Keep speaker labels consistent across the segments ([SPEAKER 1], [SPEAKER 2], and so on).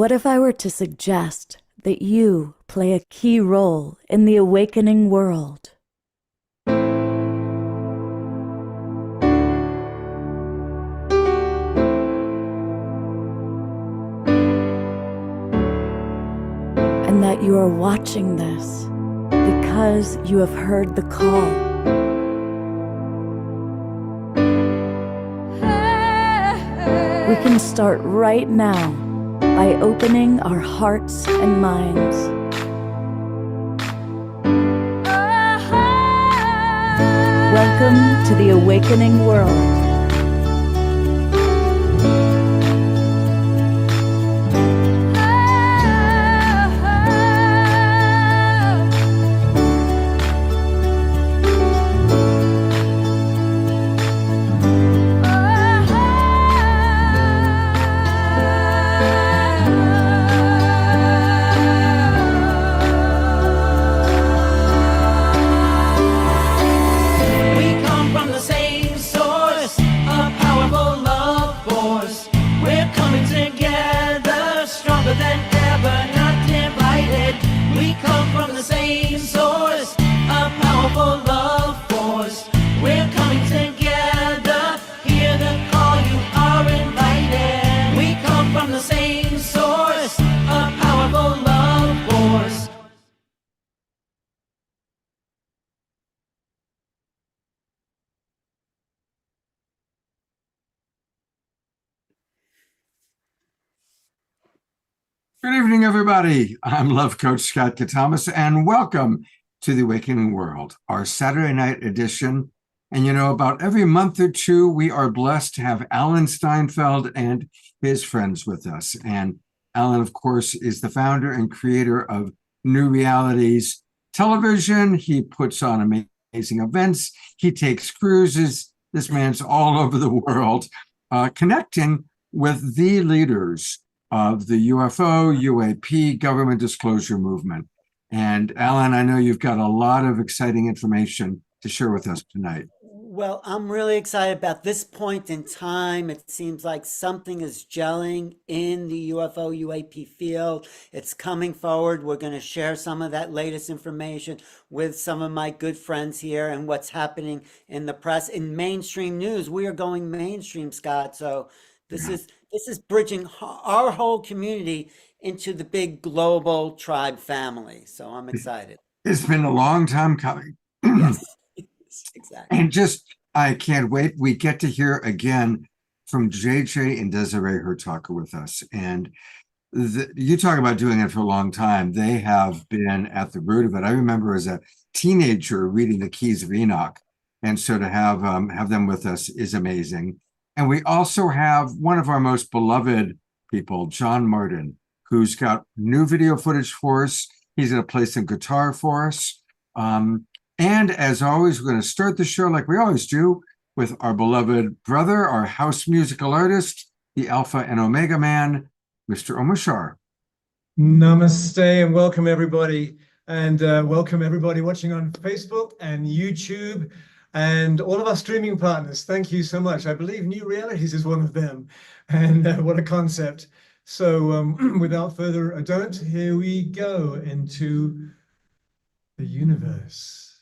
[SPEAKER 1] What if I were to suggest that you play a key role in the awakening world? And that you are watching this because you have heard the call. We can start right now by opening our hearts and minds. Welcome to the awakening world.
[SPEAKER 2] Good evening, everybody. I'm Love Coach Scott Katamas, and welcome to the Awakening World, our Saturday night edition. And you know, about every month or two, we are blessed to have Alan Steinfeld and his friends with us. And Alan, of course, is the founder and creator of New Realities Television. He puts on amazing events. He takes cruises. This man's all over the world, connecting with the leaders of the UFO, UAP, government disclosure movement. And Alan, I know you've got a lot of exciting information to share with us tonight.
[SPEAKER 3] Well, I'm really excited about this point in time. It seems like something is gelling in the UFO UAP field. It's coming forward. We're going to share some of that latest information with some of my good friends here and what's happening in the press. In mainstream news, we are going mainstream, Scott. So this is bridging our whole community into the big global tribe family. So I'm excited.
[SPEAKER 2] It's been a long time coming.
[SPEAKER 3] Yes, exactly.
[SPEAKER 2] And I can't wait. We get to hear again from JJ and Desiree Hurtaka with us. And you talk about doing it for a long time. They have been at the root of it. I remember as a teenager reading the Keys of Enoch. And so to have them with us is amazing. And we also have one of our most beloved people, John Martin, who's got new video footage for us. He's going to play some guitar for us. And as always, we're going to start the show like we always do with our beloved brother, our house musical artist, the Alpha and Omega man, Mr. Omar Shah.
[SPEAKER 4] Namaste and welcome everybody. And welcome everybody watching on Facebook and YouTube. And all of our streaming partners, thank you so much. I believe New Realities is one of them. And what a concept. So without further ado, here we go into the universe.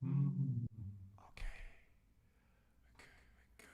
[SPEAKER 4] Okay. Good.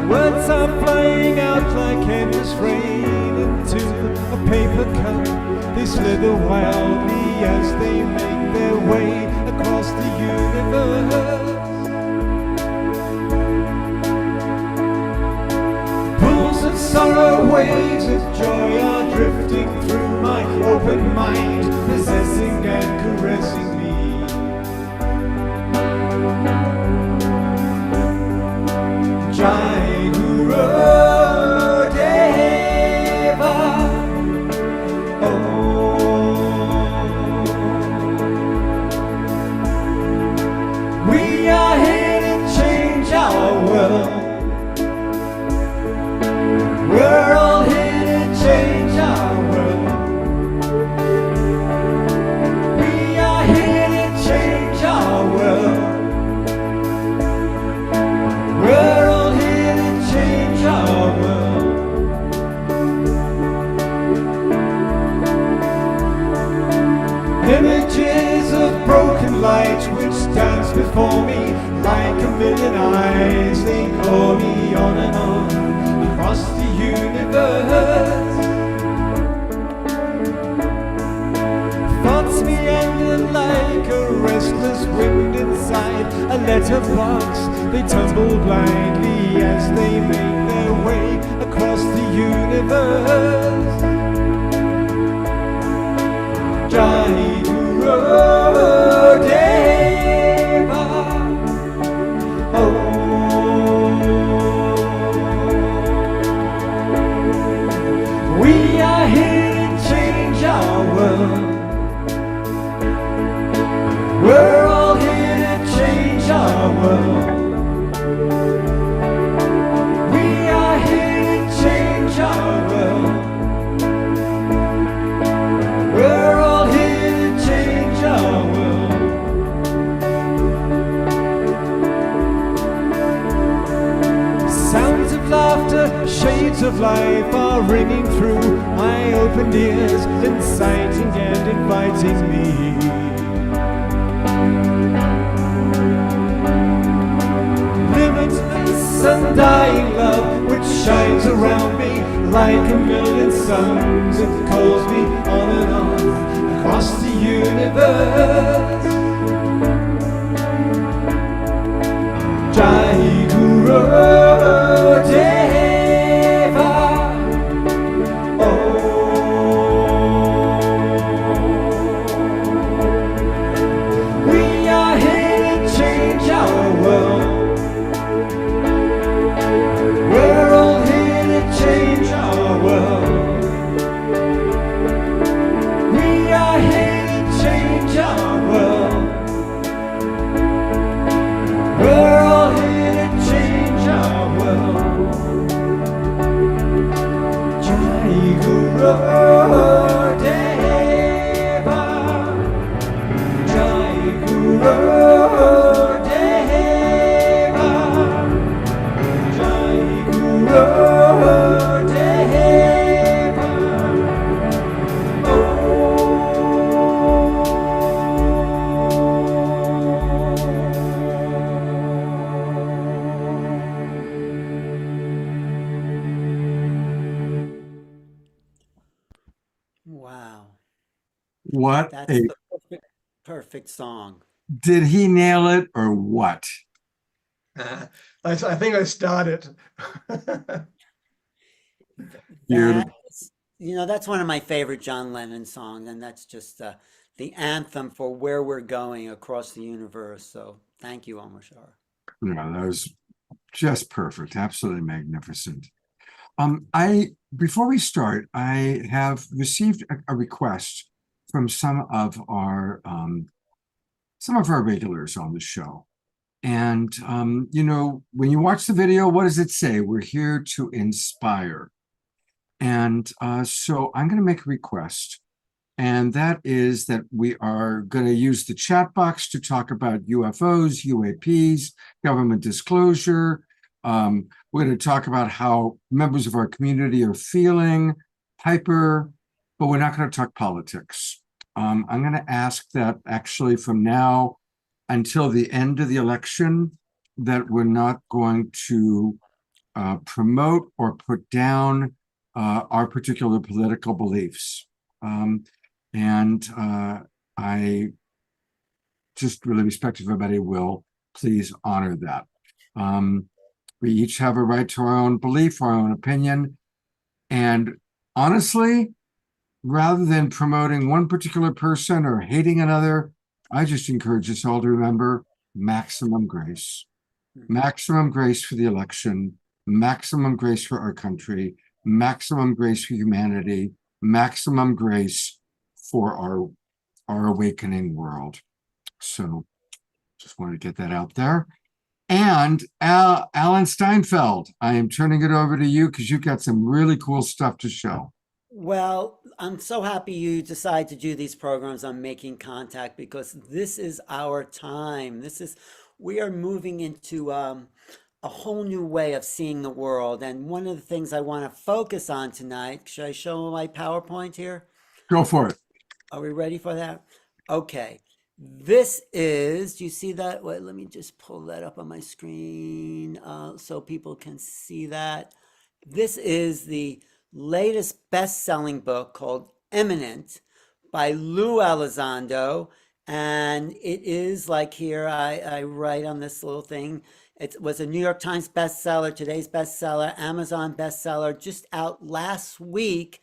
[SPEAKER 5] Words are flying out like endless rain into a paper cup. They slither wildly as they make their way across the universe. Pulls and sorrow, waves of joy are drifting through my open Images of broken light which dance before me like a million eyes. They call me on and on across the universe. Thoughts meander like a restless wind inside a letterbox. They tumble blindly as they make their way across the universe. Jai Guru Deva. We are here to change our world. We're all here to change our world. We are here to change our world. We're all here to change our world. Sounds of laughter, shades of life are ringing through my opened ears, inciting and inviting me. Limitless, undying love which shines around me like a million suns. It calls me on and on across the universe. Jai Guru Deva. We are here to change our world. We're all here to change our world. We are here to change our world. We're all here to change our world. Jai Guru Deva. Jai Guru Deva. Jai Guru Deva.
[SPEAKER 3] Wow.
[SPEAKER 2] What
[SPEAKER 3] That's
[SPEAKER 2] a,
[SPEAKER 3] the perfect song.
[SPEAKER 2] did he nail it or what?
[SPEAKER 4] I think I started.
[SPEAKER 2] Beautiful.
[SPEAKER 3] That's, that's one of my favorite John Lennon songs, and that's just the anthem for where we're going across the universe. So thank you, Omar Shah.
[SPEAKER 2] No, that was just perfect. Absolutely magnificent. Before we start, I have received a request from some of our regulars on the show. And when you watch the video, what does it say? We're here to inspire. And so I'm going to make a request. And that is that we are going to use the chat box to talk about UFOs, UAPs, government disclosure. We're going to talk about how members of our community are feeling, hyper, but we're not going to talk politics. I'm going to ask that actually from now until the end of the election, that we're not going to promote or put down our particular political beliefs. And I just really respect if everybody will please honor that. We each have a right to our own belief, our own opinion. And honestly, rather than promoting one particular person or hating another, I just encourage us all to remember maximum grace. Maximum grace for the election, maximum grace for our country, maximum grace for humanity, maximum grace for our awakening world. So just wanted to get that out there. And Alan Steinfeld, I am turning it over to you because you've got some really cool stuff to show.
[SPEAKER 3] Well, I'm so happy you decide to do these programs on Making Contact, because this is our time. We are moving into a whole new way of seeing the world. And one of the things I want to focus on tonight, should I show my PowerPoint here?
[SPEAKER 2] Go for it.
[SPEAKER 3] Are we ready for that? Okay, this is, do you see that? Wait, let me just pull that up on my screen so people can see that. This is the latest best-selling book called Eminent by Lou Elizondo. And it is like here, I write on this little thing. It was a New York Times bestseller, today's bestseller, Amazon bestseller, just out last week.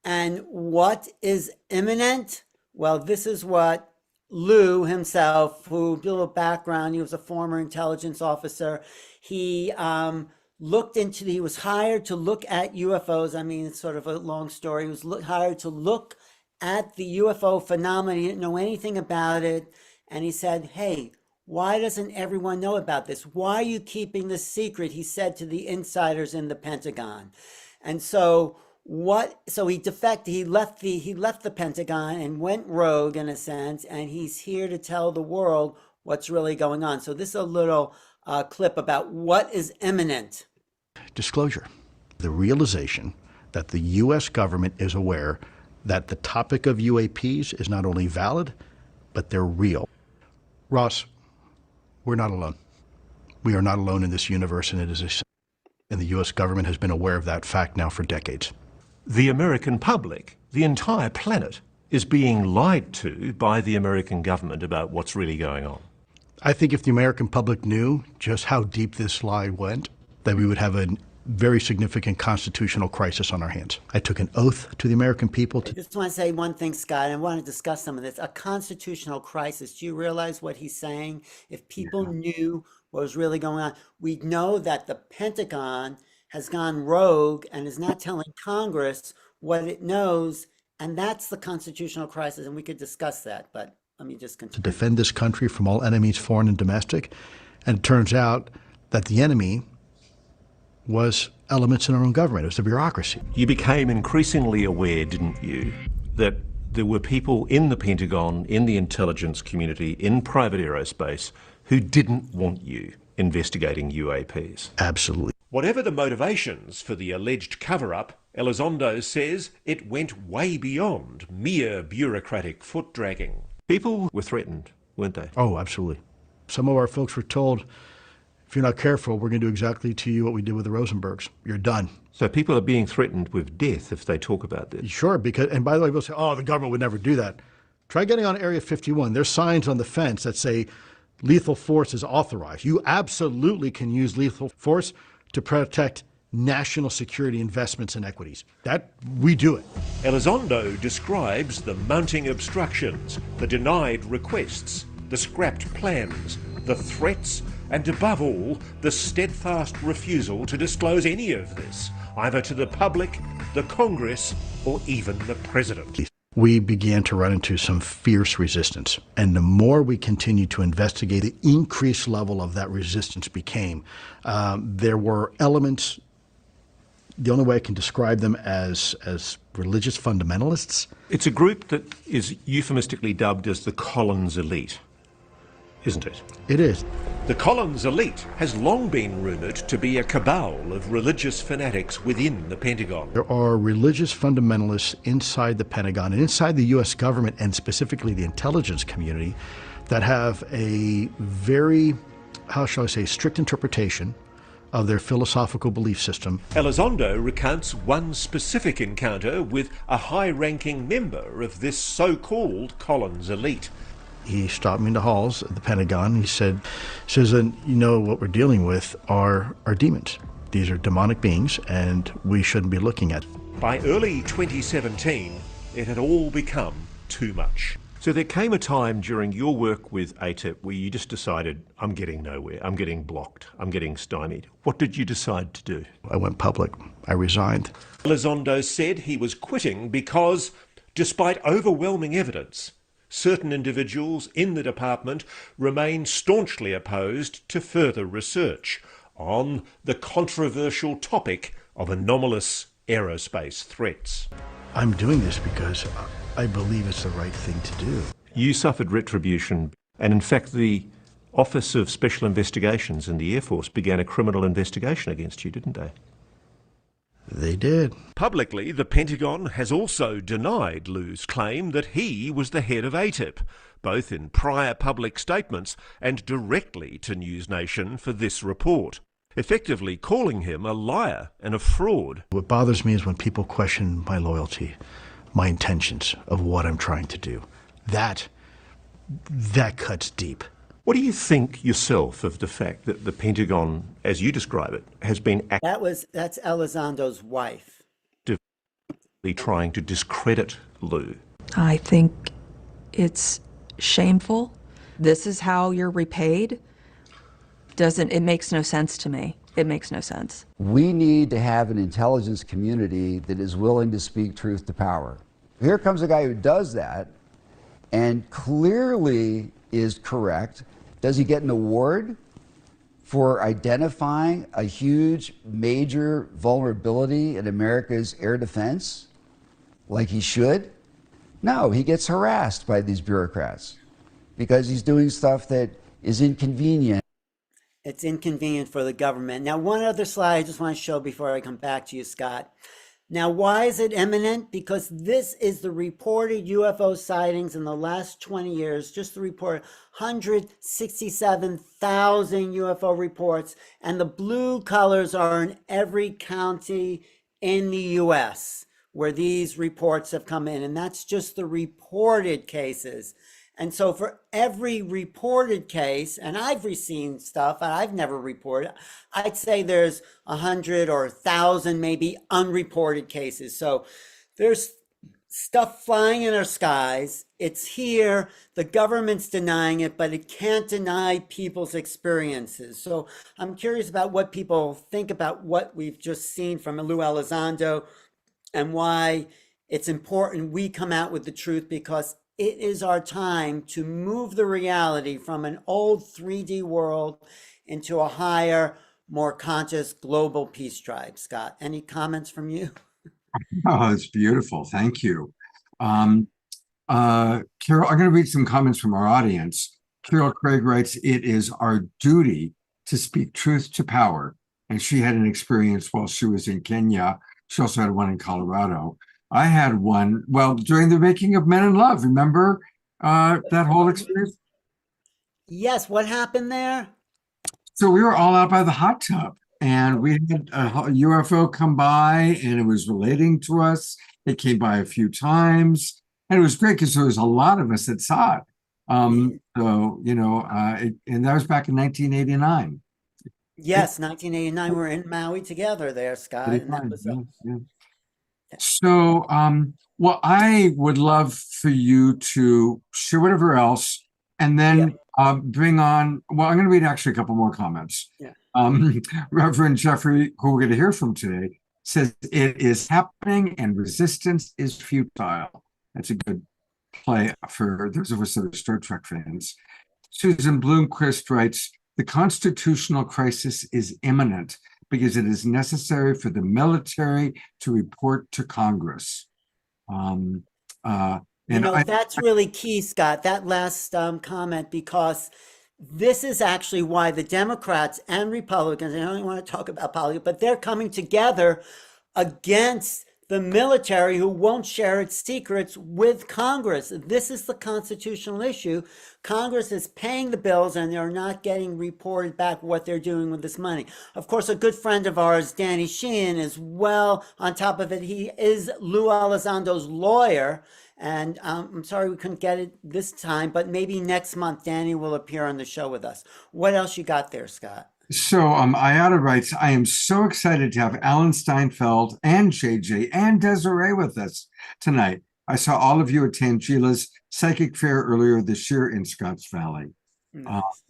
[SPEAKER 3] And what is imminent? Well, this is what Lou himself, who did a little background, he was a former intelligence officer. He he was hired to look at UFOs. I mean, it's sort of a long story. He was hired to look at the UFO phenomenon. He didn't know anything about it. And he said, hey, why doesn't everyone know about this? Why are you keeping this secret? He said to the insiders in the Pentagon. And so he defected, he left the Pentagon and went rogue in a sense, and he's here to tell the world what's really going on. So this is a little clip about what is imminent.
[SPEAKER 6] Disclosure, the realization that the U.S. government is aware that the topic of UAPs is not only valid, but they're real. Ross, we're not alone. We are not alone in this universe, and the U.S. government has been aware of that fact now for decades.
[SPEAKER 7] The American public, the entire planet, is being lied to by the American government about what's really going on.
[SPEAKER 6] I think if the American public knew just how deep this lie went, that we would have a very significant constitutional crisis on our hands. I took an oath to the American people.
[SPEAKER 3] I just want to say one thing, Scott, and I want to discuss some of this. A constitutional crisis. Do you realize what he's saying? If people knew what was really going on, we'd know that the Pentagon has gone rogue and is not telling Congress what it knows, and that's the constitutional crisis, and we could discuss that, but let me just continue.
[SPEAKER 6] To defend this country from all enemies, foreign and domestic, and it turns out that the enemy was elements in our own government. It was the bureaucracy.
[SPEAKER 7] You became increasingly aware, didn't you, that there were people in the Pentagon, in the intelligence community, in private aerospace, who didn't want you investigating UAPs?
[SPEAKER 6] Absolutely.
[SPEAKER 7] Whatever the motivations for the alleged cover-up, Elizondo says it went way beyond mere bureaucratic foot-dragging. People were threatened, weren't they?
[SPEAKER 6] Oh, absolutely. Some of our folks were told, if you're not careful, we're going to do exactly to you what we did with the Rosenbergs. You're done.
[SPEAKER 7] So people are being threatened with death if they talk about this?
[SPEAKER 6] Sure, because, and by the way, people say, oh, the government would never do that. Try getting on Area 51. There's signs on the fence that say lethal force is authorized. You absolutely can use lethal force to protect national security investments and equities. That, we do it.
[SPEAKER 7] Elizondo describes the mounting obstructions, the denied requests, the scrapped plans, the threats, and above all, the steadfast refusal to disclose any of this, either to the public, the Congress, or even the President.
[SPEAKER 6] We began to run into some fierce resistance. And the more we continued to investigate, the increased level of that resistance became. There were elements, the only way I can describe them as religious fundamentalists.
[SPEAKER 7] It's a group that is euphemistically dubbed as the Collins elite, isn't it?
[SPEAKER 6] It is.
[SPEAKER 7] The Collins elite has long been rumoured to be a cabal of religious fanatics within the Pentagon.
[SPEAKER 6] There are religious fundamentalists inside the Pentagon and inside the U.S. government, and specifically the intelligence community, that have a very, how shall I say, strict interpretation of their philosophical belief system.
[SPEAKER 7] Elizondo recounts one specific encounter with a high-ranking member of this so-called Collins elite.
[SPEAKER 6] He stopped me in the halls of the Pentagon. He says, and you know what we're dealing with are demons. These are demonic beings, and we shouldn't be looking at.
[SPEAKER 7] By early 2017, it had all become too much. So there came a time during your work with AATIP where you just decided, I'm getting nowhere, I'm getting blocked, I'm getting stymied. What did you decide to do?
[SPEAKER 6] I went public. I resigned.
[SPEAKER 7] Elizondo said he was quitting because, despite overwhelming evidence, certain individuals in the department remain staunchly opposed to further research on the controversial topic of anomalous aerospace threats.
[SPEAKER 6] I'm doing this because I believe it's the right thing to do.
[SPEAKER 7] You suffered retribution, and in fact the Office of Special Investigations in the Air Force began a criminal investigation against you, didn't they?
[SPEAKER 6] They did.
[SPEAKER 7] Publicly, the Pentagon has also denied Liu's claim that he was the head of ATIP, both in prior public statements and directly to News Nation for this report, effectively calling him a liar and a fraud.
[SPEAKER 6] What bothers me is when people question my loyalty, my intentions of what I'm trying to do. That cuts deep.
[SPEAKER 7] What do you think yourself of the fact that the Pentagon, as you describe it, has been
[SPEAKER 3] That's Elizondo's wife.
[SPEAKER 7] actively trying to discredit Liu?
[SPEAKER 8] I think it's shameful. This is how you're repaid. It makes no sense to me. It makes no sense.
[SPEAKER 9] We need to have an intelligence community that is willing to speak truth to power. Here comes a guy who does that and clearly is correct. Does he get an award for identifying a huge, major vulnerability in America's air defense like he should? No, he gets harassed by these bureaucrats because he's doing stuff that is inconvenient.
[SPEAKER 3] It's inconvenient for the government. Now, one other slide I just want to show before I come back to you, Scott. Now, why is it imminent? Because this is the reported UFO sightings in the last 20 years, just the report, 167,000 UFO reports, and the blue colors are in every county in the US where these reports have come in, and that's just the reported cases. And so for every reported case, and I've received stuff and I've never reported, I'd say there's 100 or 1,000 maybe unreported cases. So there's stuff flying in our skies. It's here. The government's denying it, but it can't deny people's experiences. So I'm curious about what people think about what we've just seen from Lou Elizondo and why it's important we come out with the truth, because it is our time to move the reality from an old 3D world into a higher, more conscious global peace tribe. Scott, any comments from you?
[SPEAKER 2] Oh, it's beautiful. Thank you. Carol, I'm going to read some comments from our audience. Carol Craig writes, "It is our duty to speak truth to power." And she had an experience while she was in Kenya. She also had one in Colorado. I had one, well, during the making of Men in Love. Remember that whole experience?
[SPEAKER 3] Yes, what happened there?
[SPEAKER 2] So we were all out by the hot tub, and we had a UFO come by, and it was relating to us. It came by a few times, and it was great because there was a lot of us that saw it. And that was back in 1989.
[SPEAKER 3] Yes, 1989. We're in Maui together there, Scott. And that was
[SPEAKER 2] So, well, I would love for you to share whatever else, and then bring on, well, I'm going to read actually a couple more comments.
[SPEAKER 3] Yeah.
[SPEAKER 2] Reverend Jeffrey, who we're going to hear from today, says it is happening and resistance is futile. That's a good play for those of us that are Star Trek fans. Susan Bloomquist writes, "The constitutional crisis is imminent because it is necessary for the military to report to Congress."
[SPEAKER 3] That's really key, Scott, that last comment, because this is actually why the Democrats and Republicans, and I don't want to talk about politics, but they're coming together against the military, who won't share its secrets with Congress. This is the constitutional issue. Congress is paying the bills and they're not getting reported back what they're doing with this money. Of course, a good friend of ours, Danny Sheehan, is well on top of it. He is Lou Elizondo's lawyer. And I'm sorry we couldn't get it this time, but maybe next month Danny will appear on the show with us. What else you got there, Scott?
[SPEAKER 2] So Ayada writes, "I am so excited to have Alan Steinfeld and JJ and Desiree with us tonight. I saw all of you at Tangila's Psychic Fair earlier this year in Scotts Valley."
[SPEAKER 3] Nice.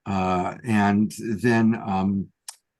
[SPEAKER 2] And then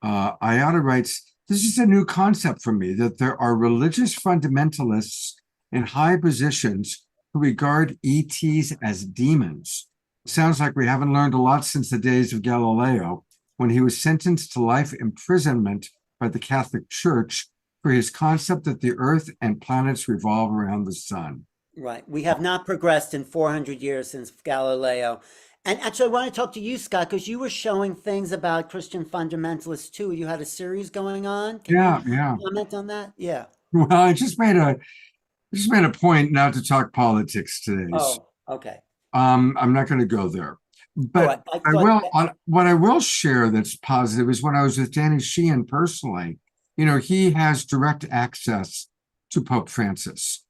[SPEAKER 2] Ayada writes, "This is a new concept for me, that there are religious fundamentalists in high positions who regard ETs as demons. Sounds like we haven't learned a lot since the days of Galileo, when he was sentenced to life imprisonment by the Catholic Church for his concept that the earth and planets revolve around the sun."
[SPEAKER 3] Right. We have not progressed in 400 years since Galileo. And actually, I want to talk to you, Scott, because you were showing things about Christian fundamentalists too. You had a series going on. Can
[SPEAKER 2] Yeah,
[SPEAKER 3] you
[SPEAKER 2] yeah.
[SPEAKER 3] comment on that? Yeah.
[SPEAKER 2] Well, I just made a point not to talk politics today.
[SPEAKER 3] Oh, okay.
[SPEAKER 2] I'm not going to go there.
[SPEAKER 3] All
[SPEAKER 2] But
[SPEAKER 3] right. I
[SPEAKER 2] I
[SPEAKER 3] thought
[SPEAKER 2] will.
[SPEAKER 3] that-
[SPEAKER 2] What I will share that's positive is when I was with Danny Sheehan personally. He has direct access to Pope Francis,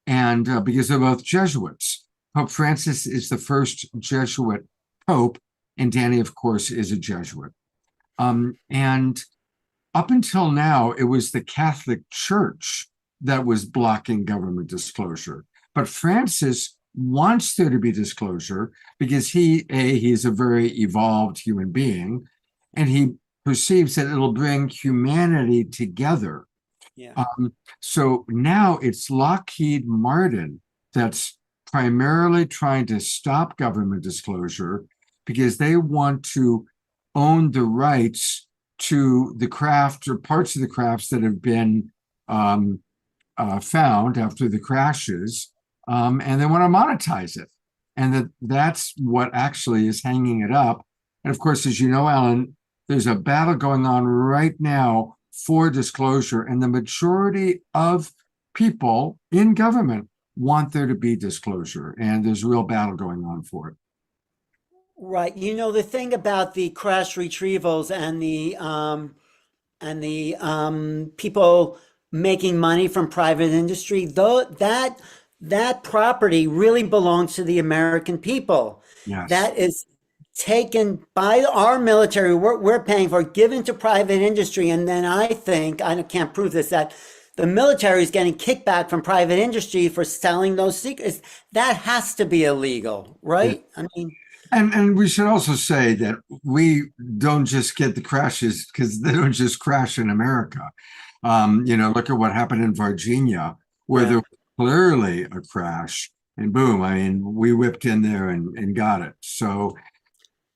[SPEAKER 2] and because they're both Jesuits, Pope Francis is the first Jesuit pope, and Danny, of course, is a Jesuit. And up until now, it was the Catholic Church that was blocking government disclosure, but Francis wants there to be disclosure because he's a very evolved human being, and he perceives that it'll bring humanity together.
[SPEAKER 3] Yeah.
[SPEAKER 2] So now it's Lockheed Martin that's primarily trying to stop government disclosure because they want to own the rights to the craft or parts of the crafts that have been found after the crashes, and they want to monetize it. And that's what actually is hanging it up. And of course, as you know, Alan, there's a battle going on right now for disclosure, and the majority of people in government want there to be disclosure, and there's a real battle going on for it.
[SPEAKER 3] Right. The thing about the crash retrievals and the people making money from private industry, though that property really belongs to the American people.
[SPEAKER 2] Yes.
[SPEAKER 3] That is taken by our military. We're paying for it, given to private industry, and then I can't prove this, that the military is getting kickback from private industry for selling those secrets. That has to be illegal, right?
[SPEAKER 2] Yeah.
[SPEAKER 3] I mean.
[SPEAKER 2] And we should also say that we don't just get the crashes because they don't just crash in America. Look at what happened in Virginia, where there was clearly a crash, and boom, we whipped in there and got it. So,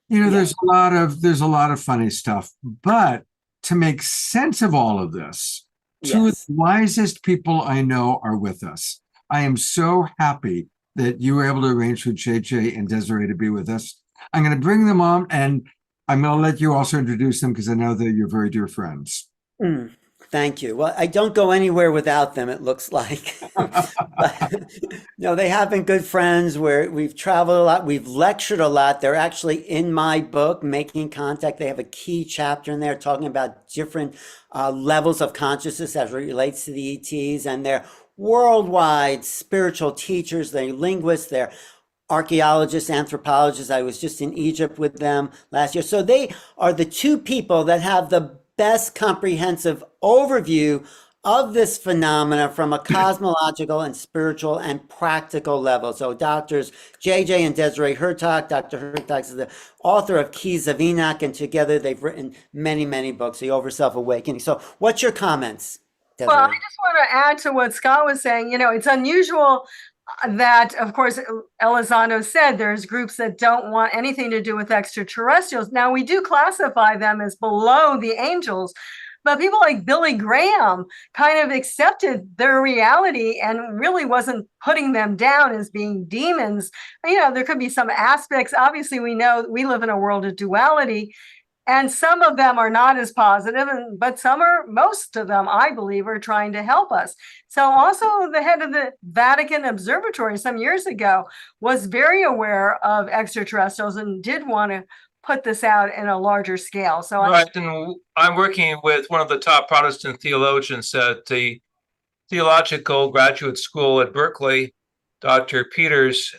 [SPEAKER 2] there's a lot of funny stuff. But to make sense of all of this, two of the wisest people I know are with us. I am so happy that you were able to arrange for JJ and Desiree to be with us. I'm going to bring them on, and I'm going to let you also introduce them because I know that you're very dear friends.
[SPEAKER 3] Thank you. Well, I don't go anywhere without them, it looks like. But, they have been good friends. We've traveled a lot. We've lectured a lot. They're actually in my book, Making Contact. They have a key chapter in there talking about different levels of consciousness as it relates to the ETs, and they're worldwide spiritual teachers. They're linguists. They're archaeologists, anthropologists. I was just in Egypt with them last year. So they are the two people that have the best comprehensive overview of this phenomena from a cosmological and spiritual and practical level. So doctors JJ and Desiree Hurtak. Dr. Hurtak is the author of Keys of Enoch, and together they've written many, many books, The Over Self-Awakening. So what's your comments, Desiree?
[SPEAKER 10] Well, I just want to add to what Scott was saying. It's unusual that, of course, Elizondo said there's groups that don't want anything to do with extraterrestrials. Now, we do classify them as below the angels, but people like Billy Graham kind of accepted their reality and really wasn't putting them down as being demons. There could be some aspects. Obviously, we know we live in a world of duality, and some of them are not as positive, but most of them, I believe, are trying to help us. So also the head of the Vatican Observatory some years ago was very aware of extraterrestrials and did want to put this out in a larger scale. So
[SPEAKER 11] right, and I'm working with one of the top Protestant theologians at the Theological Graduate School at Berkeley, Dr. Peters,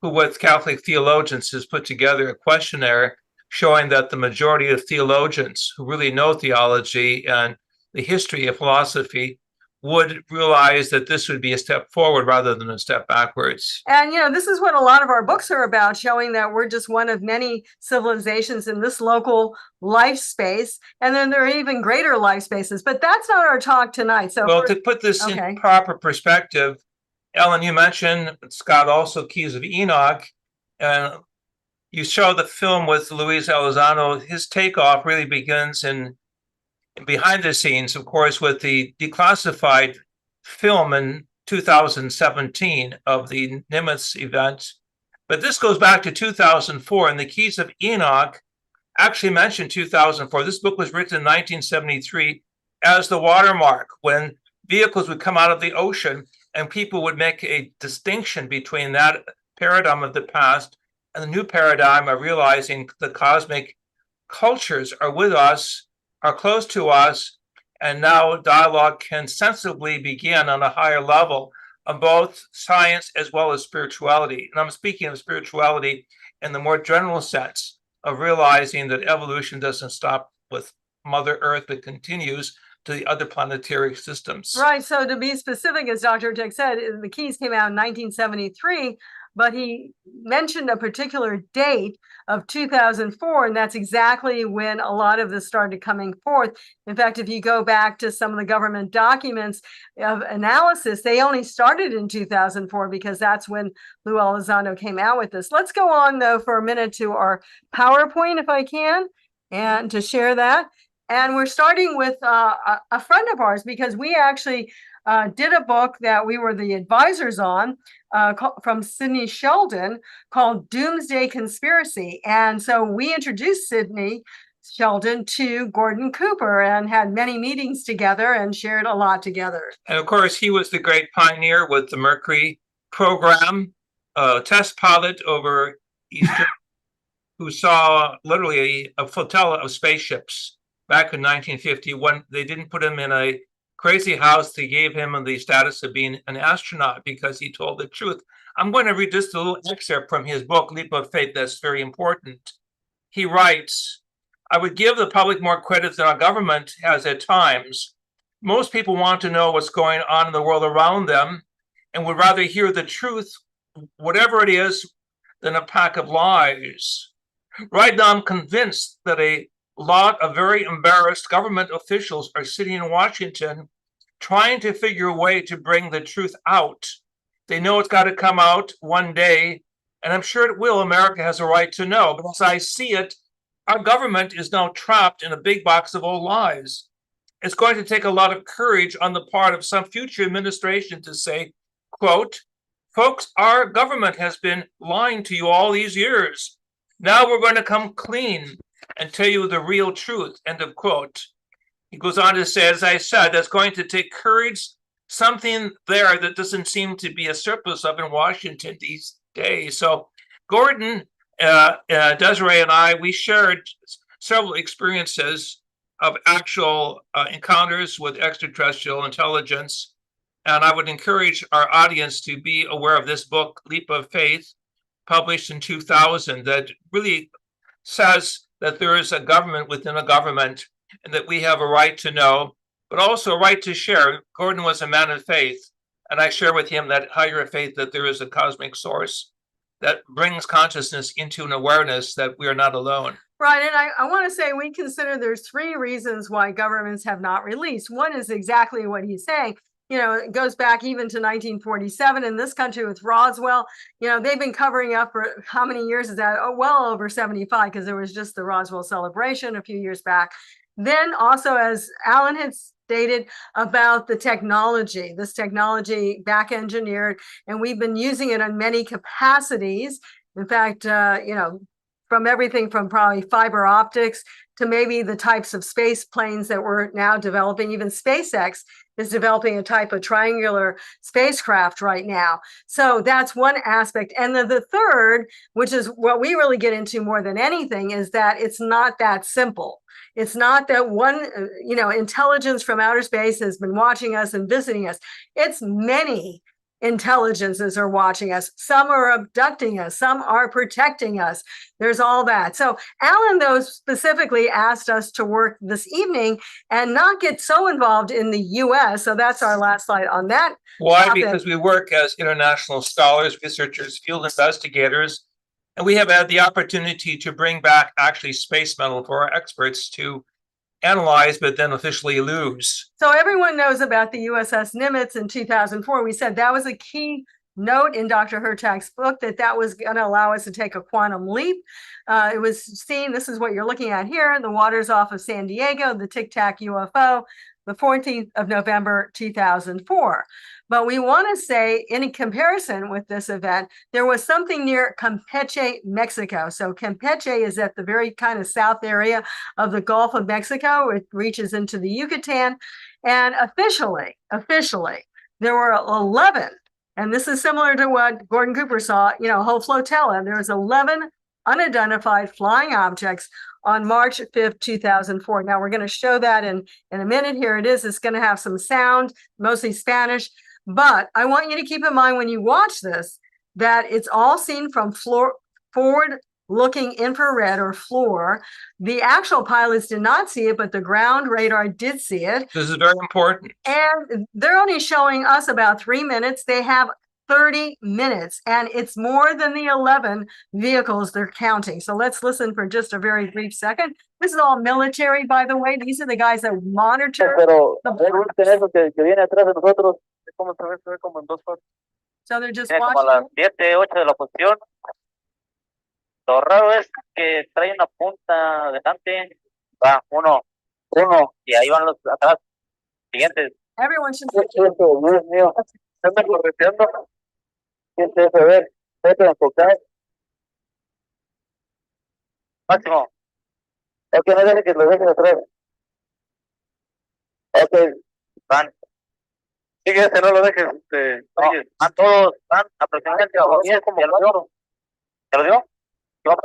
[SPEAKER 11] who with Catholic theologians has put together a questionnaire showing that the majority of theologians who really know theology and the history of philosophy would realize that this would be a step forward rather than a step backwards.
[SPEAKER 10] And, this is what a lot of our books are about, showing that we're just one of many civilizations in this local life space. And then there are even greater life spaces. But that's not our talk tonight. So,
[SPEAKER 11] well, to put this in proper perspective, Ellen, you mentioned, Scott, also Keys of Enoch. And you show the film with Luis Elizondo. His takeoff really begins in behind the scenes, of course, with the declassified film in 2017 of the Nimitz event. But this goes back to 2004, and the Keys of Enoch actually mentioned 2004. This book was written in 1973 as the watermark, when vehicles would come out of the ocean and people would make a distinction between that paradigm of the past and the new paradigm of realizing the cosmic cultures are with us, are close to us, and now dialogue can sensibly begin on a higher level of both science as well as spirituality. And I'm speaking of spirituality in the more general sense of realizing that evolution doesn't stop with Mother Earth, but continues to the other planetary systems.
[SPEAKER 10] Right. So to be specific, as Dr. Dick said, the Keys came out in 1973, but he mentioned a particular date of 2004, and that's exactly when a lot of this started coming forth. In fact, if you go back to some of the government documents of analysis, they only started in 2004 because that's when Lou Elizondo came out with this. Let's go on, though, for a minute to our PowerPoint, if I can, and to share that. And we're starting with a friend of ours, because we actually did a book that we were the advisors on from Sidney Sheldon called Doomsday Conspiracy. And so we introduced Sidney Sheldon to Gordon Cooper and had many meetings together and shared a lot together.
[SPEAKER 11] And of course, he was the great pioneer with the Mercury program, test pilot over Eastern, who saw literally a flotilla of spaceships back in 1951. They didn't put him in a crazy house. They gave him the status of being an astronaut because he told the truth. I'm going to read just a little excerpt from his book, Leap of Faith, that's very important. He writes, I would give the public more credit than our government has at times. Most people want to know what's going on in the world around them and would rather hear the truth, whatever it is, than a pack of lies. Right now, I'm convinced that a lot of very embarrassed government officials are sitting in Washington trying to figure a way to bring the truth out. They know it's got to come out one day, and I'm sure it will. America has a right to know. But as I see it, our government is now trapped in a big box of old lies. It's going to take a lot of courage on the part of some future administration to say, quote, folks, our government has been lying to you all these years. Now we're going to come clean and tell you the real truth, end of quote. He goes on to say, as I said, that's going to take courage, something there that doesn't seem to be a surplus of in Washington these days. So Gordon, Desiree and I, we shared several experiences of actual encounters with extraterrestrial intelligence. And I would encourage our audience to be aware of this book, Leap of Faith, published in 2000, that really says that there is a government within a government and that we have a right to know, but also a right to share. Gordon was a man of faith, and I share with him that higher faith that there is a cosmic source that brings consciousness into an awareness that we are not alone.
[SPEAKER 10] Right. And I want to say we consider there's three reasons why governments have not released. One is exactly what he's saying. You know, it goes back even to 1947 in this country with Roswell. You know, they've been covering up for how many years is that? Oh, well over 75, because there was just the Roswell celebration a few years back. Then also, as Alan had stated about the technology, this technology back engineered, and we've been using it in many capacities. In fact, you know, from everything from probably fiber optics to maybe the types of space planes that we're now developing. Even SpaceX is developing a type of triangular spacecraft right now. So that's one aspect. And then the third, which is what we really get into more than anything, is that it's not that simple. It's not that one, you know, intelligence from outer space has been watching us and visiting us. It's many intelligences are watching us. Some are abducting us. Some are protecting us. There's all that. So Alan, though, specifically asked us to work this evening and not get so involved in the U.S. So that's our last slide on that.
[SPEAKER 11] Why?
[SPEAKER 10] topic.
[SPEAKER 11] Because we work as international scholars, researchers, field investigators, and we have had the opportunity to bring back actually space metal for our experts to analyze, but then officially lose.
[SPEAKER 10] So everyone knows about the USS Nimitz in 2004. We said that was a key note in Dr. Hertag's book, that was going to allow us to take a quantum leap. It was seen, this is what you're looking at here, the waters off of San Diego, the Tic Tac UFO, the 14th of November, 2004. But we want to say, in comparison with this event, there was something near Campeche, Mexico. So Campeche is at the very kind of south area of the Gulf of Mexico. It reaches into the Yucatan. And officially, there were 11, and this is similar to what Gordon Cooper saw, you know, a whole flotilla. There was 11 unidentified flying objects on March 5th, 2004. Now we're going to show that in a minute. Here it is. It's going to have some sound, mostly Spanish. But I want you to keep in mind when you watch this, that it's all seen from forward-looking infrared or FLIR. The actual pilots did not see it, but the ground radar did see it.
[SPEAKER 11] This is very important.
[SPEAKER 10] And they're only showing us about 3 minutes. They have 30 minutes, and it's more than the 11 vehicles they're counting. So let's listen for just a very brief second. This is all military, by the way. These are the guys that monitor. So they're just watching.
[SPEAKER 12] Lo raro es que trae una punta adelante, va uno, y ahí van los atrás, siguientes.
[SPEAKER 10] Everyone should.
[SPEAKER 12] Dios mío, están correteando. ¿Quién se debe ver? Trata de enfocar. Máximo. Ok, no deje que lo dejen atrás. Ok, van. Sigue ese, no lo dejes. No, van todos, van aproximadamente a 10 como 4. ¿Te lo dio? No.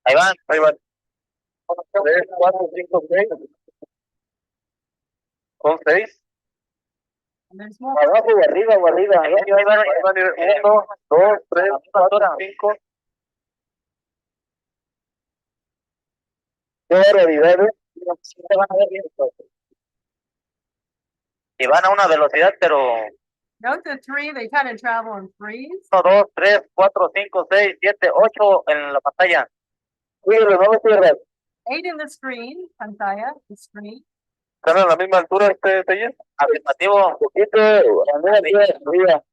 [SPEAKER 12] Ahí van. 3, 4, 5, 6. Son 6. Abajo o arriba. Ahí van 1, 2, 3, 4, 5. Qué barbaridad, ¿eh? Y van a una velocidad, pero
[SPEAKER 10] Note the 3, they kind of travel in threes.
[SPEAKER 12] 1, 2, 3, 4, 5, 6, 7, 8 en la pantalla. Cuídalo, no me cierres.
[SPEAKER 10] 8 in the screen, pantalla, the screen.
[SPEAKER 12] ¿Están a la misma altura taller? Afirmativo. Poquito, arriba.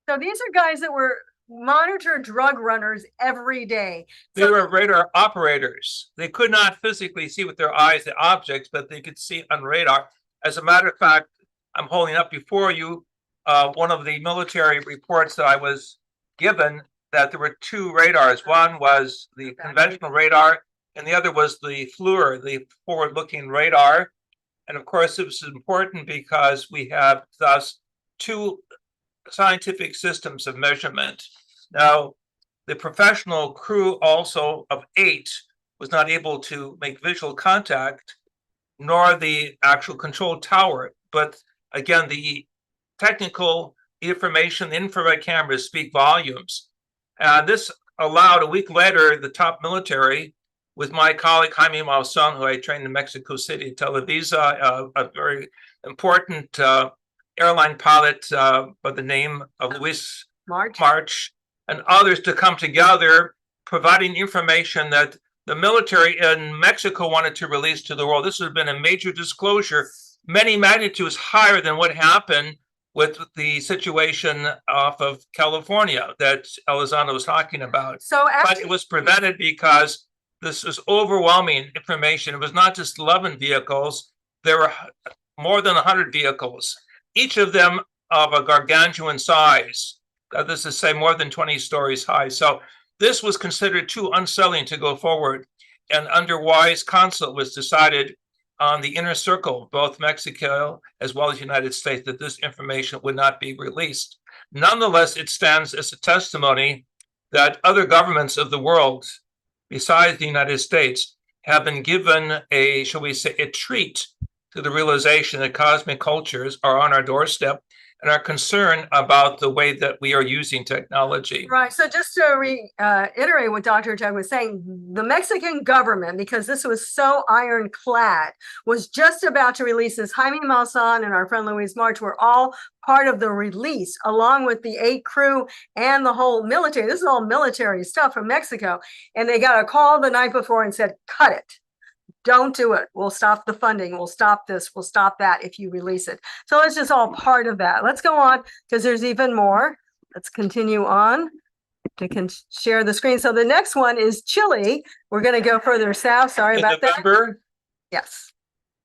[SPEAKER 10] So these are guys that were monitor drug runners every day.
[SPEAKER 11] They were radar operators. They could not physically see with their eyes the objects, but they could see on radar. As a matter of fact, I'm holding up before you one of the military reports that I was given, that there were 2 radars. One was the conventional radar, and the other was the FLIR, the forward-looking radar. And of course, it was important because we have thus 2 scientific systems of measurement. Now, the professional crew also of 8 was not able to make visual contact, nor the actual control tower. But again, the technical information, the infrared cameras speak volumes. And this allowed, a week later, the top military, with my colleague Jaime Maussan, who I trained in Mexico City, Televisa, a very important airline pilot by the name of Luis March, and others, to come together, providing information that the military in Mexico wanted to release to the world. This would have been a major disclosure, many magnitudes higher than what happened with the situation off of California that Elizondo was talking about.
[SPEAKER 10] So
[SPEAKER 11] but it was prevented because this was overwhelming information. It was not just 11 vehicles. There were more than 100 vehicles, each of them of a gargantuan size. This is to say more than 20 stories high. So this was considered too unsettling to go forward. And under wise counsel, it was decided on the inner circle, both Mexico as well as the United States, that this information would not be released. Nonetheless, it stands as a testimony that other governments of the world, besides the United States, have been given a, shall we say, a treat to the realization that cosmic cultures are on our doorstep and are concerned about the way that we are using technology.
[SPEAKER 10] Right. So just to reiterate what Dr. Jung was saying, the Mexican government, because this was so ironclad, was just about to release this. Jaime Maussan and our friend Luis March were all part of the release, along with the 8 crew and the whole military. This is all military stuff from Mexico. And they got a call the night before and said, cut it. Don't do it. We'll stop the funding. We'll stop this. We'll stop that if you release it. So it's just all part of that. Let's go on because there's even more. Let's continue on. share the screen. So the next one is Chile. We're going to go further south. Sorry
[SPEAKER 11] In
[SPEAKER 10] about
[SPEAKER 11] November,
[SPEAKER 10] that. Yes.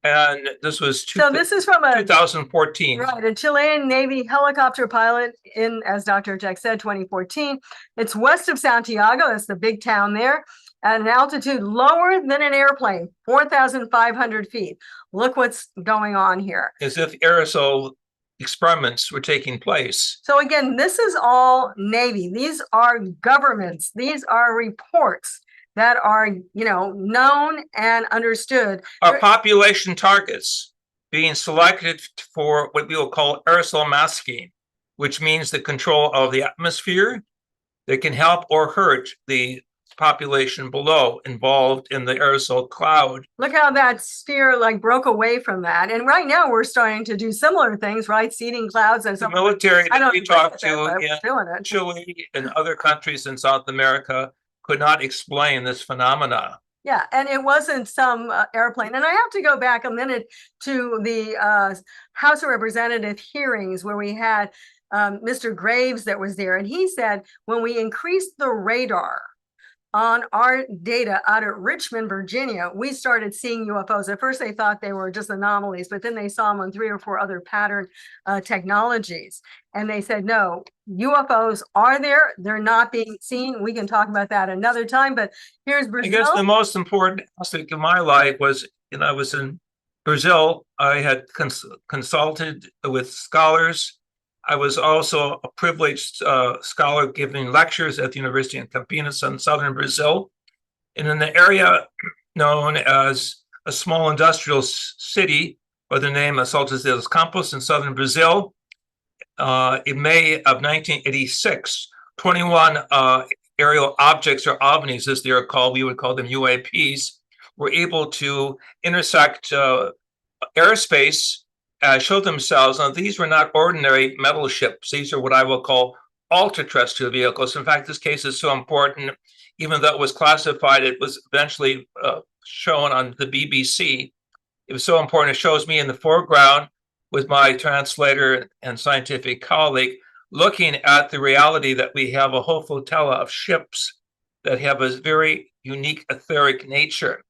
[SPEAKER 11] and this was
[SPEAKER 10] So this is from a
[SPEAKER 11] 2014.
[SPEAKER 10] Right, a Chilean Navy helicopter pilot in, as Dr. Jack said, 2014. It's west of Santiago, that's the big town there, at an altitude lower than an airplane, 4,500 feet. Look what's going on here.
[SPEAKER 11] As if aerosol experiments were taking place.
[SPEAKER 10] So again, this is all Navy. These are governments. These are reports that are, you know, known and understood.
[SPEAKER 11] Our population targets being selected for what we will call aerosol masking, which means the control of the atmosphere that can help or hurt the population below involved in the aerosol cloud.
[SPEAKER 10] Look how that sphere like broke away from that. And right now we're starting to do similar things, right? Seeding clouds and
[SPEAKER 11] The military
[SPEAKER 10] I
[SPEAKER 11] that
[SPEAKER 10] don't
[SPEAKER 11] we
[SPEAKER 10] agree
[SPEAKER 11] talked
[SPEAKER 10] with it, but
[SPEAKER 11] to
[SPEAKER 10] we're doing it.
[SPEAKER 11] in Chile and other countries in South America could not explain this phenomena.
[SPEAKER 10] Yeah, and it wasn't some airplane. And I have to go back a minute to the House of Representative hearings where we had Mr. Graves that was there. And he said, when we increased the radar on our data out at Richmond, Virginia, we started seeing UFOs. At first, they thought they were just anomalies, but then they saw them on 3 or 4 other pattern technologies. And they said, no, UFOs are there. They're not being seen. We can talk about that another time, but here's Brazil.
[SPEAKER 11] I guess the most important aspect of my life was, I was in Brazil. I had consulted with scholars. I was also a privileged scholar giving lectures at the University of Campinas in southern Brazil. And in the area known as a small industrial city by the name of Salto dos Campos in southern Brazil, in May of 1986, 21 aerial objects, or OVNIs as they are called, we would call them UAPs, were able to intersect airspace, show themselves. Now, these were not ordinary metal ships. These are what I will call ultra-terrestrial vehicles. In fact, this case is so important, even though it was classified, it was eventually shown on the BBC. It was so important, it shows me in the foreground with my translator and scientific colleague, looking at the reality that we have a whole flotilla of ships that have a very unique etheric nature,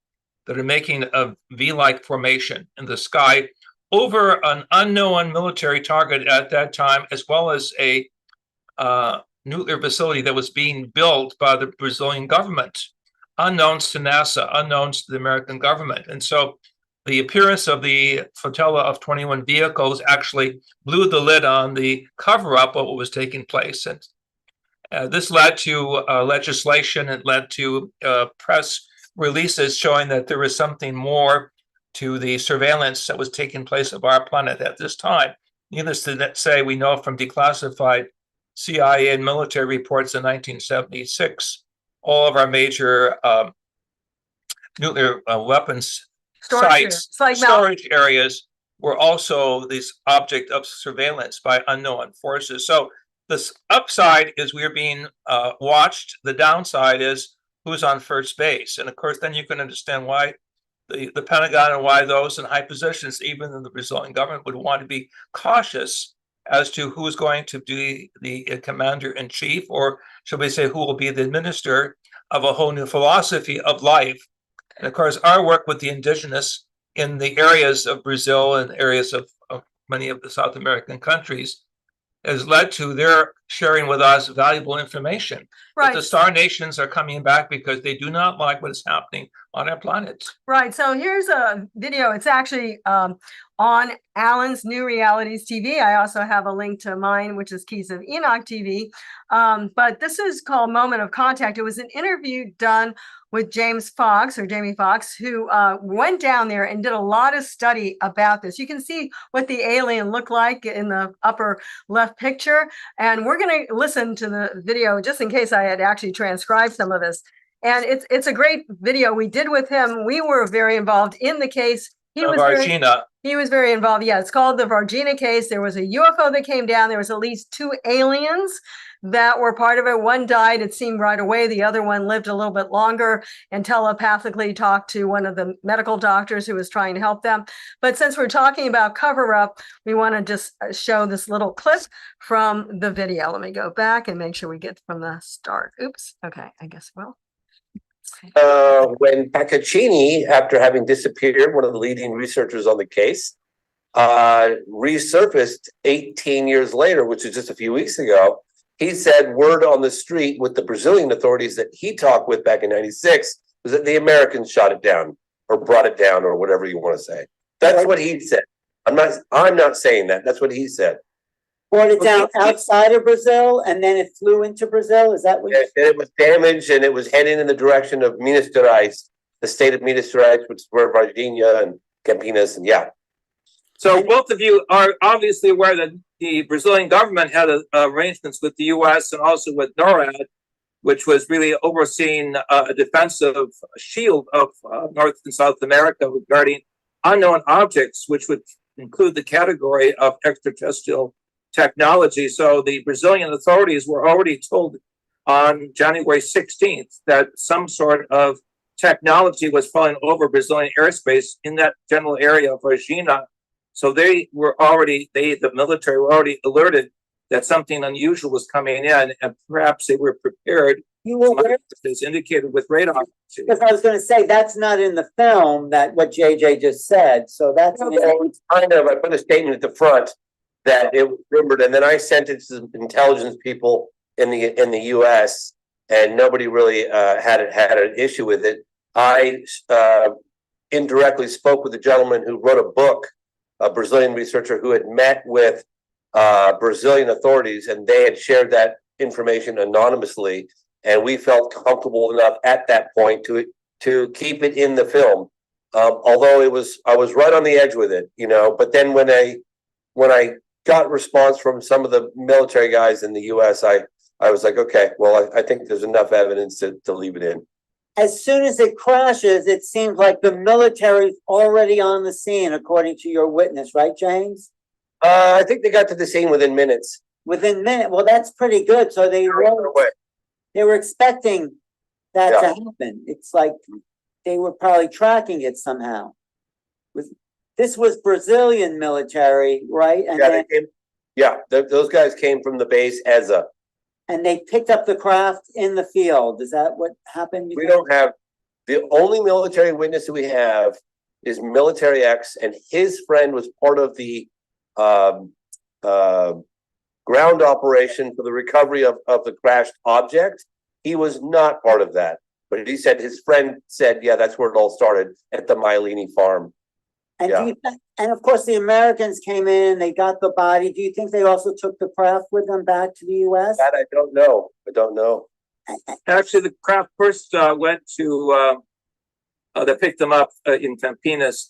[SPEAKER 11] that are making a V-like formation in the sky over an unknown military target at that time, as well as a nuclear facility that was being built by the Brazilian government, unknowns to NASA, unknowns to the American government. And so the appearance of the flotilla of 21 vehicles actually blew the lid on the cover-up of what was taking place. And this led to legislation. It led to press releases showing that there was something more to the surveillance that was taking place of our planet at this time. Needless to say, we know from declassified CIA and military reports in 1976, all of our major nuclear weapons sites, storage areas were also this object of surveillance by unknown forces. So this upside is we're being watched. The downside is who's on first base. And of course, then you can understand why the Pentagon and why those in high positions, even in the Brazilian government, would want to be cautious as to who's going to be the commander-in-chief, or should we say, who will be the minister of a whole new philosophy of life. And of course, our work with the indigenous in the areas of Brazil and areas of many of the South American countries has led to their sharing with us valuable information.
[SPEAKER 10] Right.
[SPEAKER 11] But the star nations are coming back because they do not like what is happening on our planet.
[SPEAKER 10] Right. So here's a video. It's actually on Alan's New Realities TV. I also have a link to mine, which is Keys of Enoch TV. But this is called Moment of Contact. It was an interview done with Jamie Foxx, who went down there and did a lot of study about this. You can see what the alien looked like in the upper left picture. And we're going to listen to the video just in case I had actually transcribed some of this. And it's a great video we did with him. We were very involved in the case. He was
[SPEAKER 11] Varginha.
[SPEAKER 10] He was very involved. Yeah, it's called the Varginha case. There was a UFO that came down. There was at least 2 aliens that were part of it. One died, it seemed right away. The other one lived a little bit longer and telepathically talked to one of the medical doctors who was trying to help them. But since we're talking about cover up, we want to just show this little clip from the video. Let me go back and make sure we get from the start. Oops. Okay, I guess well.
[SPEAKER 12] When Paccaccini, after having disappeared, one of the leading researchers on the case, resurfaced 18 years later, which is just a few weeks ago, he said word on the street with the Brazilian authorities that he talked with back in '96 was that the Americans shot it down or brought it down or whatever you want to say. That's what he said. I'm not saying that. That's what he said.
[SPEAKER 3] Brought it down outside of Brazil and then it flew into Brazil. Is that what you
[SPEAKER 12] said? It was damaged and it was heading in the direction of Minas Gerais, the state of Minas Gerais, which is where Varginha and Campinas and yeah.
[SPEAKER 11] So both of you are obviously aware that the Brazilian government had arrangements with the U.S. and also with NORAD, which was really overseeing a defensive shield of North and South America regarding unknown objects, which would include the category of extraterrestrial technology. So the Brazilian authorities were already told on January 16th that some sort of technology was flying over Brazilian airspace in that general area of Varginha. So they were already, the military were already alerted that something unusual was coming in, and perhaps they were prepared.
[SPEAKER 3] You were
[SPEAKER 11] as indicated with radar.
[SPEAKER 3] Because I was going to say that's not in the film, that what JJ just said. So that's
[SPEAKER 12] kind of, I put a statement at the front that it was rumored, and then I sent it to some intelligence people in the U.S. and nobody really had an issue with it. I indirectly spoke with a gentleman who wrote a book, a Brazilian researcher who had met with Brazilian authorities, and they had shared that information anonymously, and we felt comfortable enough at that point to keep it in the film. Although I was right on the edge with it, you know. But then when I got response from some of the military guys in the U.S., I was like, okay, well, I think there's enough evidence to leave it in.
[SPEAKER 3] As soon as it crashes, it seems like the military's already on the scene, according to your witness, right, James?
[SPEAKER 12] I think they got to the scene within minutes.
[SPEAKER 3] Within minutes? Well, that's pretty good. So they were expecting that to happen. It's like they were probably tracking it somehow. This was Brazilian military, right? And
[SPEAKER 12] those guys came from the base ESA.
[SPEAKER 3] And they picked up the craft in the field. Is that what happened?
[SPEAKER 12] We don't have, the only military witness that we have is Military X, and his friend was part of the ground operation for the recovery of the crashed object. He was not part of that, but he said his friend said, yeah, that's where it all started, at the Myelini farm.
[SPEAKER 3] And and of course the Americans came in, they got the body. Do you think they also took the craft with them back to the US?
[SPEAKER 12] That I don't know.
[SPEAKER 11] Actually, the craft first went to they picked them up in Campinas,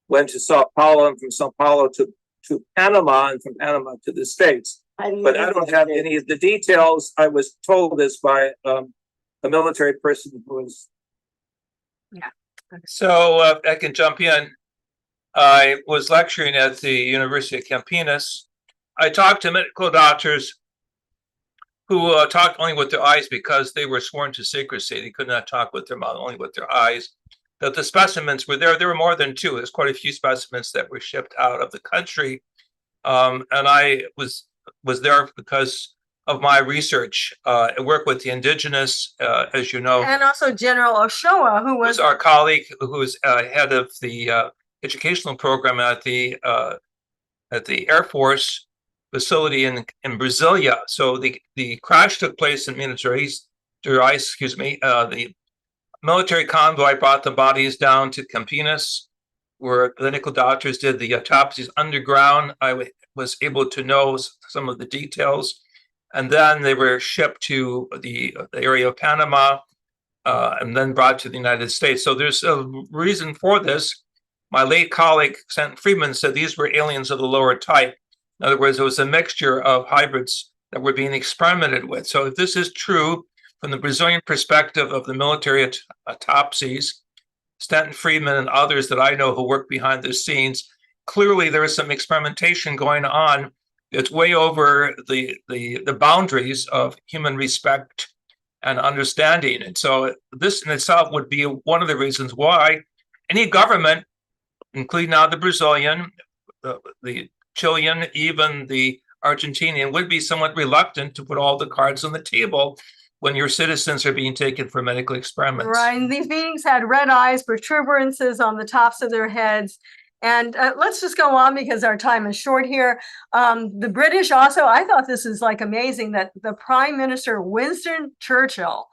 [SPEAKER 11] went to Sao Paulo, and from Sao Paulo to Panama, and from Panama to the States. But I don't have any of the details. I was told this by a military person who was.
[SPEAKER 10] Yeah.
[SPEAKER 11] So I can jump in. I was lecturing at the University of Campinas. I talked to medical doctors who talked only with their eyes because they were sworn to secrecy. They could not talk with their mouth, only with their eyes. But the specimens were there. There were more than 2. There's quite a few specimens that were shipped out of the country. And I was there because of my research. I work with the indigenous, as you know.
[SPEAKER 10] And also General Ochoa, who was
[SPEAKER 11] our colleague, who was head of the educational program at the Air Force facility in Brasilia. So the crash took place in Minas Gerais. The military convoy brought the bodies down to Campinas, where clinical doctors did the autopsies underground. I was able to know some of the details. And then they were shipped to the area of Panama and then brought to the United States. So there's a reason for this. My late colleague, Stanton Friedman, said these were aliens of the lower type. In other words, it was a mixture of hybrids that were being experimented with. So if this is true from the Brazilian perspective of the military autopsies, Stanton Friedman and others that I know who work behind the scenes, clearly there is some experimentation going on. It's way over the boundaries of human respect and understanding. And so this in itself would be one of the reasons why any government, including now the Brazilian, the Chilean, even the Argentinian, would be somewhat reluctant to put all the cards on the table when your citizens are being taken for medical experiments.
[SPEAKER 10] Right, and these beings had red eyes, protuberances on the tops of their heads. And let's just go on because our time is short here. The British also, I thought this is like amazing that the Prime Minister Winston Churchill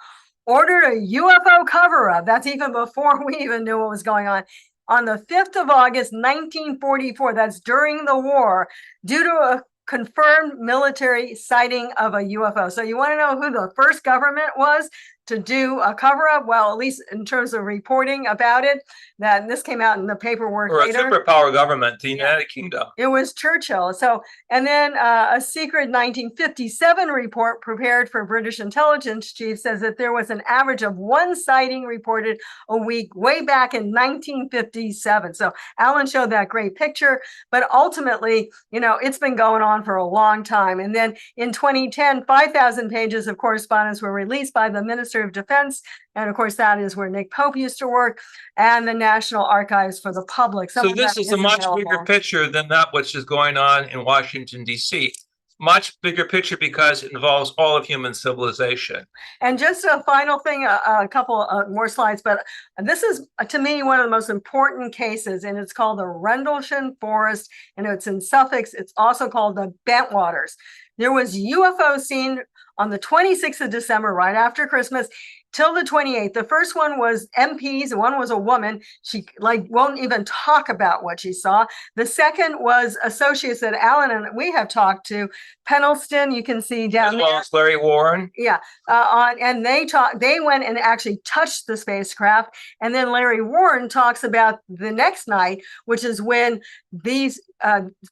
[SPEAKER 10] ordered a UFO cover-up. That's even before we even knew what was going on the 5th of August, 1944. That's during the war, due to a confirmed military sighting of a UFO. So you want to know who the first government was to do a cover-up? Well, at least in terms of reporting about it, that this came out in the paperwork
[SPEAKER 11] Or a
[SPEAKER 10] later.
[SPEAKER 11] superpower government, the United Kingdom.
[SPEAKER 10] It was Churchill. So, and then a secret 1957 report prepared for British intelligence chief says that there was an average of one sighting reported a week way back in 1957. So Alan showed that great picture, but ultimately, you know, it's been going on for a long time. And then in 2010, 5,000 pages of correspondence were released by the Minister of Defense. And of course, that is where Nick Pope used to work, and the National Archives for the public.
[SPEAKER 11] So this is a much bigger picture than that which is going on in Washington, D.C. Much bigger picture because it involves all of human civilization.
[SPEAKER 10] And just a final thing, a couple more slides, but this is, to me, one of the most important cases, and it's called the Rendlesham Forest, and it's in Suffolk. It's also called the Bentwaters. There was UFO seen on the 26th of December, right after Christmas, till the 28th. The first one was MPs, and one was a woman. She won't even talk about what she saw. The second was associates that Alan and we have talked to. Pendleton, you can see down
[SPEAKER 11] as well
[SPEAKER 10] there.
[SPEAKER 11] As Larry Warren.
[SPEAKER 10] Yeah, and they went and actually touched the spacecraft. And then Larry Warren talks about the next night, which is when these,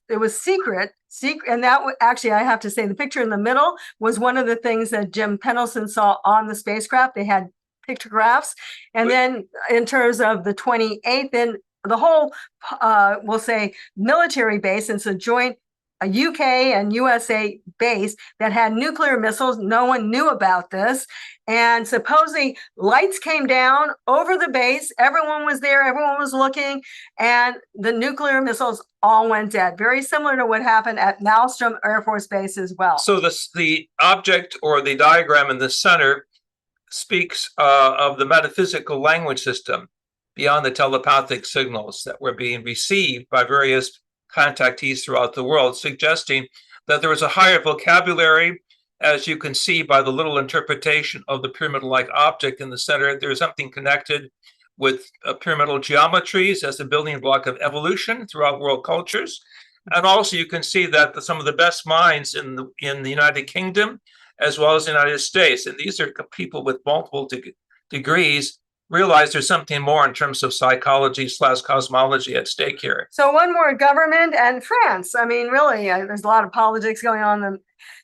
[SPEAKER 10] it was secret, and that actually, I have to say, the picture in the middle was one of the things that Jim Pendleton saw on the spacecraft. They had pictographs. And then in terms of the 28th, then the whole, we'll say, military base, and it's a joint UK and USA base that had nuclear missiles. No one knew about this. And supposedly lights came down over the base. Everyone was there. Everyone was looking. And the nuclear missiles all went dead. Very similar to what happened at Malmstrom Air Force Base as well.
[SPEAKER 11] So the object or the diagram in the center speaks of the metaphysical language system beyond the telepathic signals that were being received by various contactees throughout the world, suggesting that there was a higher vocabulary, as you can see by the little interpretation of the pyramid-like object in the center. There's something connected with pyramidal geometries as the building block of evolution throughout world cultures. And also you can see that some of the best minds in the United Kingdom, as well as the United States, and these are people with multiple degrees, realize there's something more in terms of psychology / cosmology at stake here.
[SPEAKER 10] So one more, government and France. I mean, really, there's a lot of politics going on in the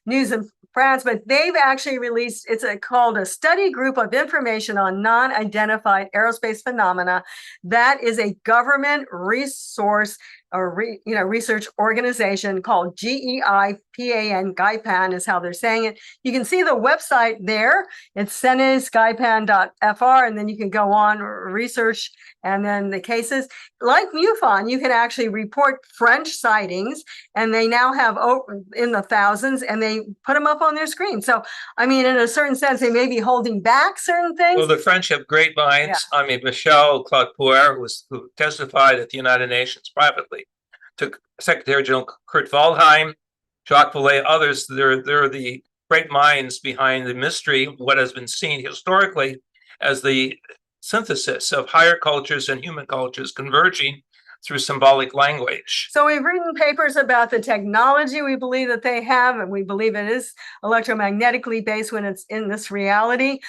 [SPEAKER 10] news in France, but they've actually released, it's called a Study Group of Information on Non-Identified Aerospace Phenomena. That is a government resource or research organization called GEIPAN. GEIPAN is how they're saying it. You can see the website there. It's cenesgeipan.fr, and then you can go on research and then the cases. Like MUFON, you can actually report French sightings, and they now have in the thousands, and they put them up on their screen. So, I mean, in a certain sense, they may be holding back certain things.
[SPEAKER 11] Well, the French have great minds. Yeah. I mean, Michel Clerc-Pouet, who testified at the United Nations privately, to Secretary General Kurt Waldheim, Jacques Vallée, others. They're the great minds behind the mystery, what has been seen historically as the synthesis of higher cultures and human cultures converging through symbolic language.
[SPEAKER 10] So we've written papers about the technology we believe that they have, and we believe it is electromagnetically based when it's in this reality.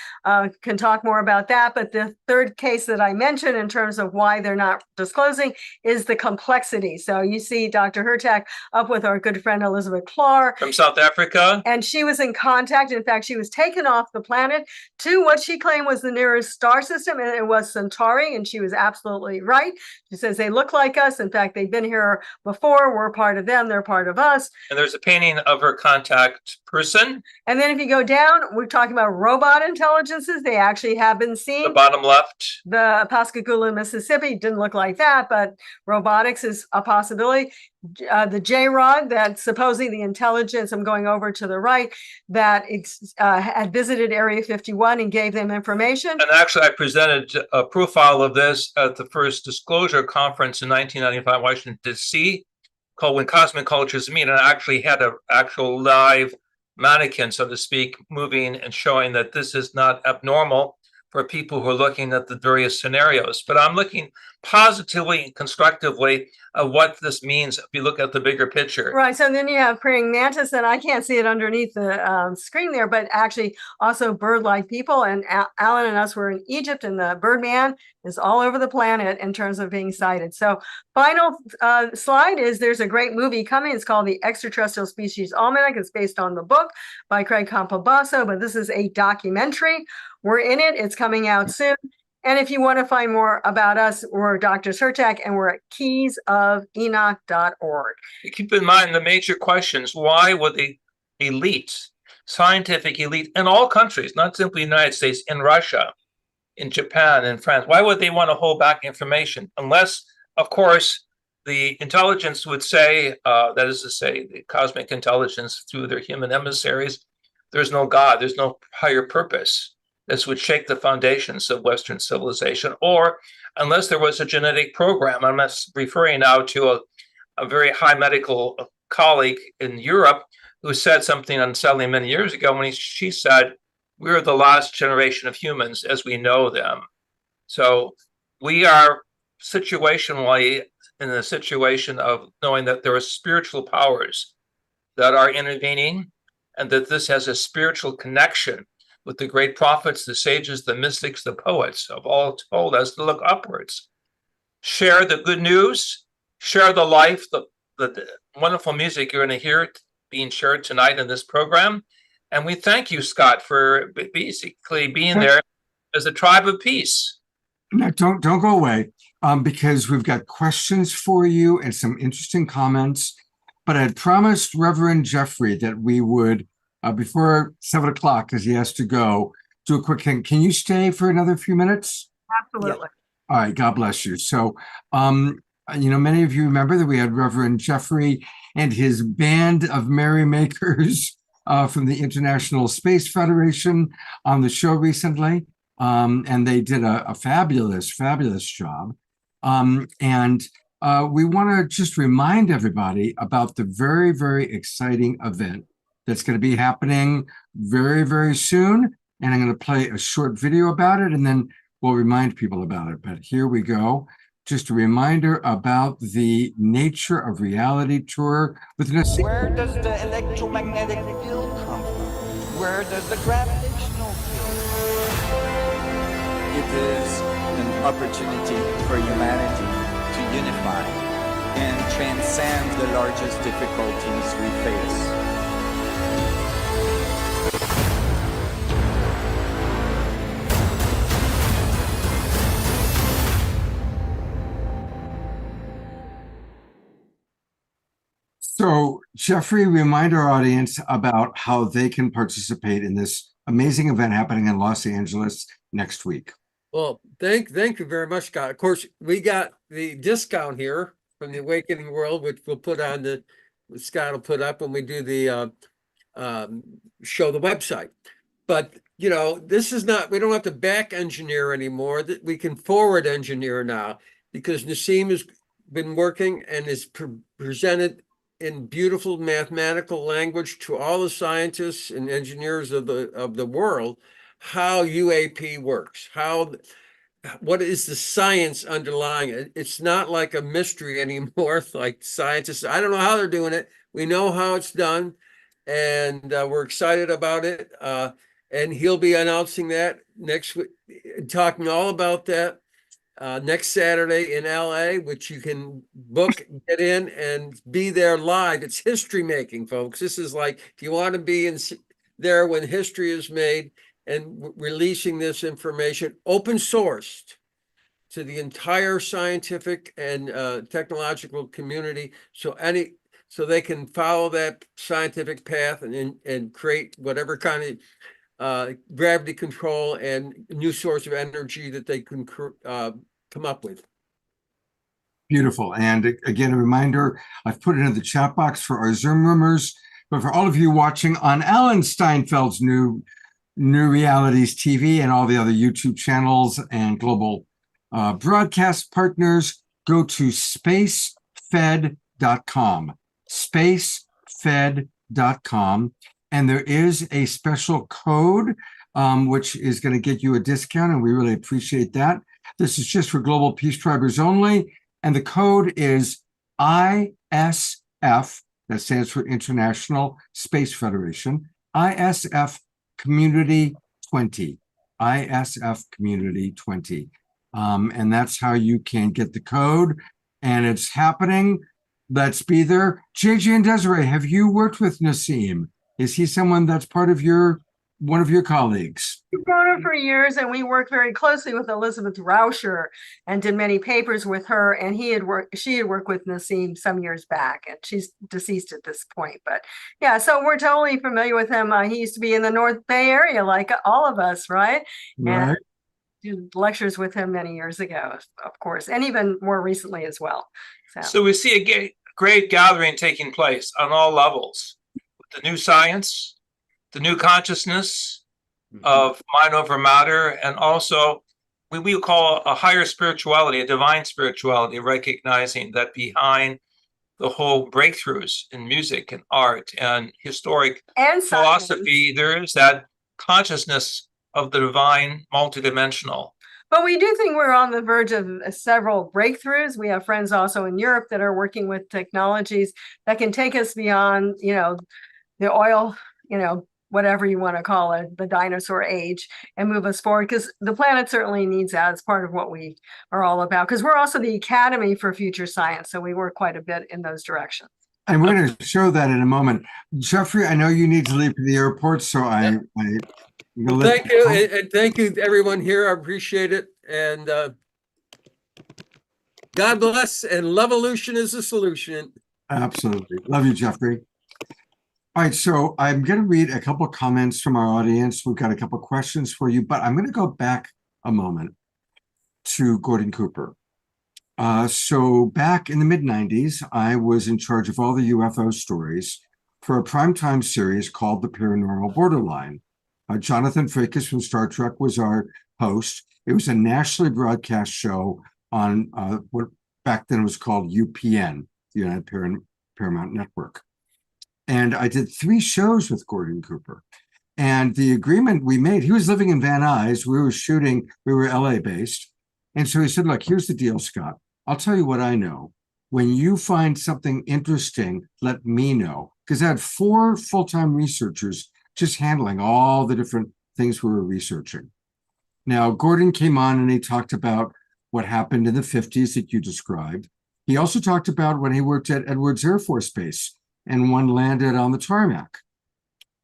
[SPEAKER 10] Can talk more about that. But the third case that I mentioned in terms of why they're not disclosing is the complexity. So you see Dr. Hurtak up with our good friend Elizabeth Clark
[SPEAKER 11] From South Africa.
[SPEAKER 10] and she was in contact. In fact, she was taken off the planet to what she claimed was the nearest star system, and it was Centauri, and she was absolutely right. She says they look like us. In fact, they've been here before. We're part of them. They're part of us.
[SPEAKER 11] And there's a painting of her contact person.
[SPEAKER 10] And then if you go down, we're talking about robot intelligences. They actually have been seen.
[SPEAKER 11] The bottom left.
[SPEAKER 10] The Pascagoula, Mississippi didn't look like that, but robotics is a possibility. The J-Rod, that supposedly the intelligence, I'm going over to the right, that had visited Area 51 and gave them information.
[SPEAKER 11] And actually, I presented a profile of this at the first disclosure conference in 1995, Washington, D.C., called When Cosmic Cultures Meet. And I actually had an actual live mannequin, so to speak, moving and showing that this is not abnormal for people who are looking at the various scenarios. But I'm looking positively and constructively at what this means if you look at the bigger picture.
[SPEAKER 10] Right. So then you have praying mantis, and I can't see it underneath the screen there, but actually also bird-like people. And Alan and us were in Egypt, and the Birdman is all over the planet in terms of being sighted. So final slide is there's a great movie coming. It's called The Extraterrestrial Species Almanac. It's based on the book by Craig Campobasso, but this is a documentary. We're in it. It's coming out soon. And if you want to find more about us, we're Dr. Hurtak, and we're at keysofenoch.org.
[SPEAKER 11] Keep in mind the major questions. Why would the elite, scientific elite in all countries, not simply the United States, in Russia, in Japan, in France, why would they want to hold back information? Unless, of course, the intelligence would say, that is to say, the cosmic intelligence through their human emissaries, there's no God, there's no higher purpose. This would shake the foundations of Western civilization, or unless there was a genetic program. I'm not referring now to a very high medical colleague in Europe who said something unsettling many years ago when she said, we're the last generation of humans as we know them. So we are situationally in the situation of knowing that there are spiritual powers that are intervening, and that this has a spiritual connection with the great prophets, the sages, the mystics, the poets have all told us to look upwards. Share the good news, share the life, the wonderful music you're going to hear being shared tonight in this program. And we thank you, Scott, for basically being there as a tribe of peace.
[SPEAKER 2] No, don't go away, because we've got questions for you and some interesting comments. But I had promised Reverend Jeffrey that we would, before 7 o'clock, because he has to go, do a quick thing. Can you stay for another few minutes?
[SPEAKER 10] Absolutely.
[SPEAKER 2] All right, God bless you. So, many of you remember that we had Reverend Jeffrey and his band of merrymakers from the International Space Federation on the show recently. And they did a fabulous job. We want to just remind everybody about the very, very exciting event that's going to be happening very, very soon. And I'm going to play a short video about it, and then we'll remind people about it. But here we go. Just a reminder about the Nature of Reality tour with Nassim.
[SPEAKER 13] Where does the electromagnetic field come from? Where does the gravitational field come from? It is an opportunity for humanity to unify and transcend the largest difficulties we face.
[SPEAKER 2] So, Jeffrey, remind our audience about how they can participate in this amazing event happening in Los Angeles next week.
[SPEAKER 14] Well, thank you very much, Scott. Of course, we got the discount here from the Awakening World, which we'll put on Scott will put up when we do the show the website. But this is not, we don't have to back engineer anymore. That we can forward engineer now, because Nassim has been working and is presented in beautiful mathematical language to all the scientists and engineers of the world how UAP works, how what is the science underlying it? It's not like a mystery anymore. Like scientists, I don't know how they're doing it. We know how it's done, and we're excited about it. And he'll be announcing that next week, talking all about that next Saturday in LA, which you can book, get in, and be there live. It's history making, folks. This is like, do you want to be in there when history is made? And releasing this information open sourced to the entire scientific and technological community, so they can follow that scientific path and create whatever kind of gravity control and new source of energy that they can come up with.
[SPEAKER 2] Beautiful. And again, a reminder, I've put it in the chat box for our Zoom roomers, but for all of you watching on Alan Steinfeld's new Realities TV and all the other YouTube channels and global broadcast partners, go to spacefed.com, spacefed.com, and there is a special code which is going to get you a discount, and we really appreciate that. This is just for Global Peace Tribers only, and the code is ISF, that stands for International Space Federation, ISF Community 20, ISF Community 20. And that's how you can get the code, and it's happening. Let's be there. JJ and Desiree, have you worked with Nassim? Is he someone that's part of one of your colleagues?
[SPEAKER 10] We've known her for years, and we worked very closely with Elizabeth Rauscher and did many papers with her. And she had worked with Nassim some years back, and she's deceased at this point. But yeah, so we're totally familiar with him. He used to be in the North Bay area, like all of us, right?
[SPEAKER 2] Right.
[SPEAKER 10] And did lectures with him many years ago, of course, and even more recently as well.
[SPEAKER 11] So we see a great gathering taking place on all levels. The new science, the new consciousness of mind over matter, and also we call a higher spirituality, a divine spirituality, recognizing that behind the whole breakthroughs in music and art and historic
[SPEAKER 10] and
[SPEAKER 11] philosophy, there is that consciousness of the divine, multidimensional.
[SPEAKER 10] But we do think we're on the verge of several breakthroughs. We have friends also in Europe that are working with technologies that can take us beyond, the oil, whatever you want to call it, the dinosaur age, and move us forward, because the planet certainly needs that as part of what we are all about, because we're also the Academy for Future Science, so we work quite a bit in those directions.
[SPEAKER 2] And we're going to show that in a moment. Jeffrey, I know you need to leave for the airport, so
[SPEAKER 14] Thank you, and thank you to everyone here. I appreciate it, and God bless, and Levolution is the solution.
[SPEAKER 2] Absolutely. Love you, Jeffrey. All right, so I'm going to read a couple of comments from our audience. We've got a couple of questions for you, but I'm going to go back a moment to Gordon Cooper. So back in the mid-90s, I was in charge of all the UFO stories for a primetime series called The Paranormal Borderline. Jonathan Frakes from Star Trek was our host. It was a nationally broadcast show on what back then was called UPN, the United Paramount Network. And I did 3 shows with Gordon Cooper. And the agreement we made, he was living in Van Nuys. We were shooting, we were LA based. And so he said, look, here's the deal, Scott. I'll tell you what I know. When you find something interesting, let me know. Because I had 4 full-time researchers just handling all the different things we were researching. Now, Gordon came on and he talked about what happened in the 50s that you described. He also talked about when he worked at Edwards Air Force Base and one landed on the tarmac.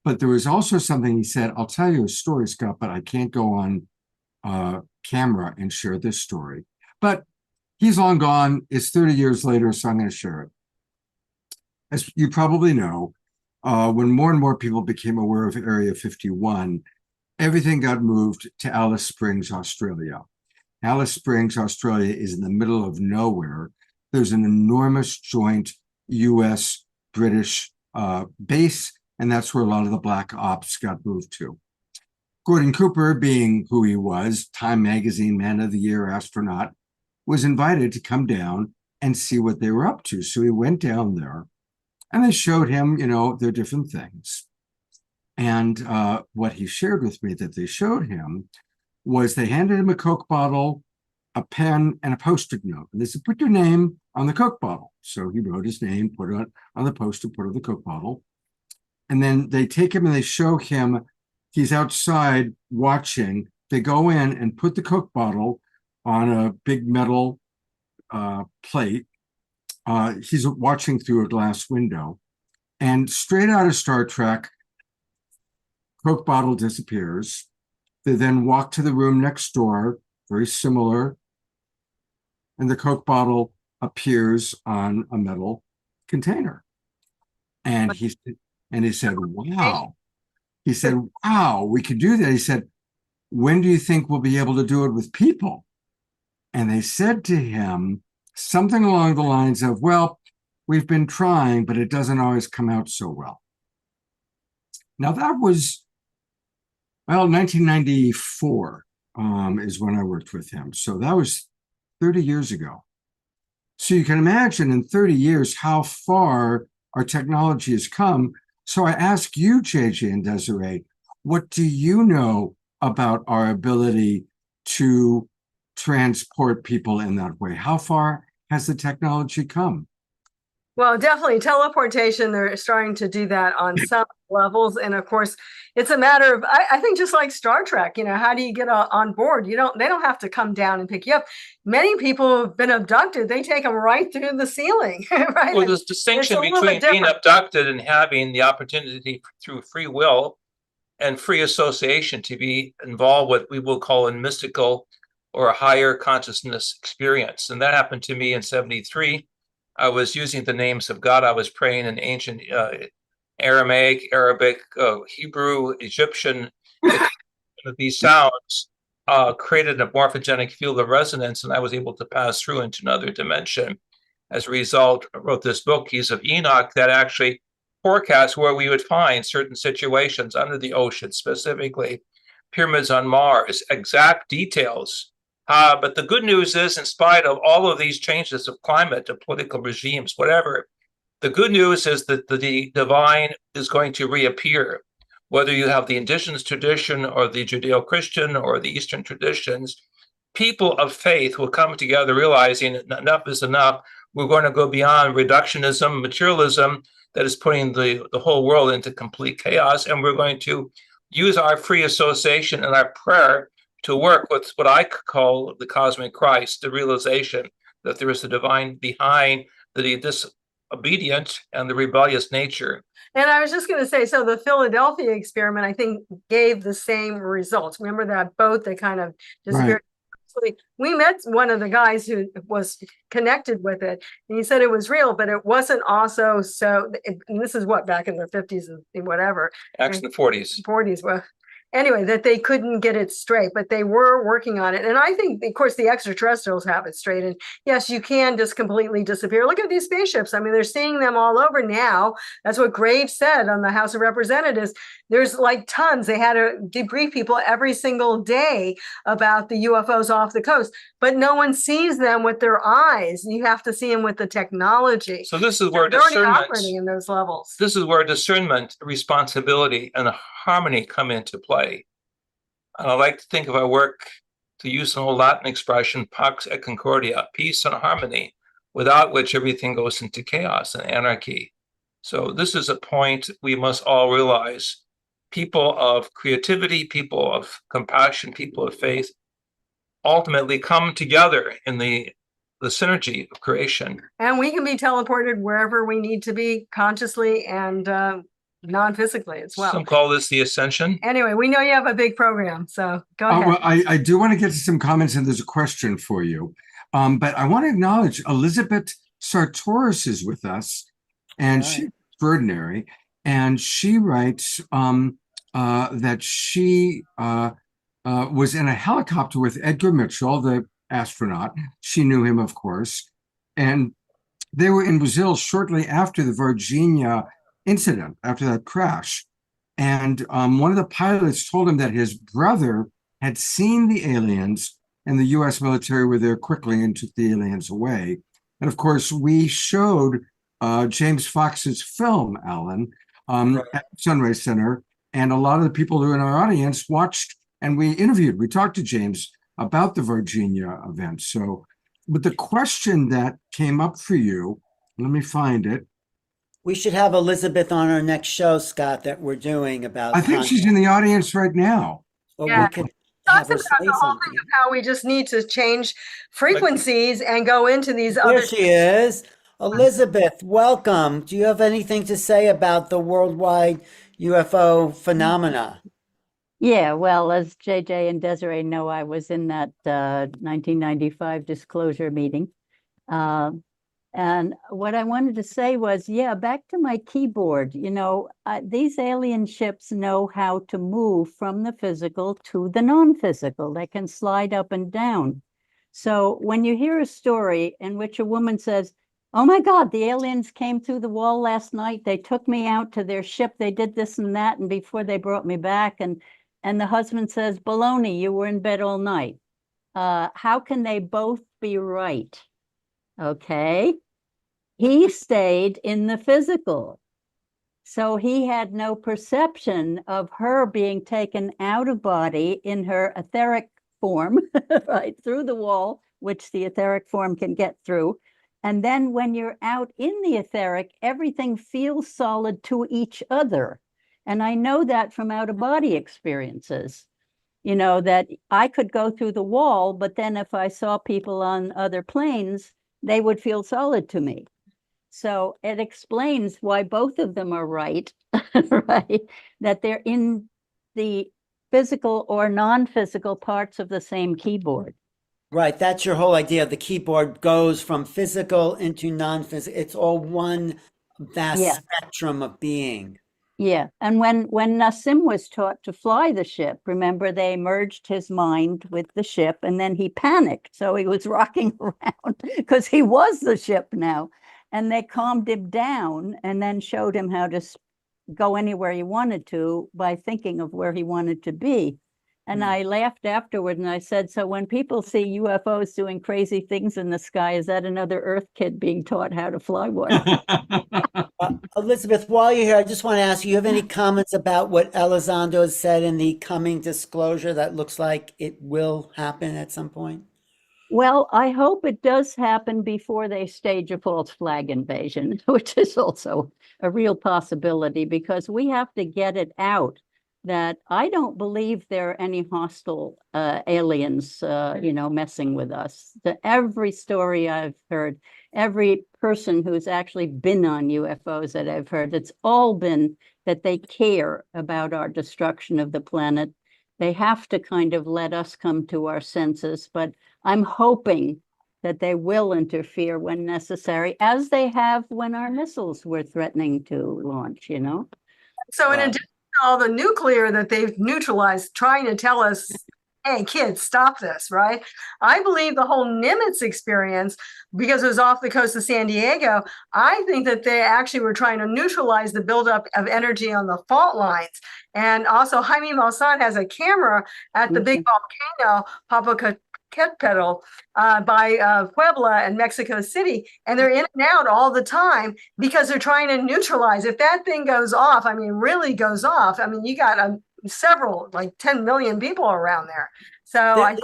[SPEAKER 2] But there was also something he said, I'll tell you a story, Scott, but I can't go on camera and share this story. But he's long gone. It's 30 years later, so I'm going to share it. As you probably know, when more and more people became aware of Area 51, everything got moved to Alice Springs, Australia. Alice Springs, Australia is in the middle of nowhere. There's an enormous joint US-British base, and that's where a lot of the black ops got moved to. Gordon Cooper, being who he was, Time Magazine Man of the Year astronaut, was invited to come down and see what they were up to. So he went down there and they showed him, their different things. And what he shared with me that they showed him was they handed him a Coke bottle a pen and a Post-it note. And they said, put your name on the Coke bottle. So he wrote his name, put it on the Post-it, put it on the Coke bottle. And then they take him and they show him, he's outside watching. They go in and put the Coke bottle on a big metal plate. He's watching through a glass window. And straight out of Star Trek, Coke bottle disappears. They then walk to the room next door, very similar, and the Coke bottle appears on a metal container. And he said, wow. He said, wow, we could do that. He said, when do you think we'll be able to do it with people? And they said to him something along the lines of, well, we've been trying, but it doesn't always come out so well. Now that was, well, 1994 is when I worked with him. So that was 30 years ago. So you can imagine in 30 years how far our technology has come. So I ask you, JJ and Desiree, what do you know about our ability to transport people in that way? How far has the technology come?
[SPEAKER 10] Well, definitely teleportation. They're starting to do that on some levels. And of course, it's a matter of, I think just like Star Trek, how do you get on board? They don't have to come down and pick you up. Many people have been abducted. They take them right through the ceiling, right?
[SPEAKER 11] Well, there's distinction between being abducted and having the opportunity through free will and free association to be involved with what we will call a mystical or a higher consciousness experience. And that happened to me in 73. I was using the names of God. I was praying in ancient Aramaic, Arabic, Hebrew, Egyptian. These sounds created a morphogenic field of resonance, and I was able to pass through into another dimension. As a result, I wrote this book, Keys of Enoch, that actually forecasts where we would find certain situations under the ocean, specifically pyramids on Mars, exact details. But the good news is, in spite of all of these changes of climate, to political regimes, whatever, the good news is that the divine is going to reappear. Whether you have the indigenous tradition or the Judeo-Christian or the Eastern traditions, people of faith will come together realizing enough is enough. We're going to go beyond reductionism, materialism that is putting the whole world into complete chaos. And we're going to use our free association and our prayer to work with what I call the cosmic Christ, the realization that there is a divine behind the disobedient and the rebellious nature.
[SPEAKER 10] And I was just going to say, so the Philadelphia experiment, I think, gave the same results. Remember that boat that kind of disappeared? Right. We met one of the guys who was connected with it, and he said it was real, but it wasn't also so. And this is what, back in the 50s and whatever.
[SPEAKER 11] Actually, the 40s.
[SPEAKER 10] 40s. Well, anyway, that they couldn't get it straight, but they were working on it. And I think, of course, the extraterrestrials have it straight. And yes, you can just completely disappear. Look at these spaceships. I mean, they're seeing them all over now. That's what Graves said on the House of Representatives. There's like tons. They had to debrief people every single day about the UFOs off the coast, but no one sees them with their eyes. You have to see them with the technology.
[SPEAKER 11] So this is where
[SPEAKER 10] they're already
[SPEAKER 11] discernment,
[SPEAKER 10] operating in those levels.
[SPEAKER 11] This is where discernment, responsibility, and harmony come into play. And I like to think of our work, to use an old Latin expression, pax et concordia, peace and harmony, without which everything goes into chaos and anarchy. So this is a point we must all realize. People of creativity, people of compassion, people of faith, ultimately come together in the synergy of creation.
[SPEAKER 10] And we can be teleported wherever we need to be, consciously and non-physically as well.
[SPEAKER 11] Some call this the ascension.
[SPEAKER 10] Anyway, we know you have a big program, so go ahead.
[SPEAKER 2] Well, I do want to get to some comments, and there's a question for you. But I want to acknowledge Elizabeth Sartoris is with us, and she's extraordinary. And she writes that she was in a helicopter with Edgar Mitchell, the astronaut. She knew him, of course. And they were in Brazil shortly after the Virginia incident, after that crash. And one of the pilots told him that his brother had seen the aliens, and the US military were there quickly and took the aliens away. And of course, we showed James Fox's film, Alan, at Sunrise Center. And a lot of the people who were in our audience watched, and we talked to James about the Virginia event. So, but the question that came up for you, let me find it.
[SPEAKER 3] We should have Elizabeth on our next show, Scott, that we're doing about.
[SPEAKER 2] I think she's in the audience right now.
[SPEAKER 3] Well,
[SPEAKER 10] Yeah.
[SPEAKER 3] we could have
[SPEAKER 10] Talks
[SPEAKER 3] her
[SPEAKER 10] about
[SPEAKER 3] say
[SPEAKER 10] the whole
[SPEAKER 3] something.
[SPEAKER 10] thing of how we just need to change frequencies and go into these
[SPEAKER 3] There
[SPEAKER 10] other.
[SPEAKER 3] she is. Elizabeth, welcome. Do you have anything to say about the worldwide UFO phenomena?
[SPEAKER 15] Yeah, well, as JJ and Desiree know, I was in that 1995 disclosure meeting. And what I wanted to say was, yeah, back to my keyboard, you know, these alien ships know how to move from the physical to the non-physical. They can slide up and down. So when you hear a story in which a woman says, oh my God, the aliens came through the wall last night. They took me out to their ship. They did this and that. And before they brought me back, and the husband says, baloney, you were in bed all night. How can they both be right? Okay. He stayed in the physical. So he had no perception of her being taken out of body in her etheric form, right, through the wall, which the etheric form can get through. And then when you're out in the etheric, everything feels solid to each other. And I know that from out-of-body experiences, you know, that I could go through the wall, but then if I saw people on other planes, they would feel solid to me. So it explains why both of them are right, right? That they're in the physical or non-physical parts of the same keyboard.
[SPEAKER 3] Right, that's your whole idea. The keyboard goes from physical into non-physical. It's all one vast spectrum of being.
[SPEAKER 15] Yeah, and when Nassim was taught to fly the ship, remember they merged his mind with the ship, and then he panicked, so he was rocking around because he was the ship now. And they calmed him down and then showed him how to go anywhere he wanted to by thinking of where he wanted to be. And I laughed afterward and I said, so when people see UFOs doing crazy things in the sky, is that another Earth kid being taught how to fly one?
[SPEAKER 3] Elizabeth, while you're here, I just want to ask you, have any comments about what Elizondo has said in the coming disclosure that looks like it will happen at some point?
[SPEAKER 15] Well, I hope it does happen before they stage a false flag invasion, which is also a real possibility, because we have to get it out that I don't believe there are any hostile aliens, you know, messing with us. Every story I've heard, every person who's actually been on UFOs that I've heard, it's all been that they care about our destruction of the planet. They have to kind of let us come to our senses, but I'm hoping that they will interfere when necessary, as they have when our missiles were threatening to launch, you know?
[SPEAKER 10] So in addition to all the nuclear that they've neutralized, trying to tell us, hey, kids, stop this, right? I believe the whole Nimitz experience, because it was off the coast of San Diego, I think that they actually were trying to neutralize the buildup of energy on the fault lines. And also, Jaime Maussan has a camera at the big volcano, Popocatépetl, by Puebla and Mexico City, and they're in and out all the time because they're trying to neutralize. If that thing goes off, I mean, really goes off, I mean, you got several, like 10 million people around there. So